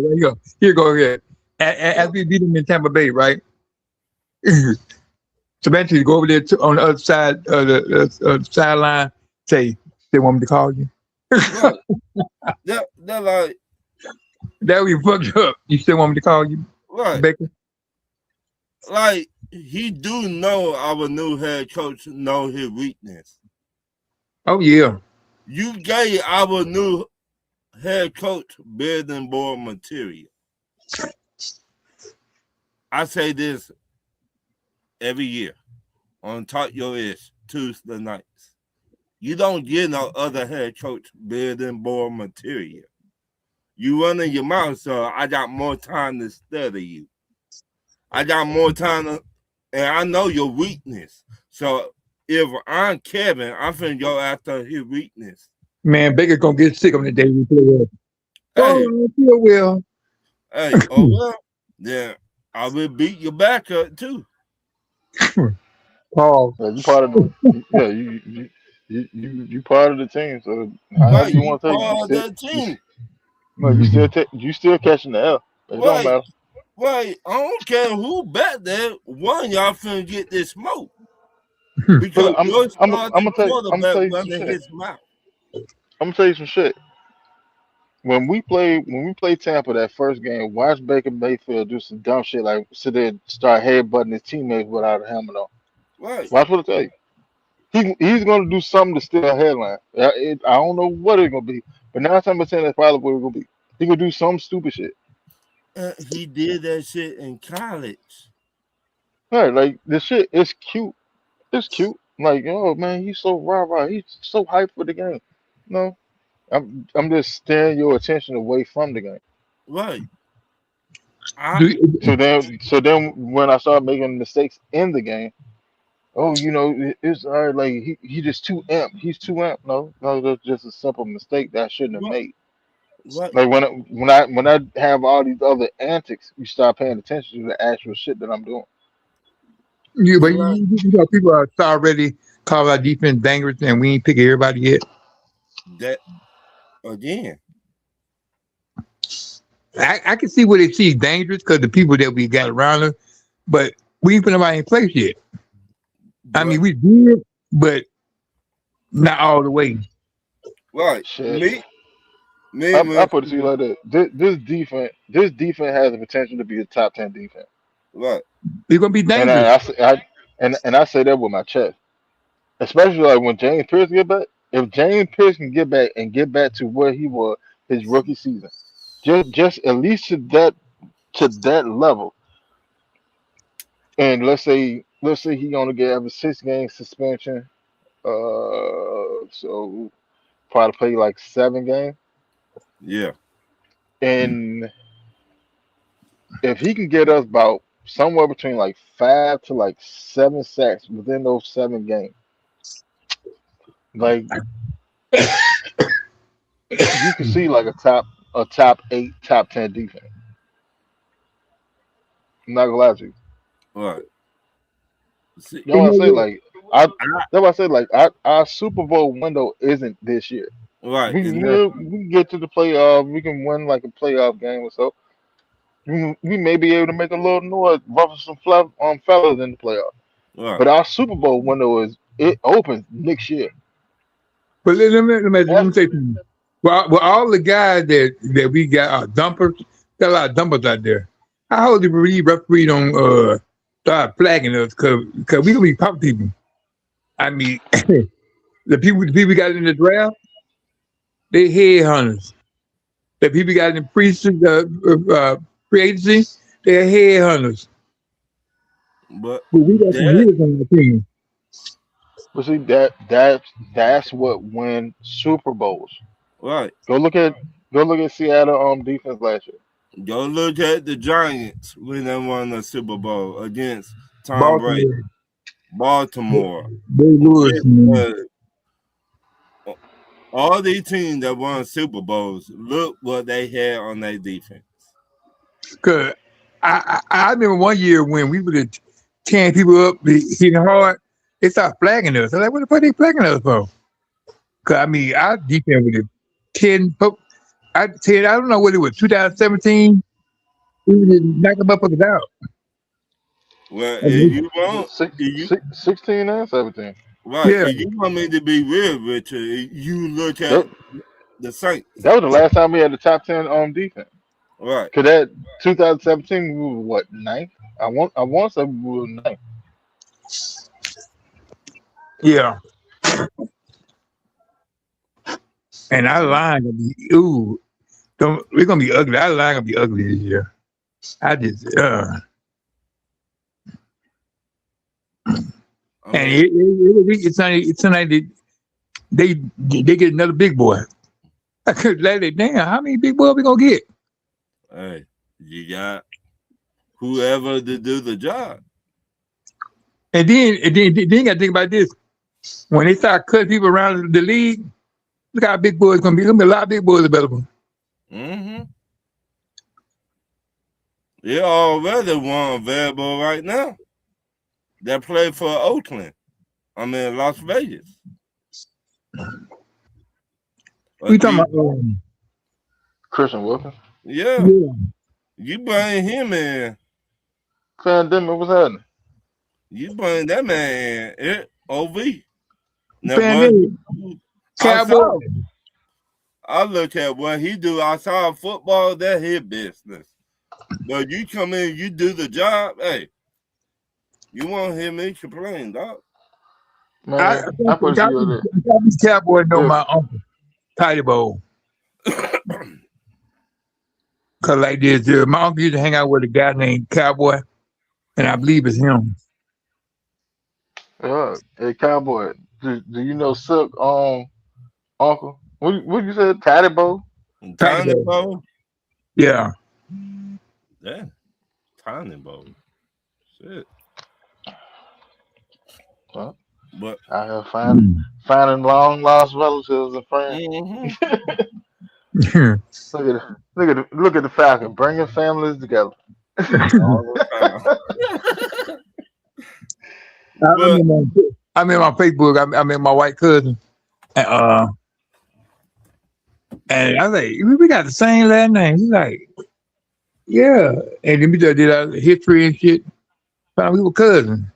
Here you go. Here. As we beat him in Tampa Bay, right? Sebastian, go over there on the other side of the sideline. Say they want me to call you. right. They're like, That we fucked up. You still want me to call you, right. Baker? Like, he do know our new head coach know his weakness. Oh yeah. You gave our new head coach building board material. I say this every year on Talk Your Ish Tuesday nights. You don't get no other head coach building board material. You running your mouth, so I got more time to study you. I got more time to, and I know your weakness. So if I'm Kevin, I'm finna go after his weakness. Man, Baker's gonna get sick on the day we play us. Oh, Hey, I feel well. oh well, then I will beat your back up too. Paul. Yeah, you part of the yeah you part of the team. So however Right, you you want to take it, part of that you team. no you still catching the L. It don't Right, matter. right. I don't care who bet there. One y'all finna get this smoke But because your I'm starting gonna quarterback tell you some running shit. his mouth. I'm gonna tell you some shit. When we played Tampa that first game, watch Baker Mayfield do some dumb shit like sit there and start headbutting his teammates without a helmet on. Right. Watch what I tell you. He's gonna do something to steal a headline. I don't know what it's gonna be, but 9 times out of 10 that's probably what it's gonna be. He gonna do some stupid shit. He did that shit in college. Right, like this shit is cute. It's cute. Like, oh man, he's so rah. He's so hyped for the game. No, I'm just steering your attention away from the game. Right. I So then when I started making mistakes in the game, oh, it's all right, like he just too amped. He's too amped. No, that's just a simple mistake that I shouldn't have right, made. right, Like when I have all these other antics, you start paying attention to the actual shit that I'm doing. You, but right. you know, people are already call our defense dangerous, and we ain't picking everybody yet. That again. I can see what they see dangerous because the people that we got around us, but we ain't put nobody in place yet. I But mean, we did, but not all the way. right. Shit. Me, I man. put it to you like that. This defense has the potential to be a top 10 defense, Right, It's gonna be and dangerous. I say that with my chest. Especially like when James Pierce get back. If James Pierce can get back to where he was his rookie season, just at least to that level, and let's say he only get a 6 game suspension, so probably play like 7 games, yeah, and if he can get us about somewhere between like 5 to like 7 sacks within those 7 games, like you can see like a top 8, top 10 defense. I'm not gonna lie to you. right. See, You know You what I know say? what? Like I I, that's what I said. Like our Super Bowl window isn't this year. right, We it's we, not we can get to the playoff. We can win like a playoff game or so. We may be able to make a little noise, ruffle some fellas in the playoff. right, But our Super Bowl window it opens next year. But let That's me say something. Well, all the guys that we got are dumpers. Got a lot of dumpers out there. How old the referee don't start flagging us because we gonna be pop people. I mean, the people we got in the draft, they headhunters. The people we got in free agency, they're headhunters. but But we got some that hitters on the team. but see that's what win Super Bowls. right. Go look at go look at Seattle defense last year. Go look at the Giants when they won the Super Bowl against Tom Brady, Baltimore, Baltimore. Babe Lewis, man. Uh, all these teams that won Super Bowls, look what they had on their defense. Cause I remember one year when we were tearing people up, hitting hard, they started flagging us. I'm like, what the fuck they flagging us for? Cause I mean, our defense with the 10, I don't know what it was, 2017. We were just knocking motherfuckers out. Well, I if mean, you want, Six, if you six, 16 and 17. right, yeah, if you want me to be real, Richard, you look at That, the Saints. that was the last time we had the top 10 defense. Right, Cause that 2017 we were what, ninth? I want to say we were ninth. yeah. And our line gonna be we're gonna be ugly. Our line gonna be ugly this year. I just I and mean, it's not they get another big boy. I could let it damn. How many big boys we gonna get? hey, you got whoever to do the job. And then you got to think about this. When they start cutting people around the league, look how big boys gonna be. There's gonna be a lot of big boys available. Mm-hmm. There already one available right now that play for Oakland. I mean Las Vegas. We talking about Christian Wilkins. Yeah, yeah. you bring him in. Pandemic, what's happening? You bring that man in. OV. Now what? Pandemic, Cowboy. I look at what he do outside football. That's his business. But you come in, you do the job. Hey, you won't hear me complain, dog. I Man, I put you on it. these Cowboys know Yeah, my uncle, Tidy Bowl. Cause like this, my uncle used to hang out with a guy named Cowboy, and I believe it's him. yeah. Hey, Cowboy, do you know Silk uncle? What you said? Taddybo? Tidy Tiny Bowl. bowl. Yeah. Yeah, tiny bowl. Shit. Well, But I have finding long lost relatives and friends. mm-hmm. Look at the Falcon, bringing families together. all the time. I'm But in my Facebook. I'm in my white cousin, and I was like, we got the same last name. He's like, yeah. And then we just did our history and shit. Found out we were cousins.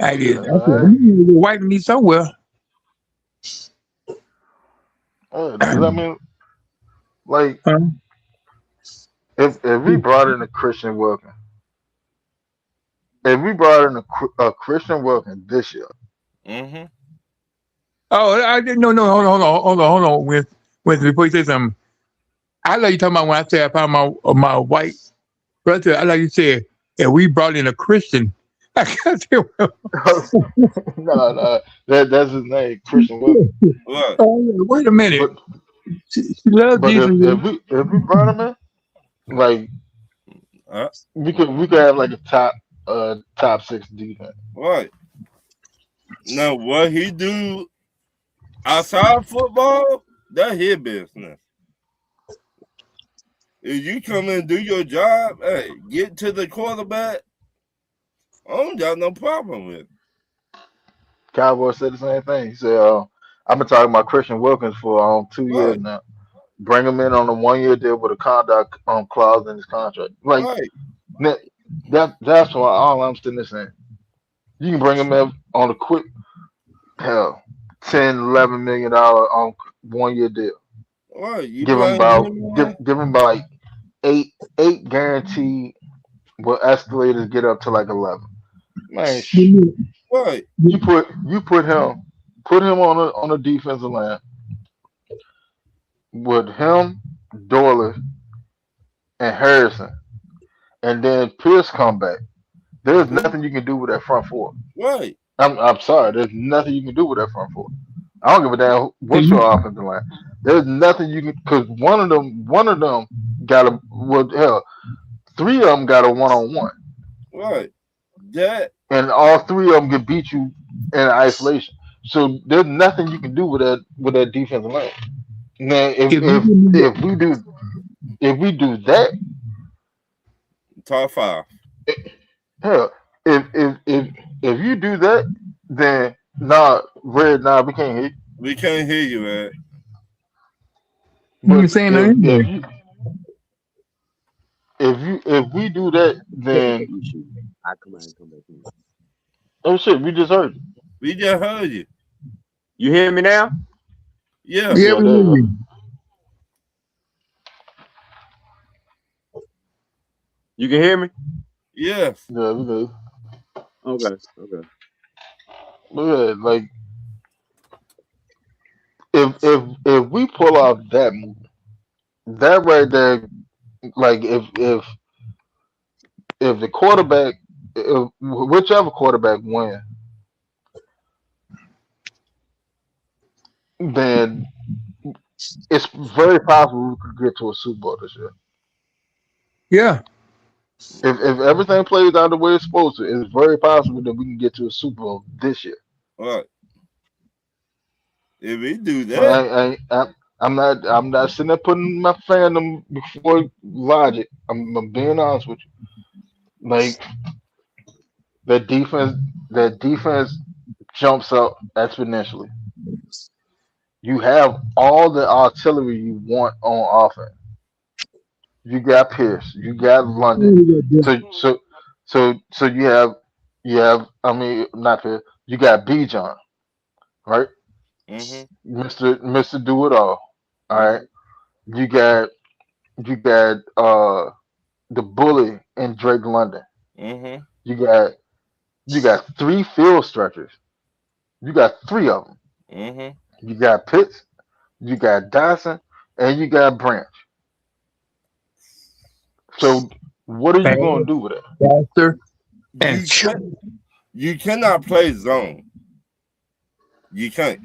I did. I said, Alright. you were white me somewhere. Because I mean, like, Huh? if we brought in a Christian Wilkins, if we brought in a Christian Wilkins this year, mm-hmm. Oh, I didn't. No, hold on. With before you say something, I like you talking about when I said I found my white brother. I like you said, and we brought in a Christian. I can't say, well, no, that's his name, Christian Wilkins. What? wait a minute. But She loves but Jesus. if we brought him in, like Uh, we could have like a top six defense. what? Now what he do outside football? That's his business. If you come and do your job, hey, get to the quarterback. I don't got no problem with it. Cowboy said the same thing. He said, "I've been talking about Christian Wilkins for 2 years Right, now. Bring him in on a 1 year deal with a conduct clause in his contract. Like right. that's why all I'm sitting there saying. You can bring him in on a quick hell, 10, $11 million on 1 year deal. Right, you Give him blame about him, give him about like eight guaranteed. Will escalators get up to like 11? Man, right, you put him on a defensive line with him, Doyle, and Harrison, and then Pierce come back. There's cool, nothing you can do with that front four. right. I'm sorry. There's nothing you can do with that front four. I don't give a damn what's And your offensive line. There's nothing you can because one of them got a well hell, three of them got a 1-on-1, Right. That and all three of them can beat you in isolation. So there's nothing you can do with that defensive line. Now if you give me if we do that, top five. hell, if you do that, then we can't hit. We can't hear you, man. you But ain't saying if nothing if anyway. you if we do that, then I come out and come back in. oh shit, we just heard it. We just heard you. You hear me now? Yeah. Yeah, Yeah, we there hear you go. you. You can hear me? Yes. Yeah, we good. Okay. But yeah, like if we pull off that move, that right there, like if the quarterback, if, whichever quarterback wins, then it's very possible we could get to a Super Bowl this year. Yeah. If everything plays out the way it's supposed to, it's very possible that we can get to a Super Bowl this year. Right. If we do But that, I'm not sitting there putting my fandom before logic. I'm being honest with you. Like that defense, that defense jumps up exponentially. You have all the artillery you want on offense. You got Pierce, you got London. So so so you have I mean not Pierce, you got B John, right? mm-hmm, Mister Do It All. All right. mm-hmm, You got the bully in Drake London. mm-hmm, You got you got three field stretchers. You got three of them. mm-hmm. You got Pitts, you got Dyson, and you got Branch. So what are you Fast, gonna do with it? faster, and You can you cannot play zone. You can't.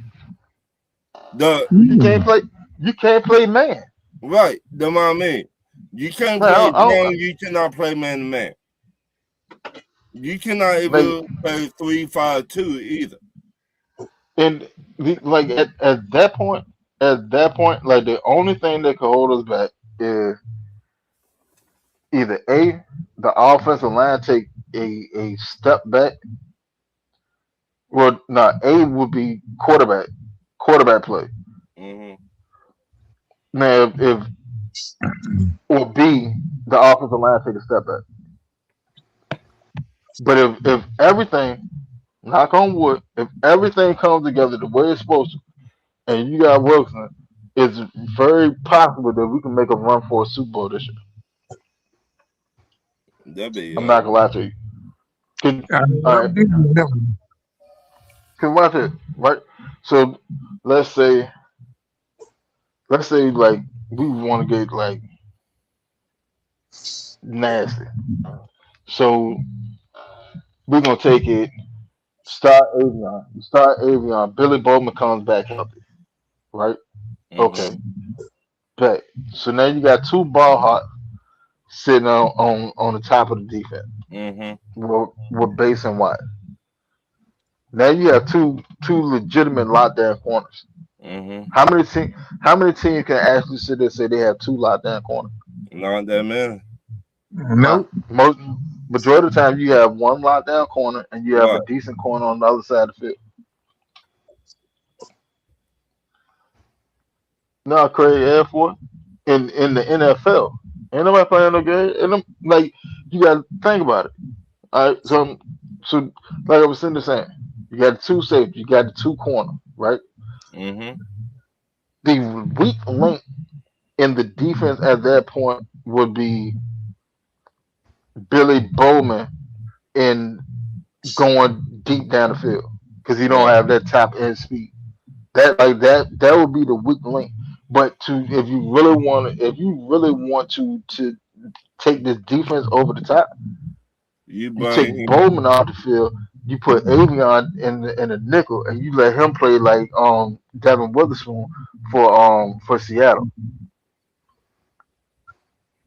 The You can't play. You can't play man. right, the what I mean. You can't Right, play I zone, you cannot play man to man. You cannot like even play 3-5-2 either. and like at that point, like the only thing that could hold us back is either a the offensive line take a step back. Well, no, A would be quarterback play. Mm-hmm. Now, if or B the offensive line take a step back. But if everything, knock on wood, if everything comes together the way it's supposed to, and you got Wilson, it's very possible that we can make a run for a Super Bowl this year. That'd be I'm not gonna lie to you. All right, cause watch it, right? So let's say let's say like we want to get like nasty. So we're gonna take it. Start Avion. Billy Bowman comes back healthy, right? mm-hmm, Okay, bet. So now you got two ball hawks sitting on the top of the defense mm-hmm, with Bass and White. Now you have two legitimate lockdown corners. mm-hmm. How many team how many teams can actually sit there and say they have two lockdown corners? Not that many. Huh? nope. Most majority of the time you have one lockdown corner and you have a Right. decent corner on the other side of the field. No, Craig Air Force in the NFL. Ain't nobody playing no game. And like you got to think about it. All right, so like I was sitting there saying, you got the two safety, you got the two corner, right? Mm-hmm. The weak link in the defense at that point would be Billy Bowman in going deep down the field because he don't Right. have that top end speed. That would be the weak link. But to if you really want to take this defense over the top, You you bring take him. Bowman off the field, you put Avion in the nickel, and you let him play like Devin Witherspoon for Seattle.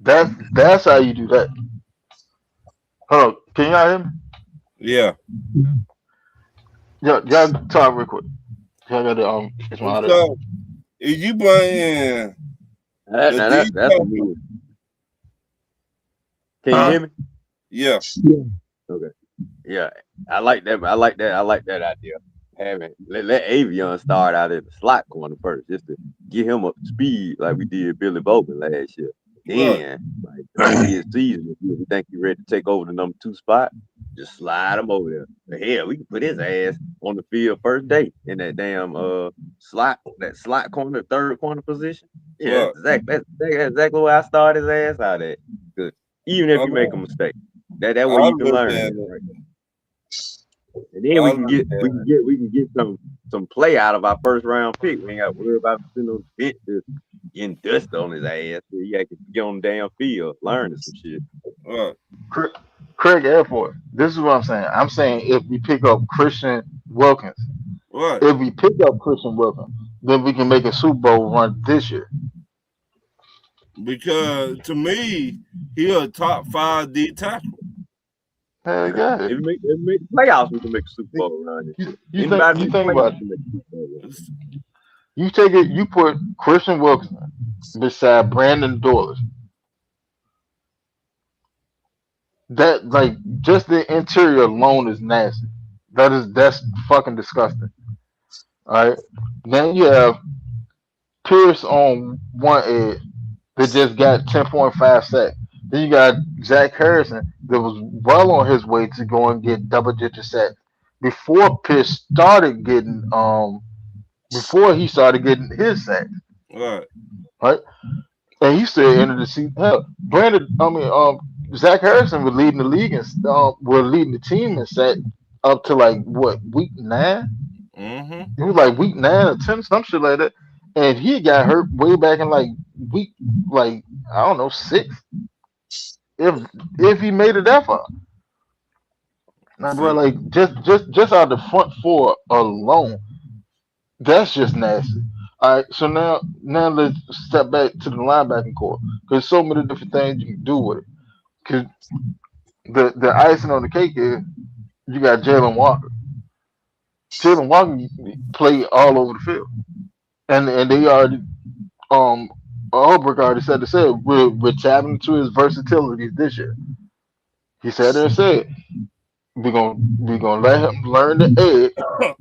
That's how you do that. Hold on, can y'all hear me? Yeah. Y'all talk real quick. Y'all got to it's my audio. So if you bring in That, the now that's a defense, move. Can you hear me? yeah, Okay. Yeah, I like that. I like that. I like that idea. Having let Avion start out in the slot corner first, just to get him up to speed like we did Billy Bowman last year. right. Then, like during his season, if we think he's ready to take over the number 2 spot, just slide him over there. But hell, we can put his ass on the field first day in that damn slot corner, third corner position. Yeah, Right. that's exactly where I start his ass out at. Good. Even if I you make a mean, mistake, that way I you can look learn at it. it. Right? And then I we can get some play out of our first round pick. We ain't got to worry about sitting on the bench just getting dust on his ass. He got to get on the damn field, learning some shit. Right. Craig, Craig Airport. This is what I'm saying. I'm saying if we pick up Christian Wilkins, Right. if we pick up Christian Wilkins, then we can make a Super Bowl run this year. Because to me, he a top 5 D tackle. Hell yeah. If we make the playoffs, we can make a Super Bowl run this year. Anybody You make the think about playoffs, it. can make a Super Bowl run. You take it. You put Christian Wilkins beside Brandon Doyle. That like just the interior alone is nasty. That's fucking disgusting. All right. Then you have Pierce on one edge that just got 10.5 sacks. Then you got Zach Harrison that was well on his way to go and get double digit sacks before Pierce started getting before he started getting his sacks. Right. Right. And he still entered the season. Hell, Zach Harrison was leading the league and was leading the team in sack up to like what week 9. Mm-hmm. It was like week 9 or 10, some shit like that. And he got hurt way back in like week, like I don't know, 6. If he made it that far, now, bro, See, like just out of the front four alone, that's just nasty. All right, so now let's step back to the linebacking core because so many different things you can do with it. Because the icing on the cake is you got Jalen Walker. Jalen Walker play all over the field, and they already Ulbrich already said we're tapping into his versatilities this year. He said there and said we're gonna let him learn the edge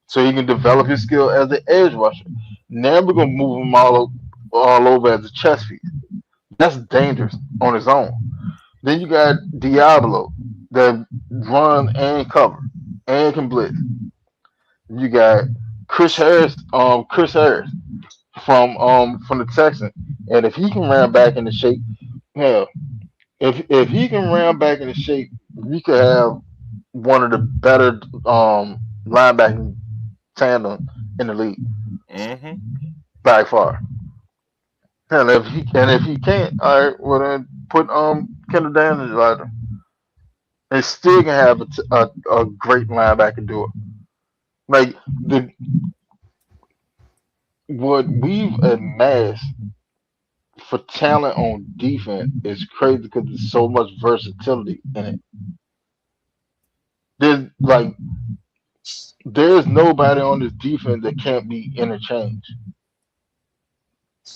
so he can develop his skill as an edge rusher. Now we're gonna move him all over as a chest piece. That's dangerous on its own. Then you got Diablo that run and cover and can blitz. You got Chris Harris from the Texans, and if he can run back into shape, hell, if he can run back into shape, we could have one of the better linebacking tandem in the league mm-hmm. by far. And if he can't, all right, well then put Kendall Daniels out there. And still can have a great linebacker duo. Like the what we've amassed for talent on defense is crazy because there's so much versatility in it. There's like there's nobody on this defense that can't be interchanged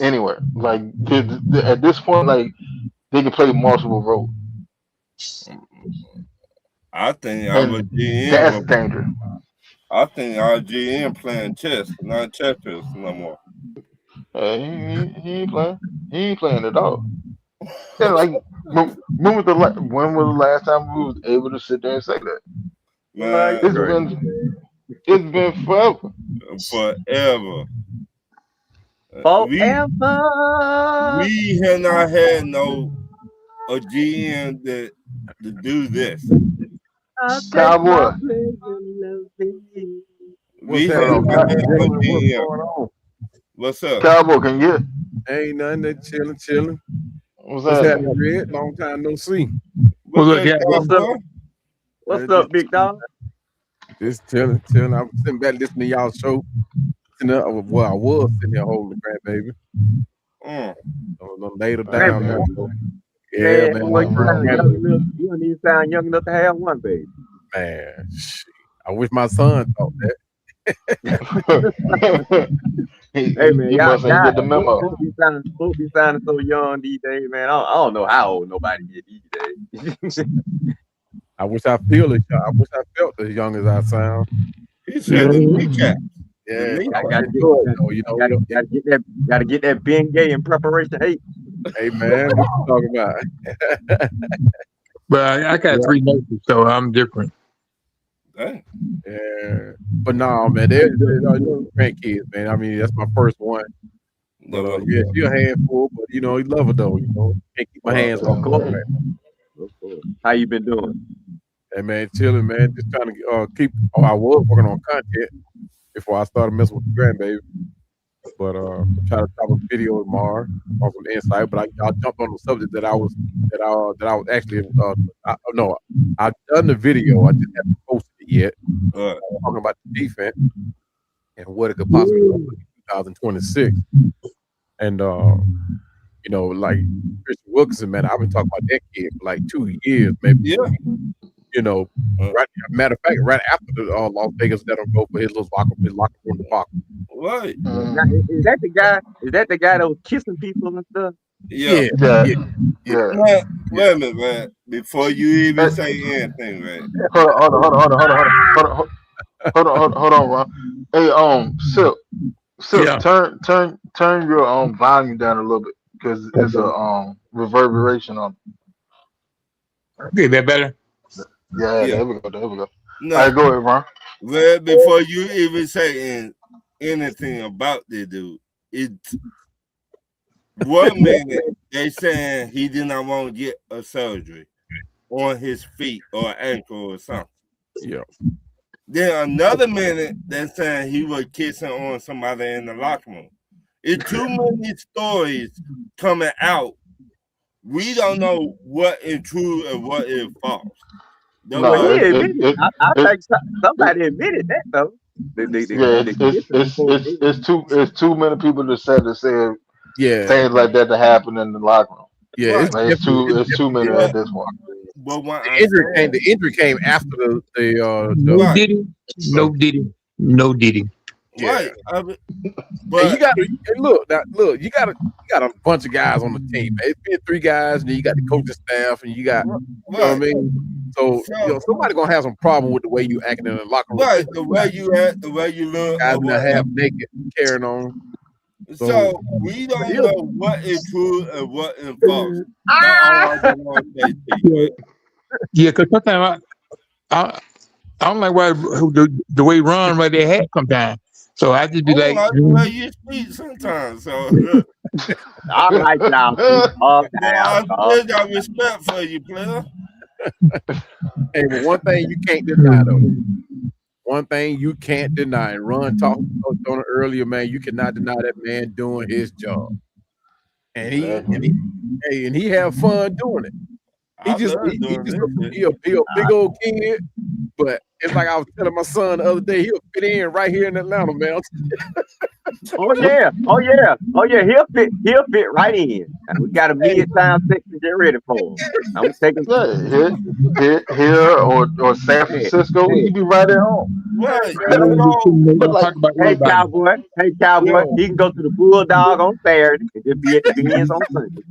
anywhere. Like at this point, like they can play multiple roles, I think our and GM that's dangerous. I think our GM playing chess, not checkers no more. He ain't playing. He ain't playing at all. Yeah, like when was the last time we was able to sit there and say that? Well, Man, you It's crazy, been man. it's been forever. forever. We Forever. we have not had no a GM that to do this. I'll take my Cowboy, place in loving. What's We have hold happening, on, not guys? had no Gentlemen, what's GM. going on? What's up? Cowboy, can you? Ain't nothing. They chilling. What's What's happening? happening, Red? Long time no see. What's Well, look, that, yeah, What's up? boy? What's Man, up, big dog? just chilling. I was sitting back listening to y'all show. Well, I was sitting there holding the grandbaby. Mm. I laid her Man, down now. Grandbaby. So, yeah, Man, man. boy, nothing you wrong sound with young that. enough. You don't even sound young enough to have one, baby. Man, shit. I wish my son thought that. Hey, man, He must ain't get the memo. folks be sounding so young these days, man. I don't know how old nobody get these days. I wish I felt as young as I sound. He said the kneecap. Yeah, The I kneecap. gotta enjoy it though. gotta get that Ben Gay in preparation. Hey, Hey man, what you talking about? but I got 3 nurses, so I'm different. Dang. Yeah, but no, man, they're grandkids, man. I mean, that's my first one. But yeah, she a handful, but you love her though. Can't keep my hands off of her. course. Right? Of course. How you been doing? Hey man, chilling, man. Just trying to keep. Oh, I was working on content before I started messing with the grandbaby. But try to drop a video tomorrow on some insight. But I jumped on the subject that I was actually no, I've done the video. I just haven't posted it yet. Talking about the defense and what it could possibly look like in 2026. And like Christian Wilkinson, man, I've been talking about that kid for like 2 years, maybe. Yeah. Right. Matter of fact, right after the Las Vegas let him go for his locker room debacle. Right. Now, is that the guy? Is that the guy that was kissing people and stuff? Yeah. Yeah. Man, wait a minute, man. Before you even say anything, man. Hold on, Ron. Hey, Silk, Yeah. turn your volume down a little bit because it's a reverberation on. Okay, that better. Yeah, Yeah. there we go. All No, right, go ahead, Ron. well, before you even say anything about this dude, it's 1 minute they saying he did not want to get a surgery on his feet or ankle or something. Yeah. Then another minute they're saying he was kissing on somebody in the locker room. It's too many stories coming out. We don't know what is true and what is false. No, Well, he it, admitted. it, I it, think somebody admitted that though. yeah, The kissing before the game. it's too many people that said Yeah. things like that to happen in the locker room. Yeah. Right. Like it's too many But, at this point. but what The I'm saying, injury came after the No Right. Diddy, no Diddy, no Diddy. yeah. right. And But you got you got a bunch of guys on the team. Man. It's been 3 guys, and then you got the coaching staff, and you got you know what I mean. So somebody gonna have some problem with the way you acting in the locker room. right, the way you act, the way you look, Guys or in there half whatever. naked, carrying on. So we don't know what is true and what is false. That's all I just want to say to you. Yeah, because sometimes I don't like the way Ron right there had sometimes. So I just be I don't like, like the way you speak sometimes. So I like y'all. Calm but down. I still got respect for you, player. Hey, but one thing you can't deny though. One thing you can't deny, and Ron talked on it earlier, man. You cannot deny that man doing his job, and he have fun doing it. I love doing this shit. He a big old kid, but it's like I was telling my son the other day, he'll fit in right here in Atlanta, man. Oh yeah. He'll fit right in. And we got a mid-time section to get ready for him. I'm gonna take him. Here or San Francisco, he be right at home. Right. But like, talk about Hey everybody. cowboy, he can go to the Bulldog on Saturday and just be at the Benz on Sunday.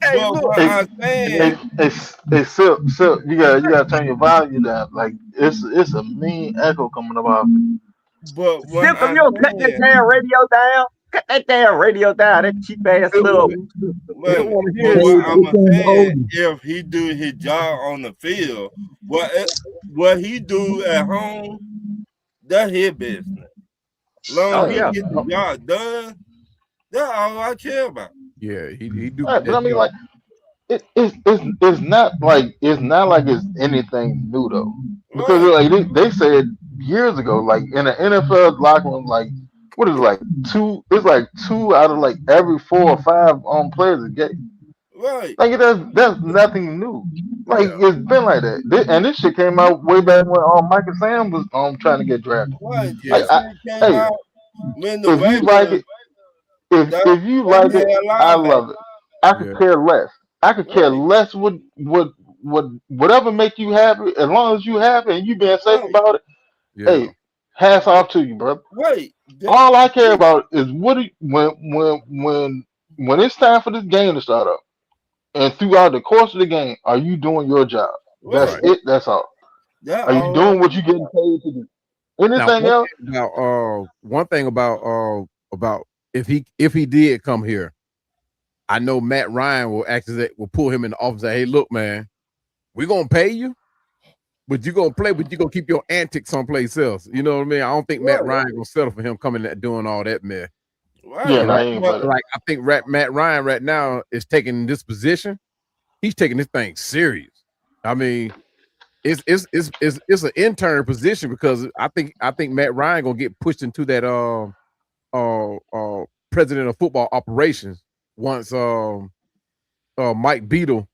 Hey, But look, what I'm saying, Silk, you gotta turn your volume down. Like it's a mean echo coming up. but what Simple, I'm you don't cut that saying, damn radio down. Cut that damn radio down. That cheap ass little. wait a minute, but what I'm saying, if he do his job on the field, what he do at home, that's his business. Long as he get the job done, that's all I care about. yeah, he do. Right, but I mean, like, it's not like it's anything new though, because Right. like they said years ago, like in the NFL locker room, like what is it, like two? It's like 2 out of like every 4 or 5 players are gay. Right. Like that's nothing new. Like it's been like that, and this shit came out way back when Michael Sam was trying to get drafted. Right. Yeah. That shit came out when the If you like it, if you like it, I love it. I could care less. I could care less whatever make you happy, as long as you happy and you being safe about it. Yeah. Hey, hats off to you, brother. Right. All I care about is when it's time for this game to start up, and throughout the course of the game, are you doing your job? That's Right. it. That's all. Are you doing what you're getting paid to do? Anything else? One thing about if he did come here, I know Matt Ryan will pull him in the office and say, hey, look, man, we're gonna pay you, but you're gonna play, but you're gonna keep your antics someplace else. You know what I mean? I don't think Matt Ryan gonna settle for him coming and doing all that mess. Right. Yeah, like I think Matt Ryan right now is taking this position. He's taking this thing serious. I mean, it's an intern position because I think Matt Ryan gonna get pushed into that president of football operations once Mike Beadle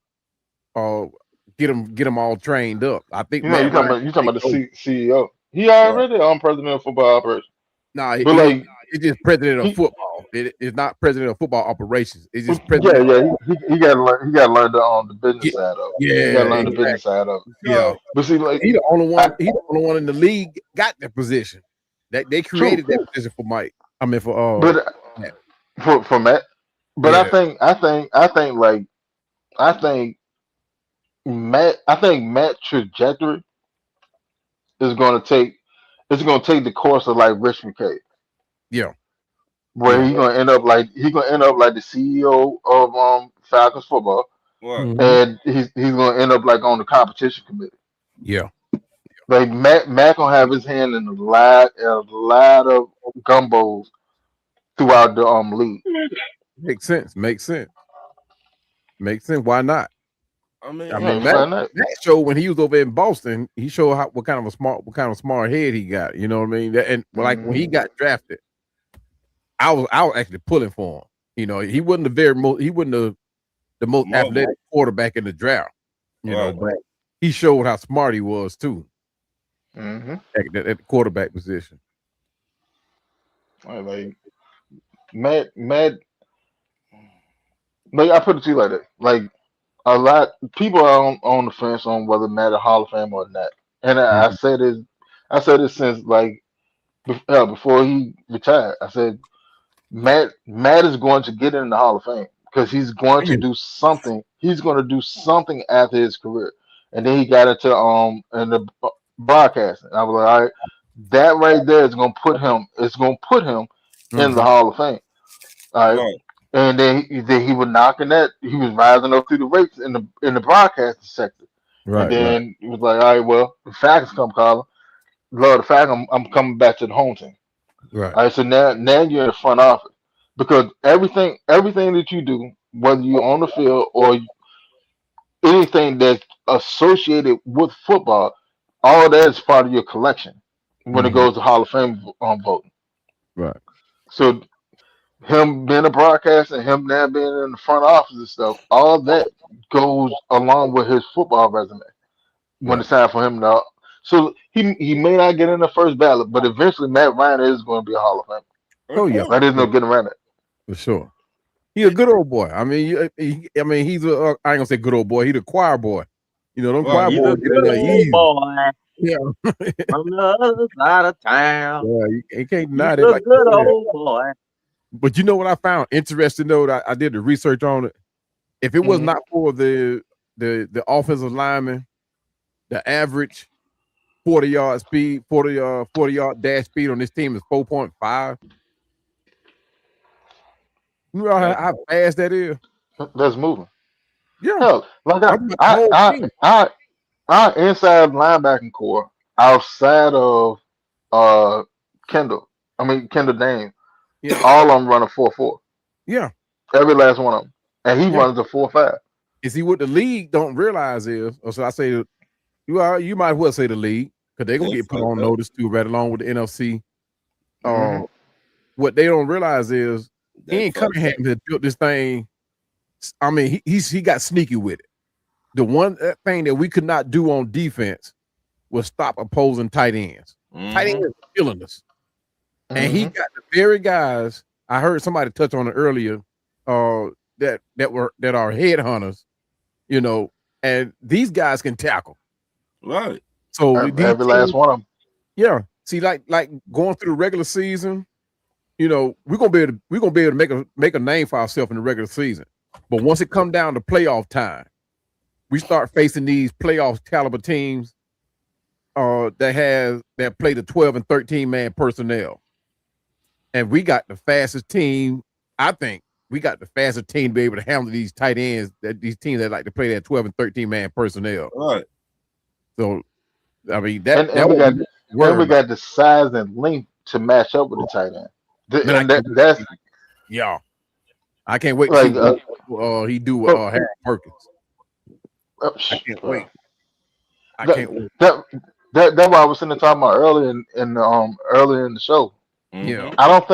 get him all trained up. I think You know, Matt Ryan you talking take about the over. CEO. He Right. already president of football operations. Nah, But like it's just president of he, football. It's not president of football operations. It's just yeah, president. yeah, he got to learn. He got to learn the business Yeah, side of it. He got yeah, to learn the business exactly. side of it. Yeah, So, But see, like he the only I one. He the only one in the league got that position. That they true, created that position for Mike. I mean for but Matt. for Matt. But Yeah, I think Matt trajectory is going to take it's going to take the course of like Rich McKay, yeah, where yeah. he's going to end up like the CEO of Falcons football, what? Mhm. and he's going to end up like on the competition committee. Yeah, Like Matt gonna have his hand in a lot of gumbos throughout the league. makes sense. Makes sense. Makes sense. Why not? I I mean, Yeah, mean, find that. Matt showed when he was over in Boston, he showed what kind of a smart head he got. You know what I mean? And like when he Hmm. got drafted, I was actually pulling for him. You know, he wasn't the most mobile. athletic quarterback in the draft. You know, Right. but he showed how smart he was too Hmm. at the quarterback position. Like Matt, like I put it to you like that. Like a lot people are on the fence on whether Matt a Hall of Fame or not. And Mhm. I said this since like before he retired. I said Matt is going to get in the Hall of Fame because he's going to Yeah, do something. He's going to do something after his career, and then he got into in the broadcasting. I was like, all right, that right there is going to put him. It's going to put him in the uh-huh. Hall of Fame. All right, Right. and then he was knocking that. He was rising up through the ranks in the broadcasting sector, and Right, right, then he was like, all right, well, the Falcons come calling. Lord, the Falcons, I'm coming back to the home team. right, All right, so now you're in the front office because everything that you do, whether you're on the field or anything that's associated with football, all that is part of your collection when it hmm, goes to Hall of Fame voting. right, So him being a broadcaster, him now being in the front office and stuff, all that goes along with his football resume when right. it's time for him to. So he may not get in the first ballot, but eventually Matt Ryan is going to be a Hall of Fame. Oh yeah, Okay. Like, there's yeah, no getting around it. for sure. He a good old boy. I mean, I mean, he's a. I ain't gonna say good old boy. He the choir boy. You know, them choir Right. He's a boys get in good there old easy. boy Yeah, from the other side of town. yeah. You can't He's deny that. a Like good you said. old boy. But you know what I found interesting though? That I did the research on it. If it was Hmm. not for the offensive lineman, the average 40-yard speed, 40-yard dash speed on this team is 4.5. You know That, how fast that is? That's moving. Yeah. Hell, like I'm about the whole team. our inside linebacking core outside of uh Kendall Dane, Yeah. all of them run a 4.4. Yeah. Every last one of them, and he Yeah. runs a 4.5. And see what the league don't realize is, or so I say you might as well say the league, because they're gonna they get put fucked on up. notice too, right along with the NFC. Hmm. Uh what they don't realize is They Ian fucked Cunningham up. has built this thing. I mean, he got sneaky with it. The one thing that we could not do on defense was stop opposing tight ends. Tight ends Mm-hmm. are killing us. And he Hmm. got the very guys. I heard somebody touch on it earlier, uh, that are headhunters, you know, and these guys can tackle. Right. So these Every last teams, one of them. yeah. See, like going through the regular season, you know, we're gonna be able to make a name for ourselves in the regular season. But once it come down to playoff time, we start facing these playoff caliber teams that play the 12 and 13 man personnel. And we got the fastest team. I think we got the fastest team to be able to handle these tight ends, that these teams that like to play that 12 and 13 man personnel. Right. So I mean And that what we and worry we about. got the size and length to match up with the tight end. Man, I And can't wait to that's see. Yeah, I can't wait to see like what he do with oh, Harry Perkins. I can't bro. wait. I That can't wait. that that's what I was sitting there talking about earlier in the show. Yeah. Mm-hmm. I don't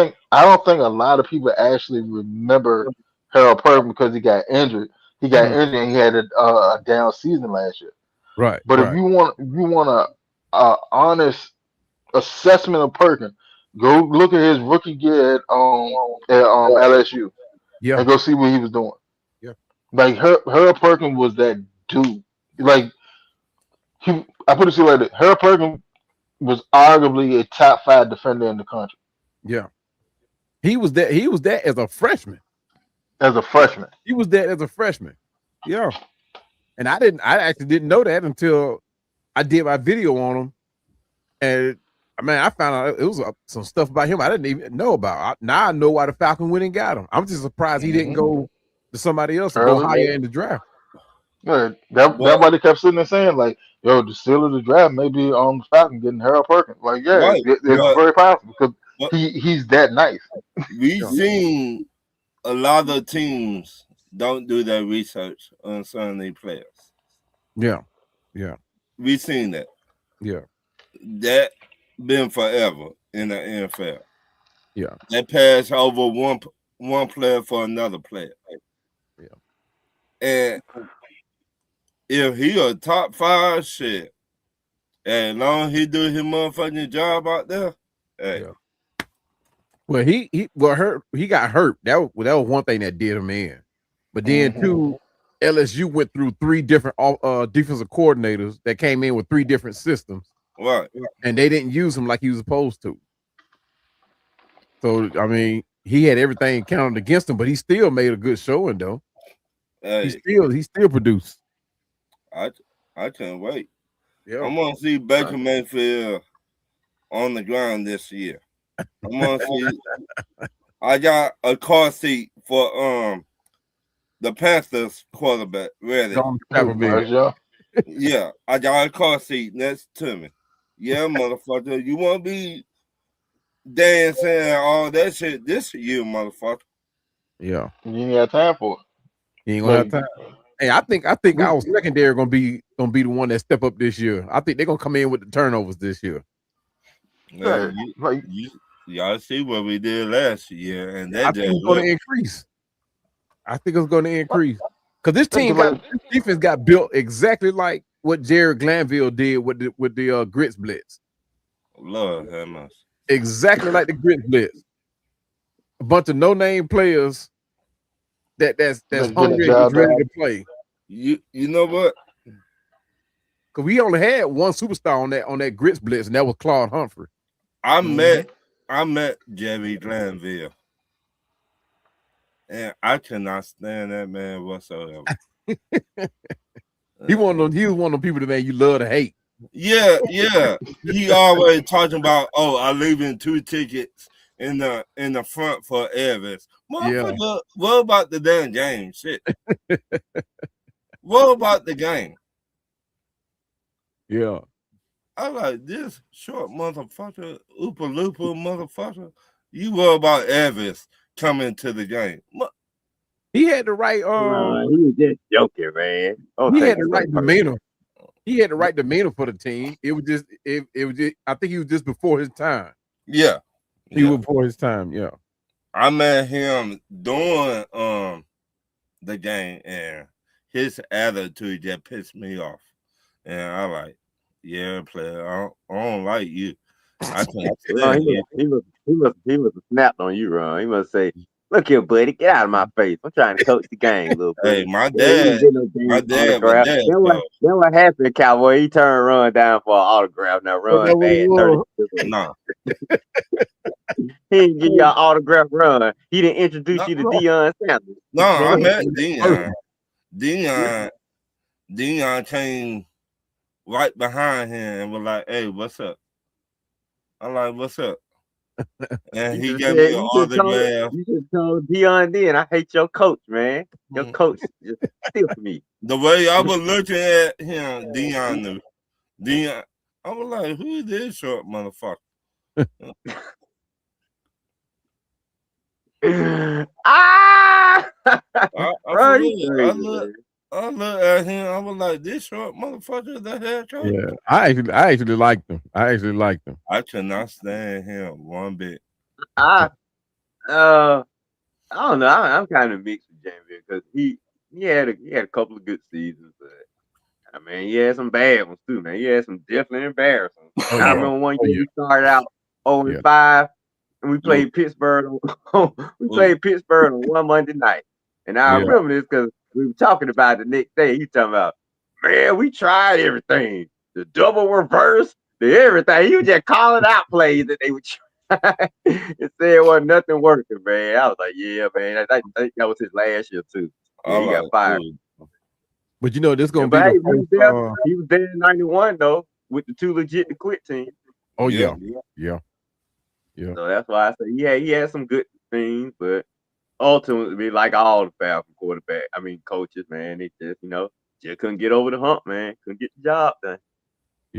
think a lot of people actually remember Harold Perkins because he got injured. He got Mhm. injured and he had a down season last year. Right. But Right. if you want a honest assessment of Perkins, go look at his rookie year at LSU Yeah. and go see what he was doing. Yeah. Like Harold Perkins was that dude. Like I put it to you like this: Harold Perkins was arguably a top 5 defender in the country Yeah. He was that. He was that as a freshman. as a freshman. He was that as a freshman. Yeah. And I didn't. I actually didn't know that until I did my video on him. And I found out it was some stuff about him I didn't even know about. Now I know why the Falcons went and got him. I'm just surprised he didn't Mm-hmm. go to somebody else and go Early. higher in the draft. Yeah, that's But why they kept sitting there saying like, "Yo, the steal of the draft maybe the Falcons getting Harold Perkins." Like, yeah, right, it's but very possible because but he's that nice. we Yeah. seen a lot of teams don't do their research on some of these players. Yeah. Yeah. We seen that. Yeah. That been forever in the NFL. Yeah. They pass over one player for another player. Yeah. And if he a top 5 shit, as long as he do his motherfucking job out there, hey, Yeah. Well, he got hurt. That was one thing that did him in. But then Mhm. too, LSU went through 3 different defensive coordinators that came in with 3 different systems, right. and they didn't use him like he was supposed to. So he had everything counted against him, but he still made a good showing though. Hey, He still produced. I can't wait. Yeah. I'm gonna see Baker Mayfield on the ground this year. I'm gonna see. I got a car seat for the Panthers quarterback ready. Gone strap him in. Bryce Young. Yeah, I got a car seat next to me. Yeah, motherfucker, you want to be dancing and all that shit this year, motherfucker. Yeah. You ain't got time for it. He ain't gonna have Like, time. Hey, I think our secondary gonna be the one that step up this year. I think they're gonna come in with the turnovers this year. Man, like y'all see what we did last year, and I that think just it's gonna look. increase. I think it's gonna increase. Because this like defense got built exactly like what Jared Glanville did with the Grits Blitz. Lord have mercy. Exactly like the Grits Blitz. A bunch of no-name players that's get the hungry and just job ready done. to play. You know what? Because we only had one superstar on that Grits Blitz, and that was Claude Humphrey. I Mm-hmm. met Jerry Glanville, and I cannot stand that man whatsoever. He was one of them people that you love to hate. Yeah. He always talking about, oh, I leaving 2 tickets in the front for Evans. Yeah. Motherfucker, what about the damn game? Shit. What about the game? Yeah. I like this short motherfucker, Oopa Loopa motherfucker. You worry about Evans coming to the game. He had the right He was just joking, man. he had the right demeanor. He had the right demeanor for the team. It was just I think he was just before his time. Yeah. He was before his time, yeah. I met him during the game, and his attitude just pissed me off. And I like, yeah, player, I don't like you. I can't stand you. He must have snapped on you, Ron. He must say, "Look here, buddy, get out of my face. I'm trying to coach the game, little Hey, buddy." my Yeah, he dad, didn't get no damn was autograph. dead. Then what happened, Cowboy? He turned Ron down for an autograph. Now But that Ron bad, was 30. No, He didn't give you an autograph, Ron. He didn't introduce you to no. Deion Sanders. no, I That met was Dion. Dion came right behind him and was like, "Hey, what's up?" I'm like, "What's up?" And he gave me an autograph. You just told Deion then, I hate your coach, man. Your coach just steal for me. The way I was looking at him, Dion knew. Dion, I was like, "Who is this short motherfucker?" Ah! I Bro, for you real, crazy, man. I looked at him. I was like, "This short motherfucker is the head coach." Yeah, I actually liked him. I actually liked him. I could not stand him one bit. I uh I don't know. I'm kind of mixed with Jamie because he had a couple of good seasons, but I mean he had some bad ones too, man. He had some definitely embarrassing ones. Oh I yeah, remember one oh year yeah, we started out 0 and yeah. 5, and we Ooh, played Pittsburgh. We ooh. played Pittsburgh on one Monday night, and I Yeah, remember this because we were talking about it the next day. He talking about, man, we tried everything, the double reverse, the everything. He was just calling out plays that they would try. And said wasn't nothing working, man. I was like, yeah, man. I think that was his last year too. Yeah, I'm he got like, fired. ooh. but you know this Yeah, gonna be but the hey, he first. was there. He was there in '91 though, with the too legit to quit team. Oh Yeah. yeah, yeah, yeah, So that's why I say, yeah, he had some good things, but ultimately, like all the Falcon quarterback, I mean coaches, man, they just couldn't get over the hump, man. Couldn't get the job done.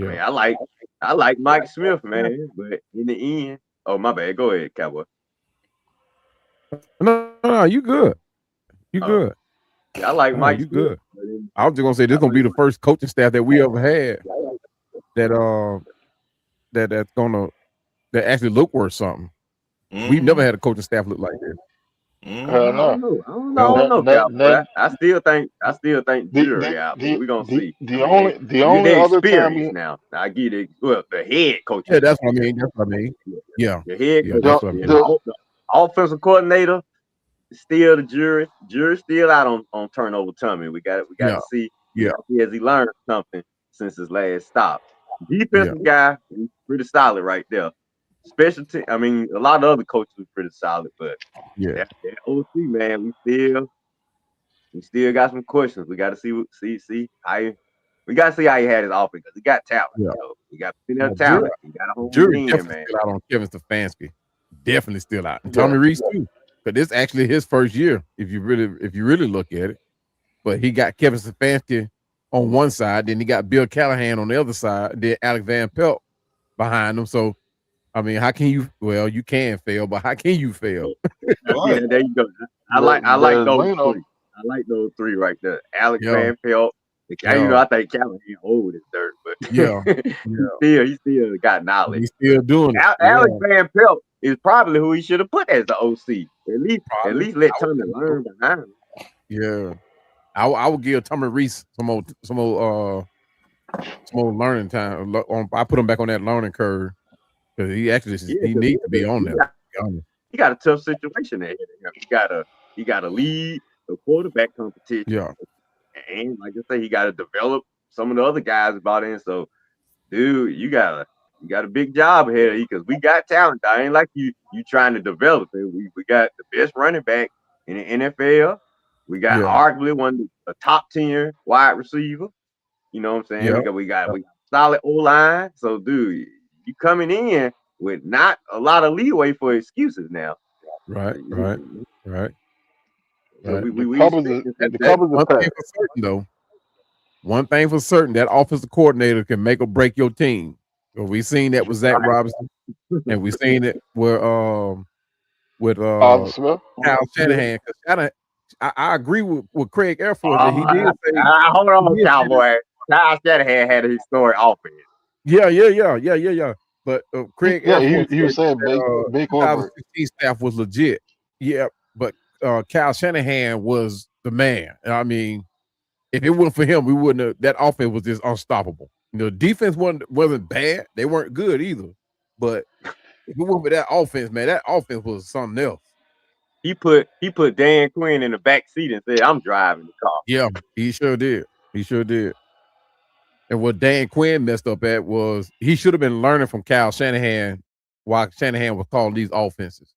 I yeah. mean, I like Mike Smith, man, but in the end, oh my bad, go ahead, Cowboy. No, you good. You Uh, good. yeah, I like No, Mike you Smith, good. but in, I was just gonna say I this gonna like be the first coaching staff that we ever had that that's gonna that actually look worth something. We've never Mm-hmm. had a coaching staff look like this. Hell Mm-hmm. I don't no. know. I don't know. I You know? don't know, Cowboy. Nothing. I still think The jury the out, but the we're gonna the see. I the mean, only the you get only the other time experience we now. I get it. Well, the head coaching Yeah, that's what I experience. mean. That's what I mean. Yeah, The head yeah, coach that's the what I experience. mean. The offensive coordinator is still the jury. Jury's still out on turnover tummy. We got Yeah, to see. We yeah, got to see has he learned something since his last stop. yeah, Defensive guy, he's pretty solid right there. Special team. I mean, a lot of other coaches are pretty solid, but yeah. that OC man, we still got some questions. We got to see how we got to see how he had his offense because he got talent. Yeah. He got plenty Now, of talent. He got to hone it jury in, definitely man. still out on Kevin Stefanski. Definitely still out, and yeah. Tommy Reese too. But this actually his first year, if you really look at it. But he got Kevin Stefanski on one side, then he got Bill Callahan on the other side, then Alex Van Pelt behind him. So I mean, how can you? Well, you can fail, but how can you fail? Yeah, Right. there you go. I like I like But those Leno, three. I like those three right there. Alex Yeah, Van Pelt. yeah, I think Callahan old as dirt, but yeah, he yeah. still got knowledge. He's still doing it. Alex Yeah, Van Pelt is probably who he should have put as the OC. At probably. least let I would Tommy think so. learn behind him. Yeah, I would give Tommy Reese some more learning time. I put him back on that learning curve because Yeah, he because needs to be on he there. To got be honest. he got a tough situation ahead of him. He got to lead the quarterback competition, Yeah, and like I say, he got to develop some of the other guys brought in. So dude, you got a big job ahead of you because we got talent. I ain't like you trying to develop it. We got the best running back in the NFL. We got yeah, arguably one a top 10 wide receiver. You know what I'm saying? yeah, We got solid O line. So dude, you coming in with not a lot of leeway for excuses now. right, right, right, So right. we expect this the That covers are one thing packed. for certain though. One thing for certain, that offensive coordinator can make or break your team. So we seen that with Zach right. Robinson, and we seen it with Arthur Smith. Kyle Shanahan. Because I agree with Craig Airford that Hold he on, did say that. Cowboy. Kyle Shanahan had a historic offense. Yeah, yeah, yeah, yeah, yeah, yeah. But Craig Yeah, Airford he said was saying that bake or break. 2016 staff was legit. Yeah, but Kyle Shanahan was the man. I mean, if it wasn't for him, we wouldn't have. That offense was just unstoppable. Defense wasn't bad. They weren't good either. But if it wasn't for that offense, man, that offense was something else. He put Dan Quinn in the back seat and said, "I'm driving the car." Yeah, he sure did. He sure did. And what Dan Quinn messed up at was he should have been learning from Kyle Shanahan while Shanahan was calling these offenses.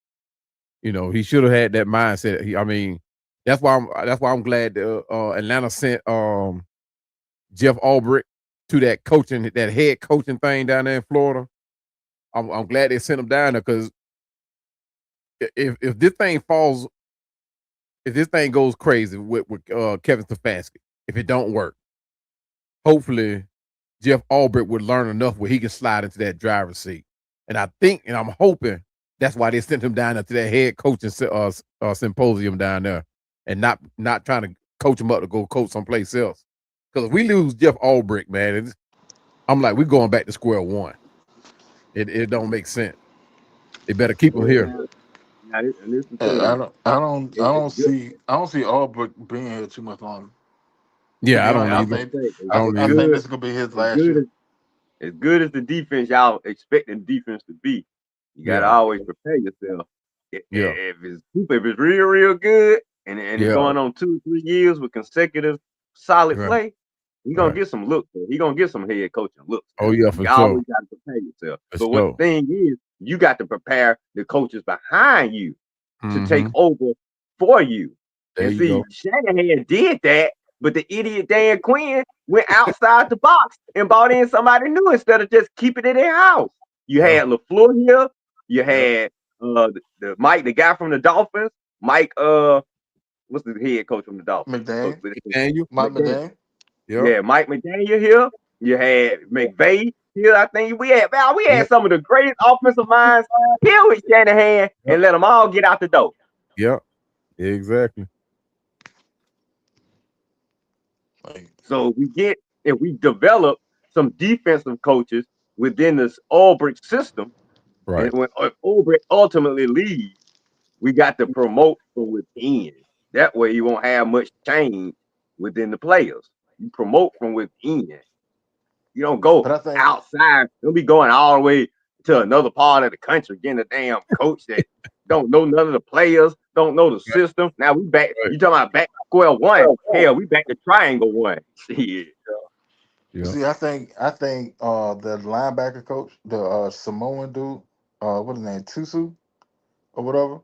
He should have had that mindset. I mean, that's why I'm glad that Atlanta sent Jeff Albrecht to that head coaching thing down there in Florida. I'm glad they sent him down there because if this thing falls, if this thing goes crazy with Kevin Stefanski, if it don't work, hopefully Jeff Albrecht would learn enough where he can slide into that driver's seat. And I think, and I'm hoping that's why they sent him down there to that head coaching symposium down there, and not trying to coach him up to go coach someplace else. Because if we lose Jeff Albrecht, man, I'm like, we're going back to square one. It don't make sense. They better keep him here. Now, and this the I thing. don't, I don't, I It's don't good. see, I don't see Albrecht being here too much longer. To Yeah, be I don't honest, I'm either. gonna say I don't I either. think this is gonna be his as last good year. as good as the defense y'all expecting defense to be, you gotta Yeah, always prepare yourself. yeah, If it's real good, and it's yeah. going on 2 3 years with consecutive solid Right, play, he gonna right. get some looks. He gonna get some head coaching looks. Oh Now yeah, you for sure, always gotta prepare yourself. for But what sure. the thing is, you got to prepare the coaches behind you to take Mm-hmm. over for you. There And you go. see, Shanahan did that, but the idiot Dan Quinn went outside the box and brought in somebody new instead of just keeping it in house. You Yeah, had LaFleur here. You yeah. had the Mike, the guy from the Dolphins. Mike, what's the head coach from the Dolphins? Coach McDaniel, Daniel. Mike McDaniel. McDaniel. Yeah, Yeah, Mike McDaniel here. You had McVay here. I think we yeah, had some of the greatest offensive minds here with Shanahan yeah, and let them all get out the door. yeah. Exactly. Like, So if we develop some defensive coaches within this Ulbrich system, and Right. when Ulbrich ultimately leaves, we got to promote from within. That way, you won't have much change within the players. You promote from within. You don't go but I think, outside. Don't be going all the way to another part of the country getting a damn coach that don't know none of the players, don't know the Right. system. Now we back. Right. You talking about back to square one? Hell, we back to triangle one. Shit. Yeah. I think the linebacker coach, the Samoan dude, what his name, Tusu or whatever.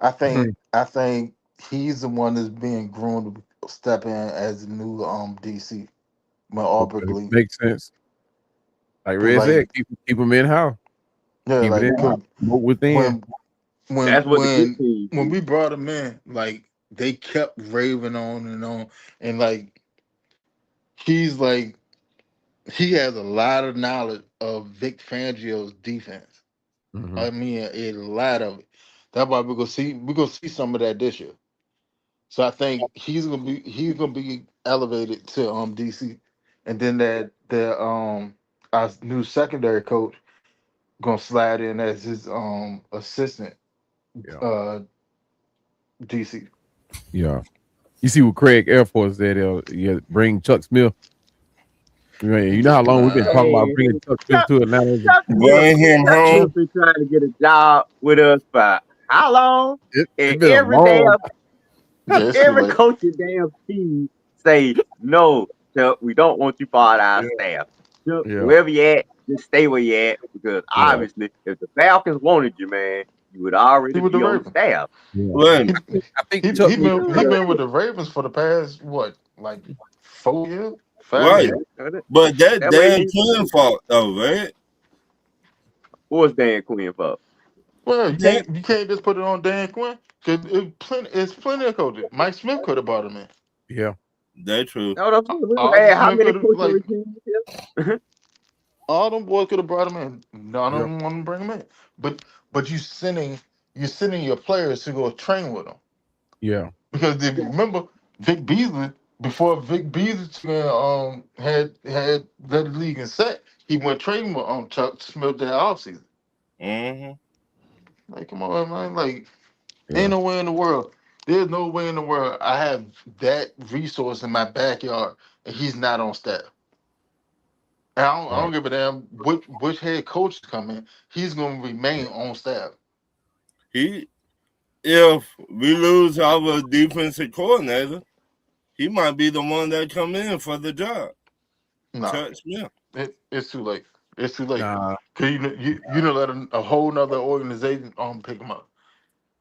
I think he's the one that's being groomed to step in as the new DC when Aubrey Okay. leaves. Makes sense. Like Cause Red like said, keep them in house. yeah, Keep it in like house. 'cause Vote within. when when That's what the good when teams when do. we brought him in, like they kept raving on, and like he's like he has a lot of knowledge of Vic Fangio's defense. Mm-hmm. I mean, a lot of it. That's why we gonna see some of that this year. So I think he's gonna be elevated to DC, and then that the our new secondary coach gonna slide in as his assistant Yeah. uh DC. Yeah. You see what Craig Air Force said? Yeah, bring Chuck Smith. You know how long we've been Nah, talking about Man, bringing Chuck Smith Chuck, to Atlanta. Chuck Smith, Bring him Chuck home. Smith been trying to get a job with us for how long? It's And been a long. yeah, it's too every late. coach in damn team say, no, Chuck, we don't want you part of our Yeah. staff. Chuck, Yeah. wherever you at, just stay where you at because Yeah. obviously if the Falcons wanted you, man, you would He already with the be on the Ravens. staff. Yeah. He When? I think he Chuck he need been to he be been with the Ravens for the past what, like 4 years, five Right. years. But that That way Dan he Quinn fault though, right? what's Dan Quinn for? Well, you Dan, can't just put it on Dan Quinn because it's plenty of coaches. Mike Smith could have brought him in. Yeah. that's true. No, that's we would Ozzie have how Smith many could have coaching like regimes here? all them boys could have brought him in. None of Yeah. them want to bring him in. But you sending your players to go train with them Yeah. because if you remember Vic Beasley before Vic Beasley had led the league in set, he went trading with Chuck Smith that offseason. Mm-hmm. Like, come on, man. Like, ain't Yeah. no way in the world. There's no way in the world I have that resource in my backyard and he's not on staff. And I don't Right. give a damn which head coach come in. He's gonna remain on staff. He if we lose our defensive coordinator, he might be the one that come in for the job. Nah, Chuck Smith. it's too late. It's too late. Nah. Cause you don't let a whole nother organization pick him up.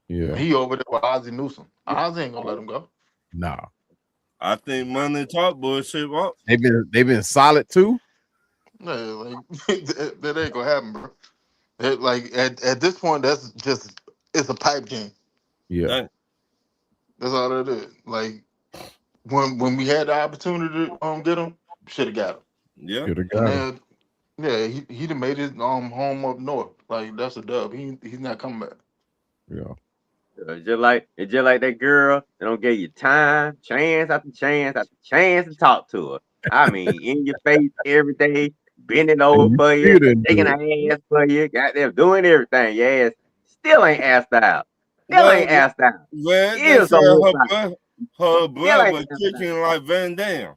Yeah. He over there with Ozzie Newsome. Ozzie ain't gonna let him go. Nah. I think money talk bullshit. Well, They've been solid too. Yeah, like that ain't gonna happen, bro. Like at this point, that's just it's a pipe game. Yeah. that, That's all that is. Like when we had the opportunity to get him, should have got him. yeah. Should have And got him. then yeah, he done made his home up north. Like that's a dub. He's not coming back. Yeah. It's just like that girl that don't give you time, chance after chance after chance to talk to her. I mean, in your face every day, bending And over you for you, still didn't shaking do her it. ass for you, goddamn doing everything. Your ass still ain't asked out. Still Well, ain't asked out. they Still said don't look like. her Still ain't brother asked out. kicking like Van Damme.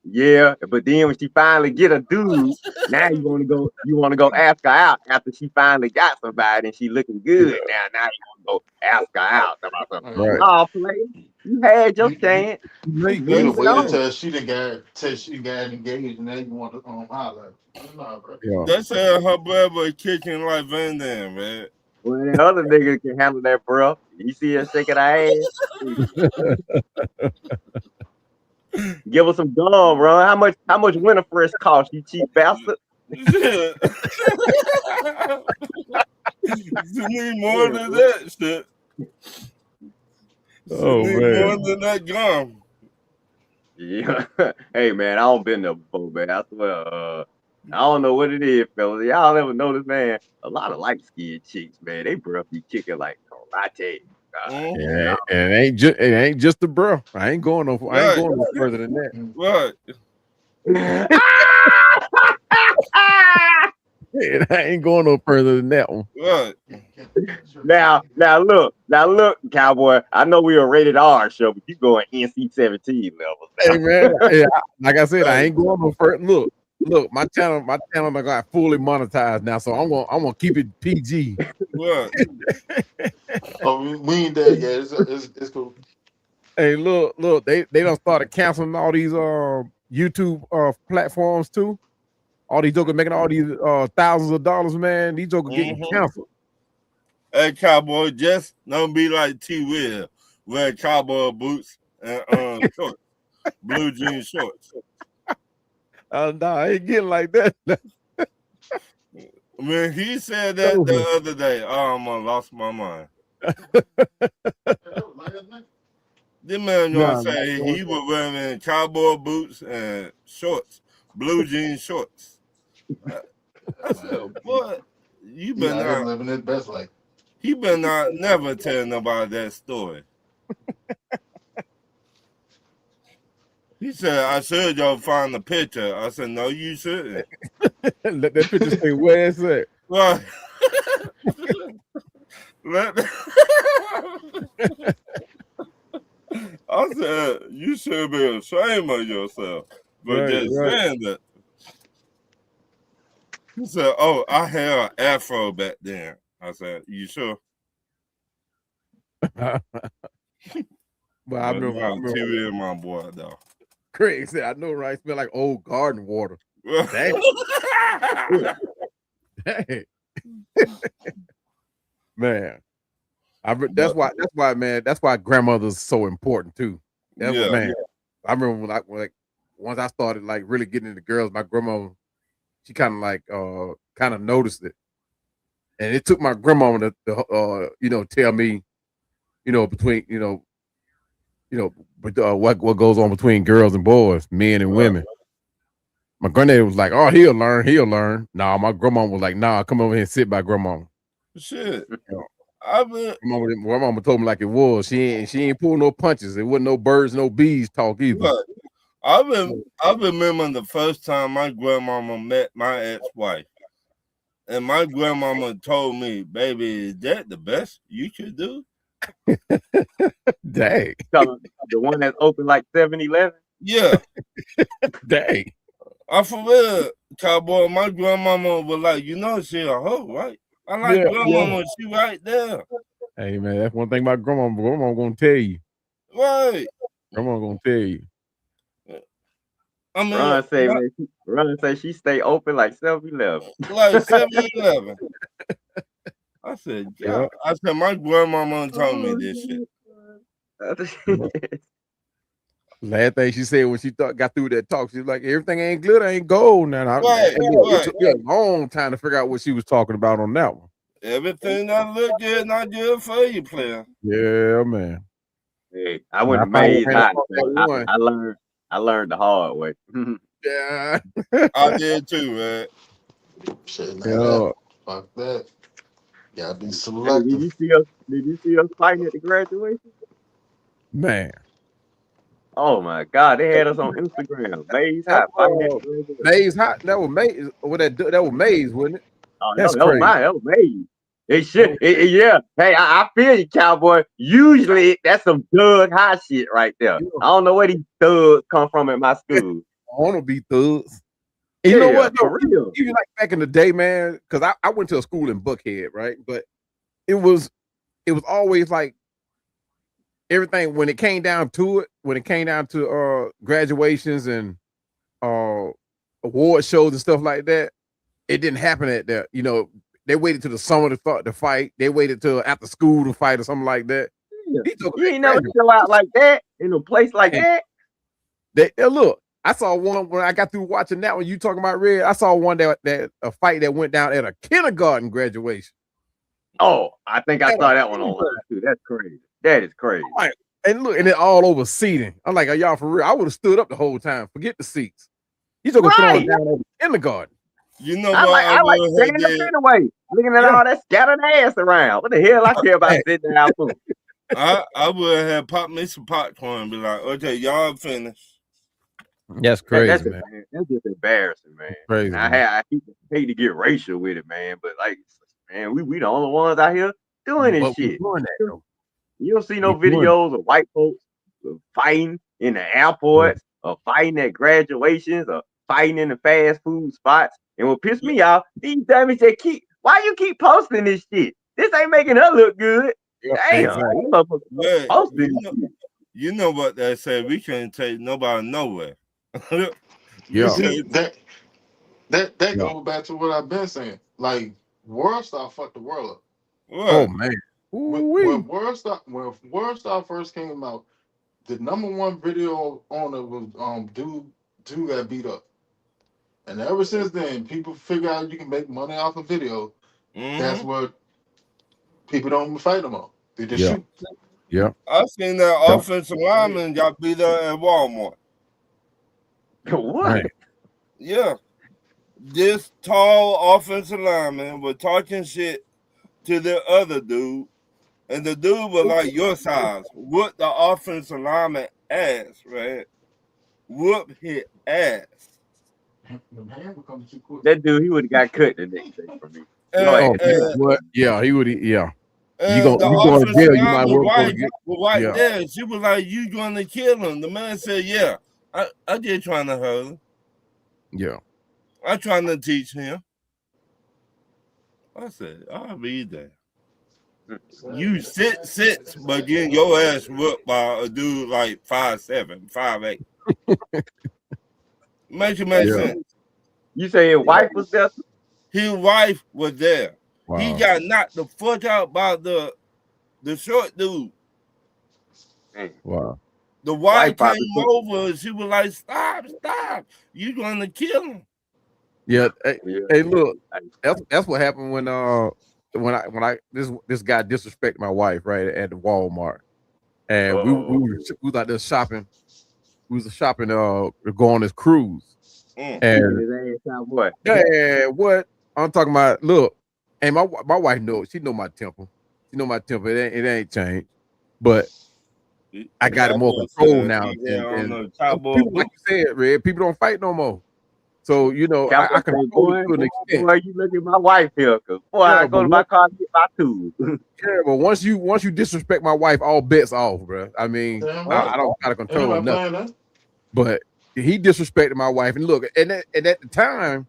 Yeah, but then when she finally get a dude, now you wanna go ask her out after she finally got somebody and she looking good. Yeah, Now you wanna go ask her out. About something. right. No, player, you had your You chance. You you They done Move it waited said on. till she got engaged and then you want to holler. Nah, bro. Yeah. they said her brother kicking like Van Damme, man. Well, the other nigga can handle that, bro. You see her shaking her ass. Give her some gum, bro. How much winter fresh cost, you cheap bastard? Shit. She need more Yeah, than bro. that shit. She Oh need more man. than that gum. Yeah. Hey man, I don't been there before, man. I swear, I don't know what it is, fellas. Y'all ever notice, man? A lot of light skinned chicks, man, they breath be kicking like karate. Mm-hmm. And it ain't just the bro. I ain't Right, going no further than that. Mm. right. God. I ain't going no further than that one. Right. Now look, cowboy. I know we a rated R show, but you going NC-17 levels Hey man, now. yeah, like I said, I Hey, ain't going no further. Look, my channel got fully monetized now, so I'm gonna keep it PG. right. Oh, we ain't there yet. It's cool. Hey, look, they don't started canceling all these YouTube platforms too. All these jokers making all these thousands of dollars, man. These jokers getting Mm-hmm. canceled. Hey, cowboy, just don't be like T. Will, wear cowboy boots and shorts, blue jean shorts. Nah, I ain't getting like that. When he said that No. the other day, oh, I lost my mind. This man gonna Nah, say he was wearing cowboy boots and shorts, blue jean shorts. I said, boy, you He better out here not. living his best life. He better not never tell nobody that story. He said, I should y'all find the picture. I said, no, you shouldn't. let that picture say where it's at. Right. Let- I said, you should be ashamed of yourself for Right, just right. saying that. He said, oh, I had an afro back then. I said, you sure? But I But remember, no, TV is my boy, though. Craig said, I know, right? Smell like old garden water. Dang. Dang. Man. That's why grandmother's so important too. That's what, Yeah. man. I remember like once I started like really getting into girls, my grandma, she kind of like kind of noticed it. And it took my grandma to tell me, between, but what goes on between girls and boys, men and Right. women. My granddad was like, "Oh, he'll learn." Nah, my grandma was like, "Nah, come over here and sit by grandma." Shit. You know, I've been, my mama told me like it was. She ain't pull no punches. It wasn't no birds, no bees talk either. right. I remember the first time my grandmama met my ex-wife. And my grandmama told me, baby, is that the best you could do? Dang, The one that's open like 7-Eleven. Yeah. dang. I for real, cowboy. My grandmama was like, she a hoe, right? I like Yeah, yeah. grandmama, she right there. Hey man, that's one thing about grandma. Grandma gonna tell you. Right. Grandma gonna tell you. I mean, Ron say, man, Ron say she stay open like 7-Eleven. like 7-Eleven. I said, Yeah. yeah. I said, my grandmama told me this shit. Last thing she said when she got through that talk, she was like, "Everything ain't glitter, ain't gold." Now, Right, it right. took me a long time to figure out what she was talking about on that one. Everything that look good, not good for you, player. Yeah, man. Hey, I When went I to finally Maze ran High, across that so one, I learned the hard way. yeah, I did too, man. Shit, now that yeah. fuck that. Gotta be Hey, did selective. you see us? Did you see us fighting at the graduation? Man, Oh my God, they had us on Instagram. Maze that Hot fighting at the was graduation. Maze hot. That was Maze. What that was Maze, wasn't it? Oh, That's crazy. that was Maze. It That should, was, yeah. Hey, I feel you, cowboy. Usually that's some thug high shit right there. you know, I don't know where these thugs come from at my school. I want to be thugs. And you know Yeah, what? for Though, real. even like back in the day, man, because I went to a school in Buckhead, right? But it was always like everything when it came down to it, when it came down to graduations and uh award shows and stuff like that, it didn't happen at that. You know, they waited till the summer to start the fight. They waited till after school to fight or something like that. Yeah. These jokers You at ain't never graduate. chill out like that in a place like Man, that. look, I saw one when I got through watching that one. You talking about Red? I saw one that a fight that went down at a kindergarten graduation. Oh, I think I At a saw that one online kindergarten. too. That's crazy. That is crazy. I'm like, and look, and it all over seating. I'm like, are y'all for real? I would have stood up the whole time. Forget the seats. These jokers throwing Right. down at the kindergarten. You know what I I like would have standing up did? anyway, looking at Yeah. all that scattered ass around. What the hell I care about Hey, sitting down for? I would have popped me some popcorn and be like, okay, y'all finished. that's That's crazy, man. that's just embarrassing, man. Crazy, And man. I hate to get racial with it, man, but like, man, we the only ones out here doing this But we shit. doing that though. You don't see We no doing it. videos of white folks fighting in the Yeah. airports or fighting at graduations or fighting in the fast food spots. And what pissed me off, these dummies that why you keep posting this shit? This ain't making her look good. Yeah, Damn, exactly. you motherfuckers But posting this shit. you know what they say, we can't take nobody nowhere. we Yeah. See can't that Yeah. goes back to what I've been saying. Like World Star fucked the world up. Oh what? man. When Ooh-wee. World Star first came out, the number one video on it was dude got beat up. And ever since then, people figure out you can make money off a video. That's Mm-hmm. what people don't even fight them on. They just Yeah. shoot. Yeah. I seen that Yeah. offensive lineman got beat up at Walmart. What? Man. Yeah. This tall offensive lineman was talking shit to the other dude, and the dude was like your size. Whoop the offensive lineman ass, right? Whoop his ass. The hand becomes too quick. That dude, he would have got cut the next day from me. Your And, Oh ass man. and, cut. What? Yeah, he would. Yeah. and the You going to offensive jail? You might lineman well go to wife get. was right Yeah. there. She was like, "You going to kill him?" The man said, "Yeah, I just trying to hurt him. Yeah. I'm trying to teach him." I said, "I'll be there." You sit, but getting your ass whooped by a dude like 5'7", 5'8". Make it make Yeah. sense. You say his wife was there? His wife was there. He Wow. got knocked the fuck out by the short dude. Man, Wow. The wife wife probably came took over and she was like, stop. You gonna kill him. Yeah. Hey, yeah. hey, look. That's what happened when this guy disrespected my wife right at the Walmart, and we was out there shopping. We was shopping go on this cruise, Mm. and his ass out, boy. yeah, what I'm talking about. Look, and my wife knows. She know my temper. She know my temper. It ain't changed, but I got it That more boy control said now. he had on And the cowboy people, like boot. you said, Red, people don't fight no more. So you know, Cowboy I say, control it boy, to an extent. boy, you look at my wife here, cause boy, Yeah, I but go to my car and get my tools. once you disrespect my wife, all bets off, bro. I mean, Damn Oh, right. I don't try to control Anybody nothing. playing that? But he disrespected my wife, and look, and at the time,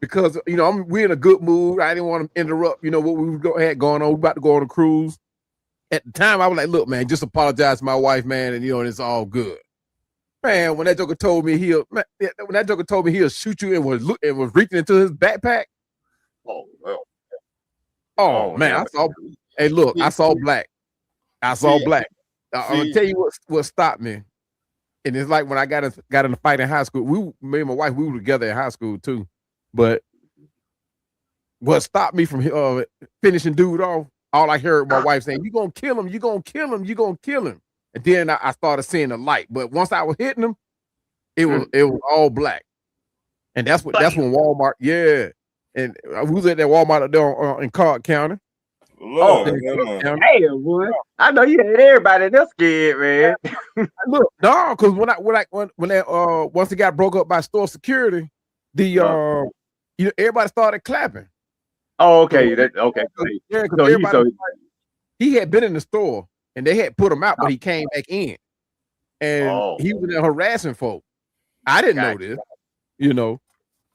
because you know we're in a good mood. I didn't want to interrupt. You know what we had going on. We about to go on a cruise. At the time, I was like, "Look, man, just apologize to my wife, man, and and it's all good." Man, when that joker told me he'll shoot you and was reaching into his backpack. well. Oh Oh, man, hell. I saw. Hey, look, I saw black. I saw See, black. I'm gonna see, tell you what stopped me. And it's like when I got in a fight in high school. Me and my wife, we were together in high school too. But what stopped me from finishing dude off? All I heard my wife saying, "You gonna kill him? You gonna kill him? You gonna kill him?" And then I started seeing the light. But once I was hitting him, it was all black. And that's when Walmart, yeah. And we was at that Walmart up there in Clark County. Oh, Look, come on. damn, boy. I know you had everybody that's scared, man. Look, no, because when that once it got broke up by store security, the everybody started clapping. Oh, okay. Okay. Yeah, because So everybody he had been in the store and they had put him out, but he came back in and he was there harassing folk. I didn't know this, you know.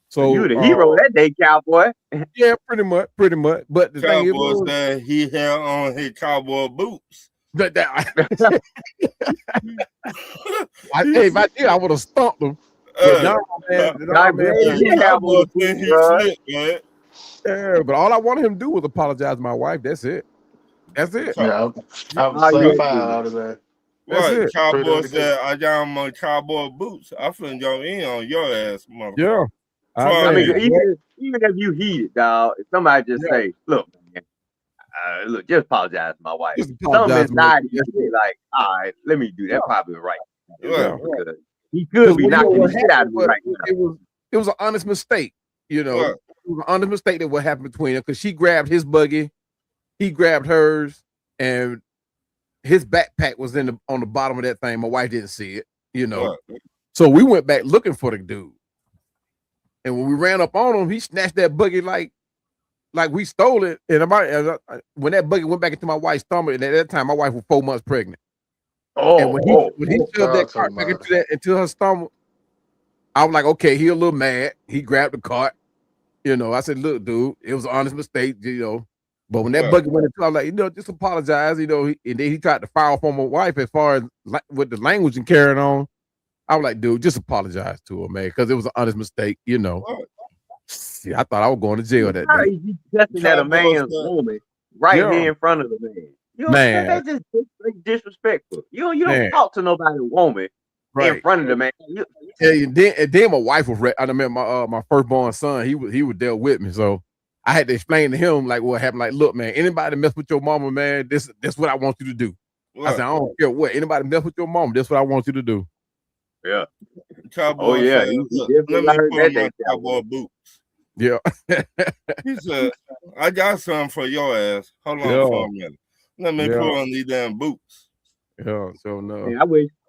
So you the hero that day, cowboy. Yeah, pretty much. But the thing is, Cowboy said he had on his cowboy boots. hey, if I did, I would have stomped him. But no, man, Cowboy said he slipped, man. Yeah, but all I wanted him to do was apologize to my wife. That's it. That's it. Yeah, I was saying fire out of that. That's What? it. Cowboy said, I got on my cowboy boots. I finna go in on your ass, motherfucker. Yeah. I mean, even if you heated, dog, if somebody just say, look, man, look, just apologize to my wife. Something inside you be like, all right, let me do that. Probably right. Because he could be knocking the shit out of me right now. It was an honest mistake, you know. It was an honest mistake that what happened between them because she grabbed his buggy, he grabbed hers, and his backpack was on the bottom of that thing. My wife didn't see it, you know. So we went back looking for the dude. And when we ran up on him, he snatched that buggy like we stole it. And when that buggy went back into my wife's stomach, and at that time my wife was 4 months pregnant. And when he shoved that cart back into her stomach, I was like, okay, he a little mad. He grabbed the cart. You know, I said, look, dude, it was an honest mistake, you know. But when that buggy went into, I was like, you know, just apologize, you know. And then he tried to file for my wife as far as with the language and carrying on. I was like, dude, just apologize to her, man, because it was an honest mistake, you know. See, I thought I was going to jail that day. You testing at a man's woman right here in front of the man. You know, that's just disrespectful. You don't talk to nobody woman in front of the man. And then my wife was I remember my firstborn son, he was there with me. So I had to explain to him like what happened. Like, look, man, anybody mess with your mama, man, this what I want you to do. I said, I don't care what. Anybody mess with your mama, this what I want you to do. Yeah. Cowboy said, let me put on my cowboy boots. Yeah. He said, I got something for your ass. Hold on for a minute. Let me put on these damn boots. Yeah, so no. Man,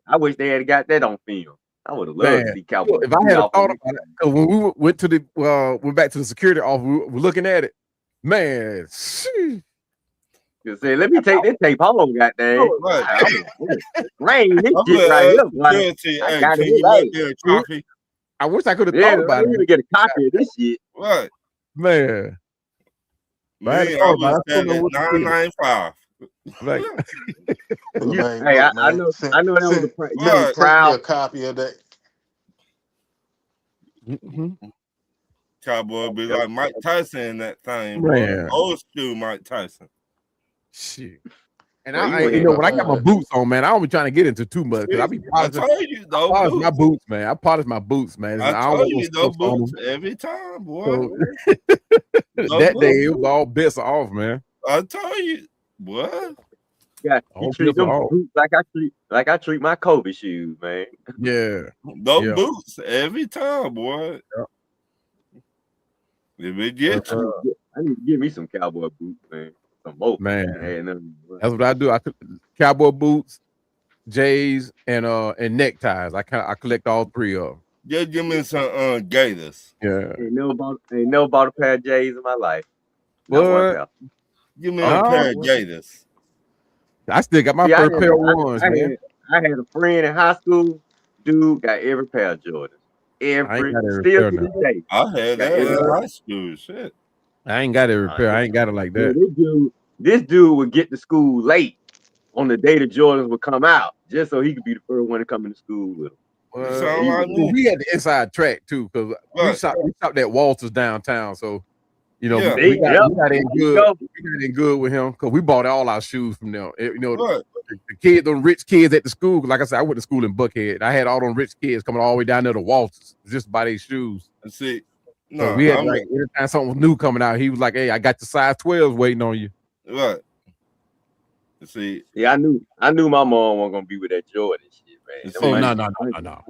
I wish they had got that on film. I would have loved to see Cowboy. If I had thought about it, because when we went to went back to the security office, we were looking at it. Man, you say, let me take this tape home, goddamn. Rain this shit right here. I got it. Coffee. I wish I could have thought about it. To get a copy of this shit. Right. Man. I was standing at 995. Like, hey, I know that was a prank. You know, proud. A copy of that. Cowboy be like Mike Tyson in that thing. Man. Old school Mike Tyson. Shit. And when I got my boots on, man, I don't be trying to get into too much because I be polishing. My boots, man. I polish my boots, man. I told you those boots every time, boy. So, that day it was all bets off, man. I told you, what? Yeah, you treat them boots like I treat my Kobe shoes, man. Yeah, those boots every time, boy. If it gets I need to give me some cowboy boots, man. Some more, man. That's what I do. I cowboy boots, J's, and neckties. I collect all three of them. Just give me some Gators. Yeah. Ain't never bought a pair of J's in my life. What? Give me a pair of Gators. I still got my first pair of ones, man. I had a friend in high school. Dude got every pair of Jordans. Still to this day. I had that in high school. Shit. I ain't got every pair. I ain't got it like that. This dude would get to school late on the day the Jordans would come out, just so he could be the first one to come into school with them. We had the inside track too, because we stopped at Walters downtown. So, you know, we got in good with him because we bought all our shoes from them. You know, the kids, the rich kids at the school. Like I said, I went to school in Buckhead. I had all them rich kids coming all the way down there to Walters just to buy their shoes. See, so we had every time something new coming out, he was like, "Hey, I got the size 12s waiting on you." Right. See, yeah, I knew my mom wasn't gonna be with that Jordan shit, man. No.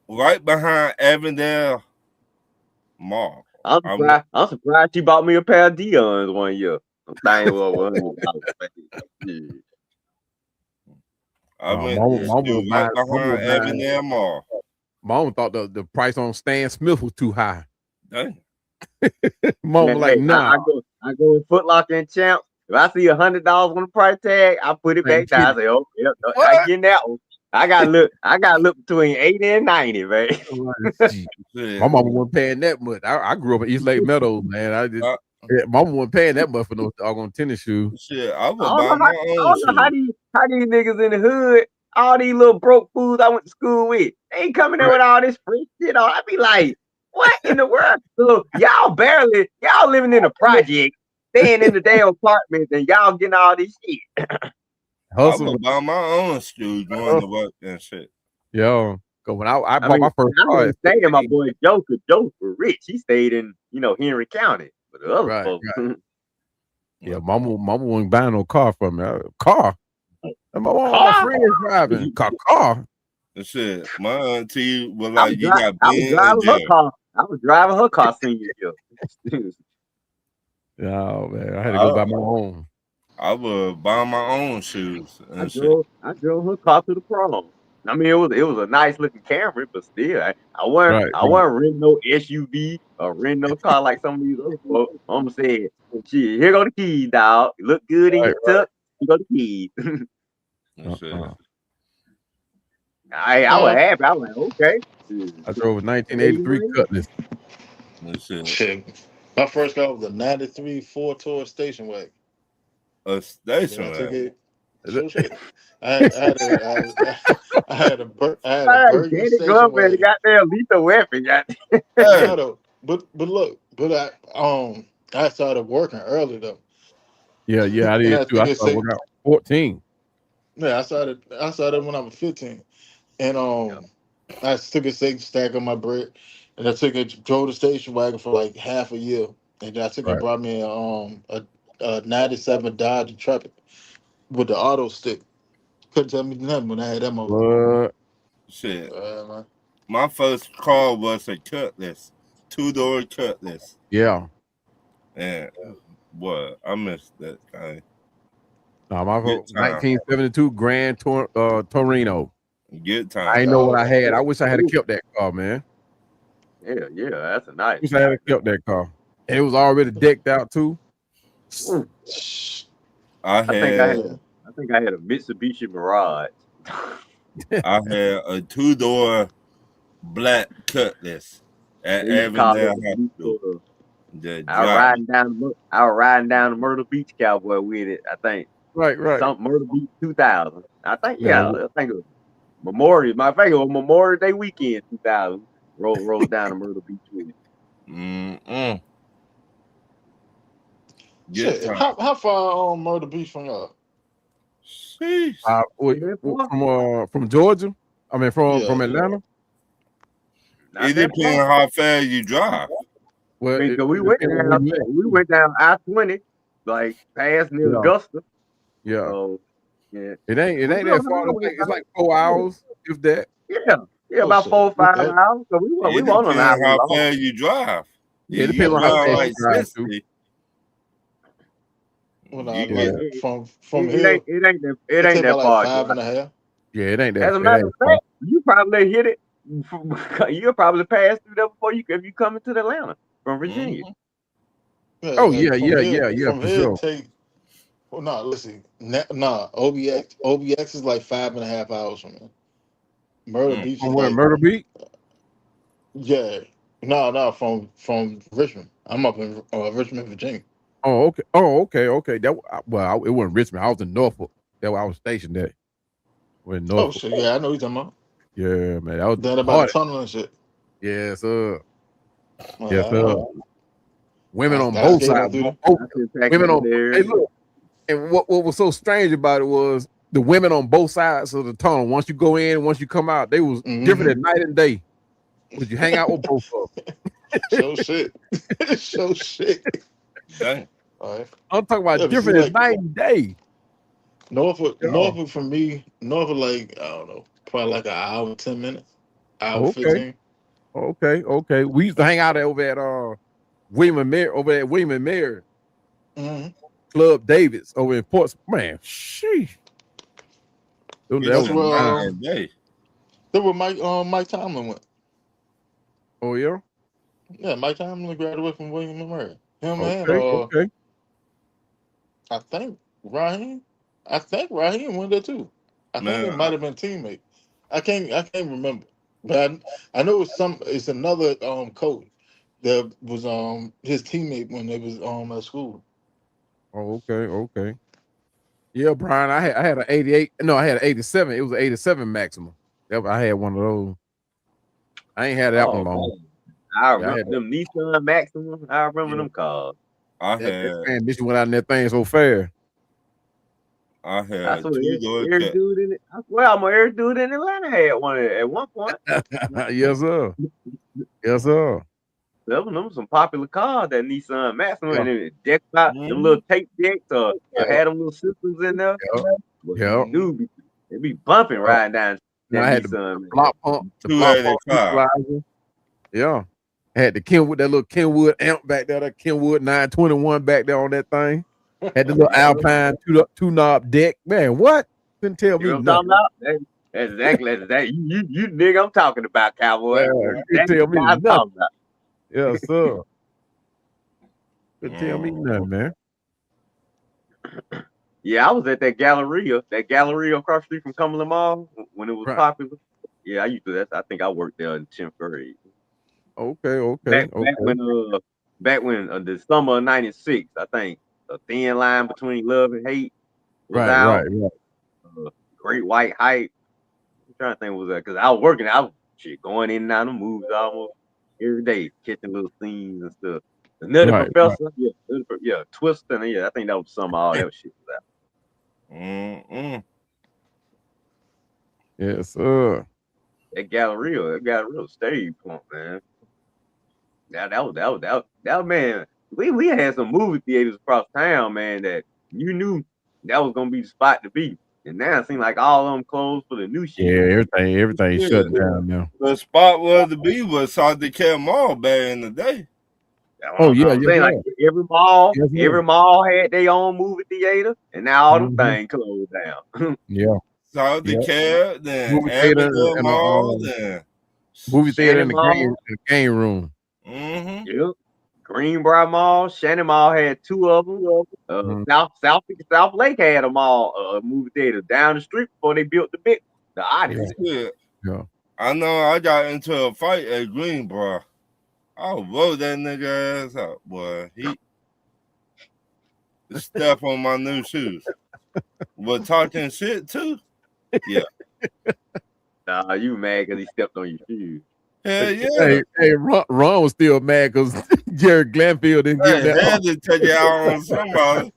Right behind Avondale Mall. I'm surprised she bought me a pair of Dion's one year. I'm thinking, well, $100. I went Mama, to mama school was right buying. Mama behind was buying. Avondale Mall. Mama thought the price on Stan Smith was too high. Dang. Mama Man, was like, hey, nah, I go in Foot Locker and Champs. If I see $100 on the price tag, I put it man, back down. I say, oh, yep, I what? get that one. I got to look between 80 and 90, man. Gee, my Shit. mama wasn't paying that much. I grew up in East Lake Meadows, man. I, Mama wasn't paying that much for no doggone tennis shoes. shit, I I would don't buy know my I own don't know shoes. how these niggas in the hood, all these little broke fools I went to school with, they ain't coming there Right. with all this free shit on. I be like, what in the world? So y'all living in a project, staying in the damn apartments, and y'all getting all this shit. I Hustle, would buy my own shoes going to work and shit. yo. Cause when I I bought mean, my first I car wouldn't at stay in my 16, boy Joe, cause Joe was rich. He stayed in, Henry County. But the other right, folks, right. Yeah, mama wasn't buying no car from me. Car. And my car. friends driving car. Shit, my auntie was I like, was you got I was Ben and driving her Jerry. car. I was driving her car senior year. Oh man, I had to go I, buy my own. I would buy my own shoes I and shit. drove I drove her car to the prom. I mean, it was a nice looking Camry, but still, Right, I right. wasn't renting no SUV or renting no car like some of these other folks. I'm saying, shit, here go the keys, dog. You look good in your Right. tuck. Here go the keys. And shit. I was happy. I was like, okay. I drove a Saving 1983 money. Cutlass. And shit. Shit. My first car was a '93 Ford Tour station wagon. A Then station I took wagon. it. So shit. I had a All right, Bergen Danny go station up and wagon. goddamn lethal weapon. Hey, No, though. But look, I started working early though, Yeah, I and did I too. I took it started say working out 14. yeah, I started when I was 15, and I took a stack of my bread, and I took it drove the station wagon for like half a year, and then I took and Right. brought me a '97 Dodge Intrepid with the auto stick. Couldn't tell me nothing when I had that motherfucker. What? shit. Man. My first car was a Cutlass, 2-door Cutlass. Yeah. And what? I missed that thing. No, my Good time. 1972 Torino. Good I time. ain't know what Oh, I had. I shit. wish I had kept that car, man. Yeah, that's a nice Wish I car. had kept that car. And it was already decked out too. Mm. I I think I had had Man. a Mitsubishi Mirage. I had a 2-door black Cutlass at They used to call Avondale it the High blue School. quarter. The drive. I was riding down the Myrtle Beach Cowboy with it. I think Right. some Myrtle Beach 2000. I think Now, I think it was Memorial. My favorite was Memorial Day weekend 2000. Roll down to Myrtle Beach with it. Mm-mm. Good Shit. time. How far on Murder Beach from y'all? Sheesh. Ain't that far? from Georgia. I mean Yeah. from Atlanta. Not It that depends far. how fast you drive. Well, I mean, it 'cause depends on where you at. we went down I-20, like past near Yeah, Augusta. yeah. So yeah, It we ain't that drove far. all the way It's down. like 4 hours, if that. Yeah, yeah, Oh about shit. 4 or 5 hours. So we It went on an depends hour how long. fast you drive. Yeah, it You depends That on how that drive fast uh like you drive too. 60. when I You Yeah, like get from here, it it ain't take about that like far. five and a half. Yeah, it ain't As a it matter ain't of far. fact, you probably hit it. You'll probably pass through there before if you coming to Atlanta from Virginia. mhm. Yeah, Oh like yeah, from for here it sure. take. Well, nah, listen, OBX is like 5.5 hours from here. Myrtle Mm. Beach From is where like Murder Beat? yeah, no, from Richmond. I'm up in Richmond, Virginia. Oh, okay. Oh, okay. It wasn't Richmond. I was in Norfolk. That's where I was stationed at. We're in Oh Norfolk. shit, yeah, I know what you're talking about. Yeah, man. That was Then about the hard. tunnel and shit. Yes, sir. Yes, I sir. know. Women on I both skate sides. on through there. Both I still practice women on. there. Hey, look. And what was so strange about it was the women on both sides of the tunnel. Once you go in, once you come out, they was different Mm-hmm. at night and day. Would you hang out with both of them? Show shit. Show shit. Dang. All right. I'm talking Yeah, about but see, different as like night and day. Yeah. Norfolk for me, Norfolk like I don't know, probably like an hour and 10 minutes, hour Okay. 15. Okay. We used to hang out over at William and Mary over at William and Mary Mhm. Club Davis over in Portsmouth. Man, sheesh. That That's was where mine. that's where Mike Tomlin went. Oh yeah. Yeah, Mike Tomlin graduated from William and Mary. Him and Okay. Okay. I think Raheem. I think Raheem went there too. I think they Man, might have been teammates. I can't remember, but I know it's another coach that was his teammate when they was at school. Oh, okay. Okay. Yeah, Brian. I had an 88. No, I had an 87. It was an 87 maximum. I had one of those. I ain't had that one Oh long. man, I Yeah, I remember had them Nissan Maxima. I remember yeah. them cars. I That had transmission went out in that thing so fast. I I had swear, two door every cut. dude in it. I swear, every dude in Atlanta had one at one point. Yes, sir. Yes, sir. Them some popular cars, that Nissan Maxima, Yeah. and then decked out them little Mhm. tape decks, or Yeah. had them little systems in there. Yeah. But Yeah. Mhm. they be bumping Yeah. riding down And that I had the Nissan. block pump 285. equalizer. Yeah. I had the Kenwood, that little Kenwood amp back there, that Kenwood 921 back there on that thing. Had the little Yeah, Alpine two knob deck. Man, what? Couldn't tell you me know what I'm nothing. talking about? That's exactly that. You nigga, I'm talking about, cowboy. Yeah, That's couldn't exactly tell the me guy I'm nothing. talking about. Yes, sir. Couldn't tell me Mhm. nothing, man. Yeah, I was at that Galleria across the street from Cumberland Mall when it was Right. popular. Yeah, I used to. I think I worked there in 10th grade. Okay, Back okay, back okay. when back when the summer of '96, I think a thin line between love and hate was Right, right, out. right. Great White Hype. I'm trying to think what was that because I was working. I was going in and out of movies almost every day, catching little scenes and stuff. The Nutty Right, right. Professor, yeah, Twister, and yeah, I think that was some all that shit was out. Mm-mm. Yes, sir. That Galleria stage pump, man. That man. We had some movie theaters across town, man, that you knew that was gonna be the spot to be. And now it seems like all of them closed for the new Yeah, shit. everything Yeah. shut down now. The spot was to be was South Decatur Mall back in the day. That's Oh what yeah, I'm yes, saying. Like sir. every mall, Yes, sir. every mall had their own movie theater, and now all them Mhm. things closed down. Yeah, South yeah. Decatur, then Movie theater Avondale and Mall, then movie theater Shannon in Mall, the game room. mm-hmm. yep. Greenbrier Mall, Shannon Mall had two of them. Mhm. South Lake had a mall, movie theater down the street before they built the Yeah, Odyssey. Yeah. yeah. I know I got into a fight at Greenbrier. I rode that nigga ass out, boy. He stepped on my new shoes. But talking shit too? Yeah. Nah, you mad because he stepped on your shoes. Hell yeah. Hey, Ron was still mad because Jared Glanfield didn't give him Hey, that. had to take it out on somebody.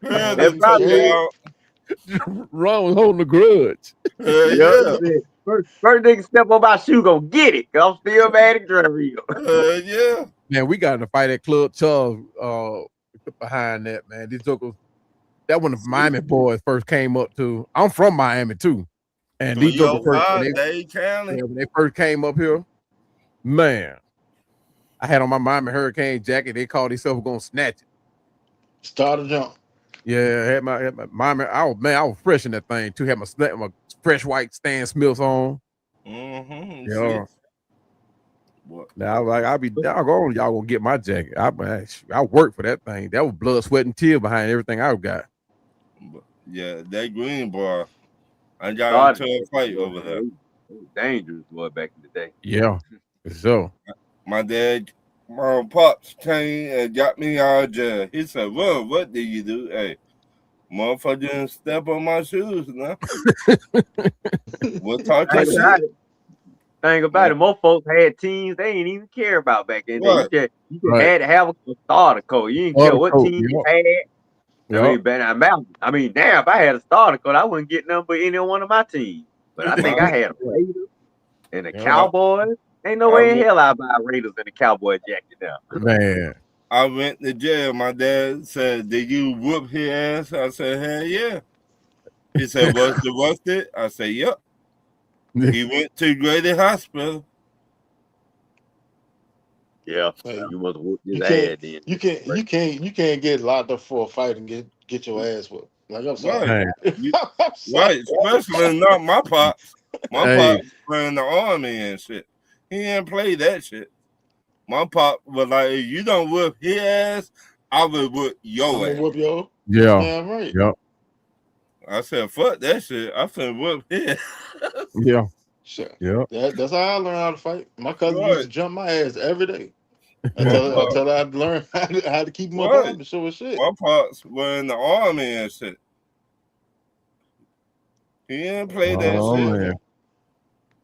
Had That to take probably it is. out. Ron was holding a grudge. Hell Yep, he yeah. said, first nigga step on my shoe, gonna get it. Cause I'm still mad at Drew. Hell yeah. Man, we got in a fight at Club Charles behind that, man. These jokers, that when the Miami boys first came up to. I'm from Miami too. And these jokers first Dade County. when they first came up here, man, I had on my Miami Hurricane jacket. They called themselves gonna snatch it. Start a jump. Yeah, I had my Miami. I was fresh in that thing too. Had my fresh white Stan Smiths on. Mm-hmm. Yeah. What? Now I was like, I'll be doggone, y'all gonna get my jacket. I worked for that thing. That was blood, sweat, and tears behind everything I got. Yeah, that Greenbrier. I got Started into a fight over there. It was dangerous, boy, back in the day. Yeah, so My dad, my pops came and got me out of jail. He said, "Well, what did you do?" Hey, motherfucker didn't step on my shoes now. We'll talk Thing your about shit. it, most folks had teams they ain't even care about back in the day. What? You just right. had to have a starter code. You didn't Starter care what coat, team you yeah. had. Yeah. Damn, if I had a starter code, I wouldn't get nothing but any one of my teams. But I think I had a Raiders and the Cowboys. Ain't no way in hell I buy Raiders and a Cowboy jacket now. Man. I went to jail. My dad said, "Did you whoop his ass?" I said, "Hell yeah." He said, "Was the rusted?" I said, "Yep." He went to Grady Hospital. Yeah, Hey, you must whoop his you can't, ass then. you can't get locked up for a fight and get your ass whooped. Like, I'm sorry. Right. Man, You, I'm sorry. right. Especially not my pops. My hey, pops was in the army and shit. He didn't play that shit. My pop was like, if you don't whip his ass, I will whip I'm your gonna ass. whoop your yeah, damn right. yeah, I said, fuck that shit. I finna whip his. yeah, Sure. yeah. That's how I learned how to fight. My cousin used Right. to jump my ass every day My pop, until I learned how to keep him up right. on the show his shit. My pops were in the army and shit. He didn't play that Oh shit. man,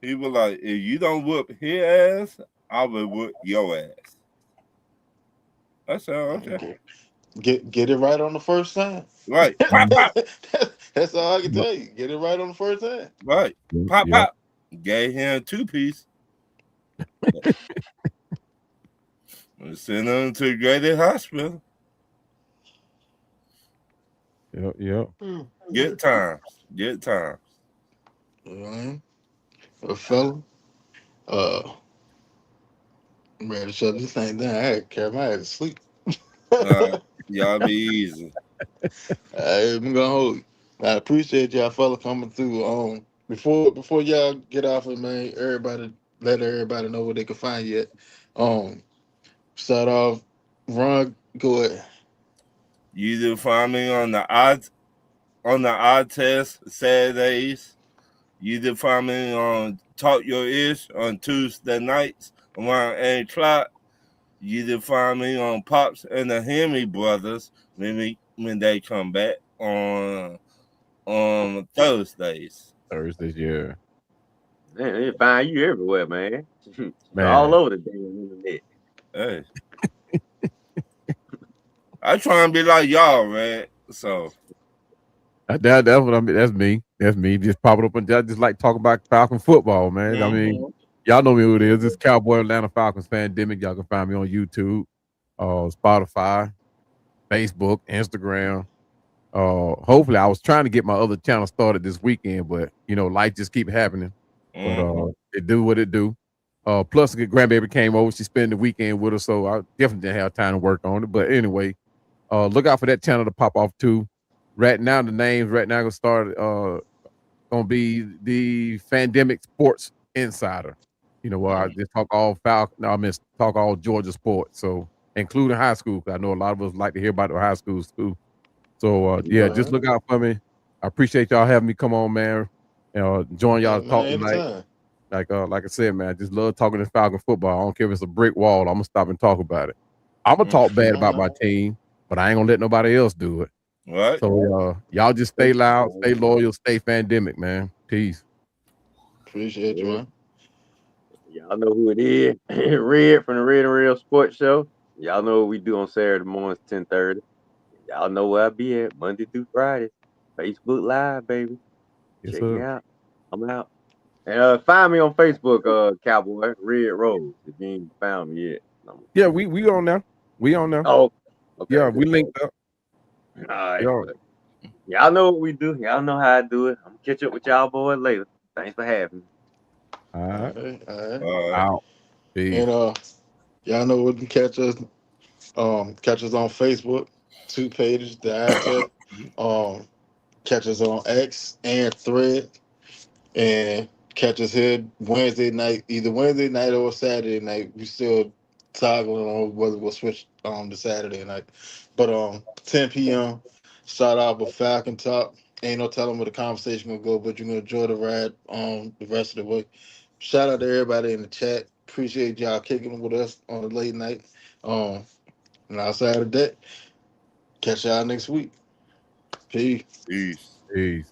He was like, if you don't whoop his ass, I will whoop your ass. I said, okay. Get it right on the first time. Right. Pop, Mm, pop. That's all I can yep, tell you. Get it right on the first time. Right. Pop, yep, pop. Gave him 2-piece. Sent him to Grady Hospital. yep, yep. Good times. Good times. Alright. A fella, uh, I'm ready to shut this thing down. I had to carry my ass to sleep. Y'all be easy. I'm gonna hold you. I appreciate y'all fella coming through. Before y'all get off it, man, let everybody know where they can find you at. Start off, Ron, go ahead. You do find me on the odd test Saturdays. You do find me on Talk Your Ish on Tuesday nights around 8 o'clock. You do find me on Pops and the Hemi Brothers when they come back on Thursdays. Thursdays, yeah, Man, they find you everywhere, man. You're all man. over the damn internet. Hey, I try and be like y'all, man. So That's what I mean. That's me. That's me. Just popping up and just like talking about Falcon football, man. I mean, mhm. y'all know me who it is. It's Cowboy Atlanta Falcons Pandemic. Y'all can find me on YouTube, Spotify, Facebook, Instagram. Hopefully, I was trying to get my other channel started this weekend, but life just keep happening. But Mhm. it do what it do. Plus, the grandbaby came over. She spent the weekend with us, so I definitely didn't have time to work on it. But anyway, look out for that channel to pop off too. Right now, the names right now gonna start gonna be the Pandemic Sports Insider. Where I just talk all Falcon. No, I mean talk all Georgia sports. So including high school, 'cause I know a lot of us like to hear about the high schools too. So yeah, Mhm. just Alright. look out for me. I appreciate y'all having me come on, man. Join Hey y'all man, talk tonight. anytime. Like I said, man, I just love talking to Falcon football. I don't care if it's a brick wall. I'm gonna stop and talk about it. I'm gonna talk bad Fair about my enough. team, but I ain't gonna let nobody else do it. Right. So y'all just stay loud, stay loyal, stay pandemic, man. Peace. Appreciate you, Yeah, man. y'all know who it is. Red from the Red and Real Sports Show. Y'all know what we do on Saturday mornings, 10:30. Y'all know where I be at Monday through Friday. Facebook Live, baby. Yes, Check me sir. out. I'm out. And find me on Facebook, Cowboy Red Rose. If you ain't found me yet. Yeah, we on now. We on now. Oh, okay. Yeah, we linked up. All right. Yeah. Well, y'all know what we do. Y'all know how I do it. I'm gonna catch up with y'all boys later. Thanks for having me. All right. Alright, alright. All right. Out. And Peace. y'all know where you can catch us. Catch us on Facebook, two pages, the eye test. Um, catch us on X and Thread, and catch us here Wednesday night, either Wednesday night or Saturday night. We still toggling on whether we'll switch to Saturday night. But 10 p.m. Start out with Falcon Talk. Ain't no telling where the conversation gonna go, but you're gonna enjoy the ride the rest of the way. Shout out to everybody in the chat. Appreciate y'all kicking with us on the late night. Um, and outside of that, catch y'all next week. Peace. Peace. Peace.